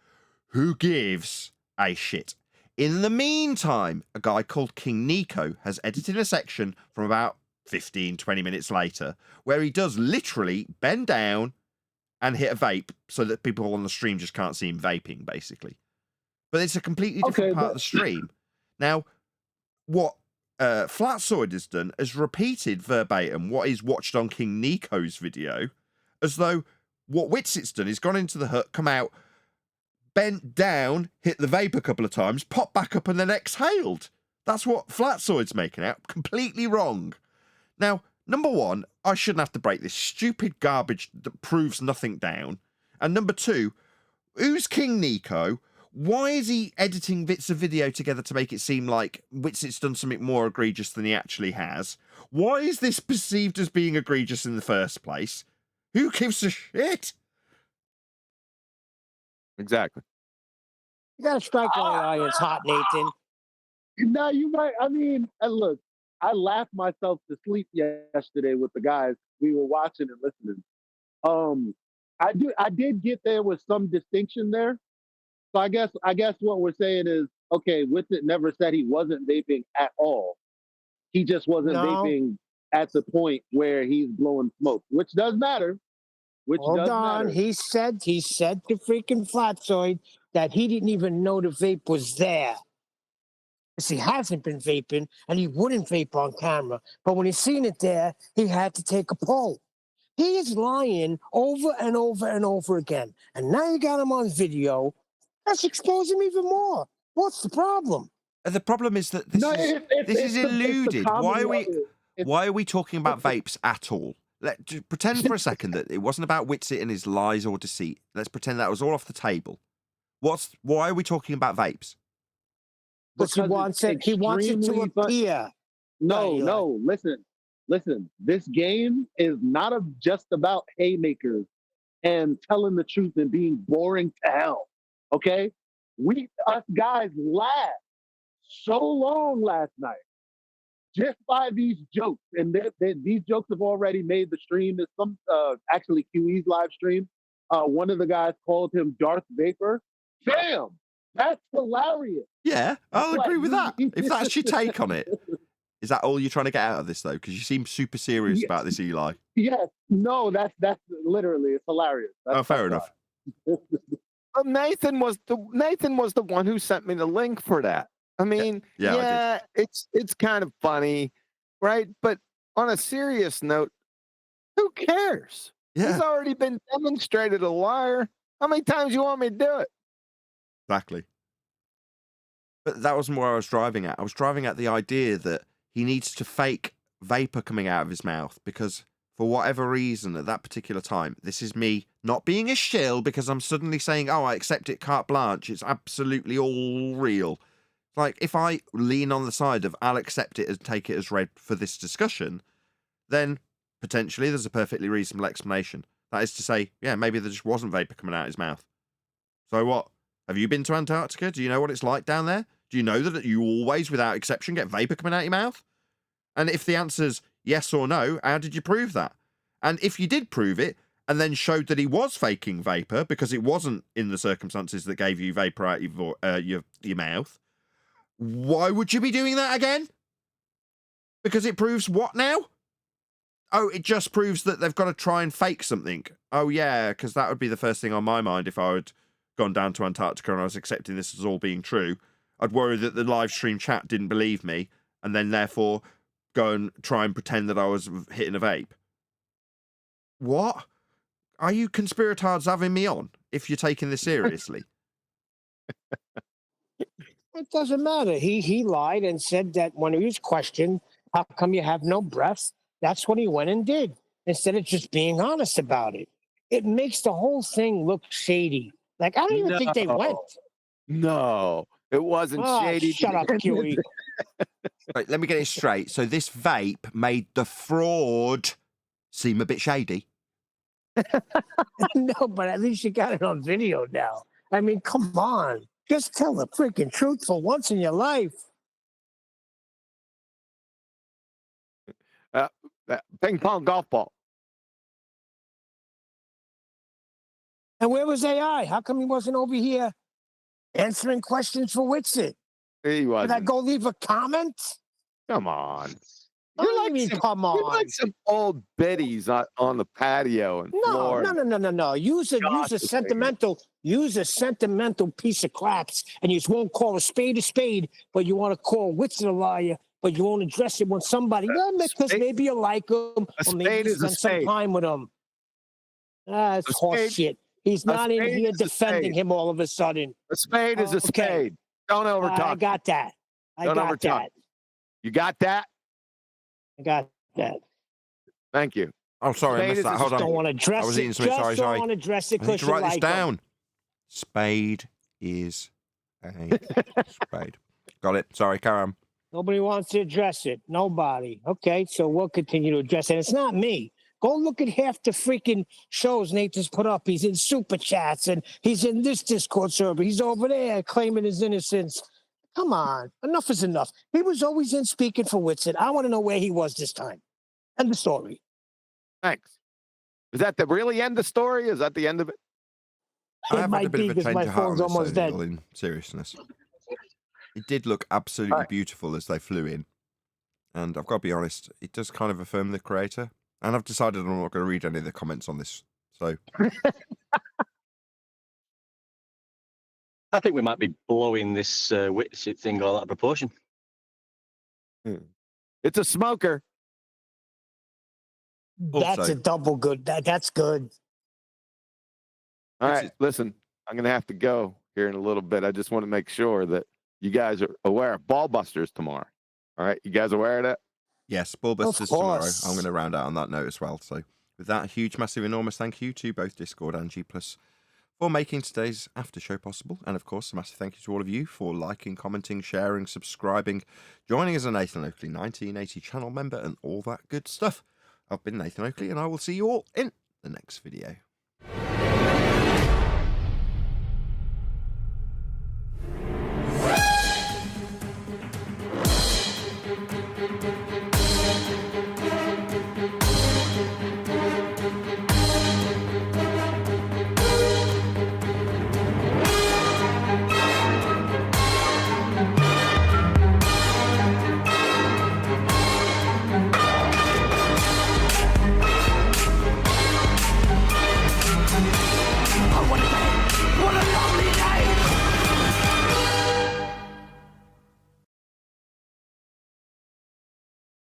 Who gives a shit? In the meantime, a guy called King Nico has edited a section from about 15, 20 minutes later, where he does literally bend down and hit a vape so that people on the stream just can't see him vaping, basically. But it's a completely different part of the stream. Now, what Flatzoid has done is repeated verbatim what is watched on King Nico's video, as though what Witsit's done is gone into the hut, come out, bent down, hit the vape a couple of times, popped back up, and then exhaled. That's what Flatzoid's making out. Completely wrong. Now, number one, I shouldn't have to break this stupid garbage that proves nothing down. And number two, who's King Nico? Why is he editing bits of video together to make it seem like Witsit's done something more egregious than he actually has? Why is this perceived as being egregious in the first place? Who gives a shit? Exactly. You got to strike while the iron's hot, Nathan. Now you might. I mean, look, I laughed myself to sleep yesterday with the guys. We were watching and listening. I did get there with some distinction there. So I guess what we're saying is, okay, Witsit never said he wasn't vaping at all. He just wasn't vaping at the point where he's blowing smoke, which does matter. Hold on. He said to freaking Flatzoid that he didn't even know the vape was there. Because he hasn't been vaping and he wouldn't vape on camera. But when he seen it there, he had to take a pull. He is lying over and over and over again. And now you got him on video. Let's expose him even more. What's the problem? The problem is that this is eluded. Why are we talking about vapes at all? Just pretend for a second that it wasn't about Witsit and his lies or deceit. Let's pretend that was all off the table. Why are we talking about vapes? Because he wants it to appear. No, listen. This game is not just about haymakers and telling the truth and being boring to hell. Okay? Us guys laughed so long last night just by these jokes. And these jokes have already made the stream. There's some, actually QE's live stream. One of the guys called him Darth Vapor. Damn, that's hilarious. Yeah, I'll agree with that. If that's your take on it. Is that all you're trying to get out of this, though? Because you seem super serious about this, Eli. Yes. No, that's literally, it's hilarious. Fair enough. Well, Nathan was the one who sent me the link for that. I mean, I did. it's kind of funny, right? But on a serious note, who cares? Yeah. He's already been demonstrated a liar. How many times you want me to do it? Exactly. But that wasn't where I was driving at. I was driving at the idea that he needs to fake vapor coming out of his mouth because for whatever reason at that particular time, this is me not being a shill because I'm suddenly saying, oh, I accept it carte blanche. It's absolutely all real. Like, if I lean on the side of I'll accept it and take it as read for this discussion, then potentially there's a perfectly reasonable explanation. That is to say, yeah, maybe there just wasn't vapor coming out of his mouth. So what? Have you been to Antarctica? Do you know what it's like down there? Do you know that you always, without exception, get vapor coming out of your mouth? And if the answer's yes or no, how did you prove that? And if you did prove it, and then showed that he was faking vapor because it wasn't in the circumstances that gave you vapor out your mouth, why would you be doing that again? Because it proves what now? Oh, it just proves that they've got to try and fake something. Oh, yeah, because that would be the first thing on my mind if I had gone down to Antarctica and I was accepting this as all being true. I'd worry that the live stream chat didn't believe me and then therefore go and try and pretend that I was hitting a vape. What? Are you conspiratards having me on if you're taking this seriously? It doesn't matter. He lied and said that when he was questioned, how come you have no breath? That's what he went and did instead of just being honest about it. It makes the whole thing look shady. Like, I don't even think they went. No, it wasn't shady. Shut up, Huey. Right, let me get it straight. So this vape made the fraud seem a bit shady. No, but at least you got it on video now. I mean, come on. Just tell the freaking truth for once in your life. Ping pong golf ball. And where was AI? How come he wasn't over here answering questions for Witsit? He wasn't. Did I go leave a comment? Come on. You're like come on. You're like some old biddies on the patio in Florida. No. Use a sentimental piece of craps, and you just won't call a spade, but you want to call Witsit a liar, but you won't address it when somebody, because maybe you like him, or maybe you spend some time with him. That's horse shit. He's not in here defending him all of a sudden. A spade is a spade. Don't overtalk. I got that. Don't overtalk. You got that? I got that. Thank you. Oh, sorry, I missed that. Hold on. Don't want to address I was it. eating something. Just Sorry. don't want to address it I need because to you write this like down. him. Spade is a spade. Got it. Sorry, carry on. Nobody wants to address it. Nobody. Okay, so we'll continue to address it. It's not me. Go look at half the freaking shows Nathan's put up. He's in super chats and he's in this Discord server. He's over there claiming his innocence. Come on. Enough is enough. He was always in speaking for Witsit. I want to know where he was this time. End the story. Thanks. Is that the really end of the story? Is that the end of it? I have had a might bit be of a because change my of heart on phone's this, almost though, dead. Neil, in seriousness. It did look absolutely beautiful as they flew in. And I've got to be honest, it does kind of affirm the creator. And I've decided I'm not going to read any of the comments on this. So I think we might be blowing this Witsit thing all out of proportion. It's a smoker. That's Also- a double good. That's good. All right, listen, I'm going to have to go here in a little bit. I just want to make sure that you guys are aware of Ball Busters tomorrow. All right, you guys aware of that? yes, Ballbusters tomorrow. course. I'm going to round out on that note as well. So with that, a huge, massive, enormous thank you to both Discord and G+ for making today's after show possible. And of course, a massive thank you to all of you for liking, commenting, sharing, subscribing, joining as a Nathan Oakley 1980 channel member and all that good stuff. I've been Nathan Oakley and I will see you all in the next video.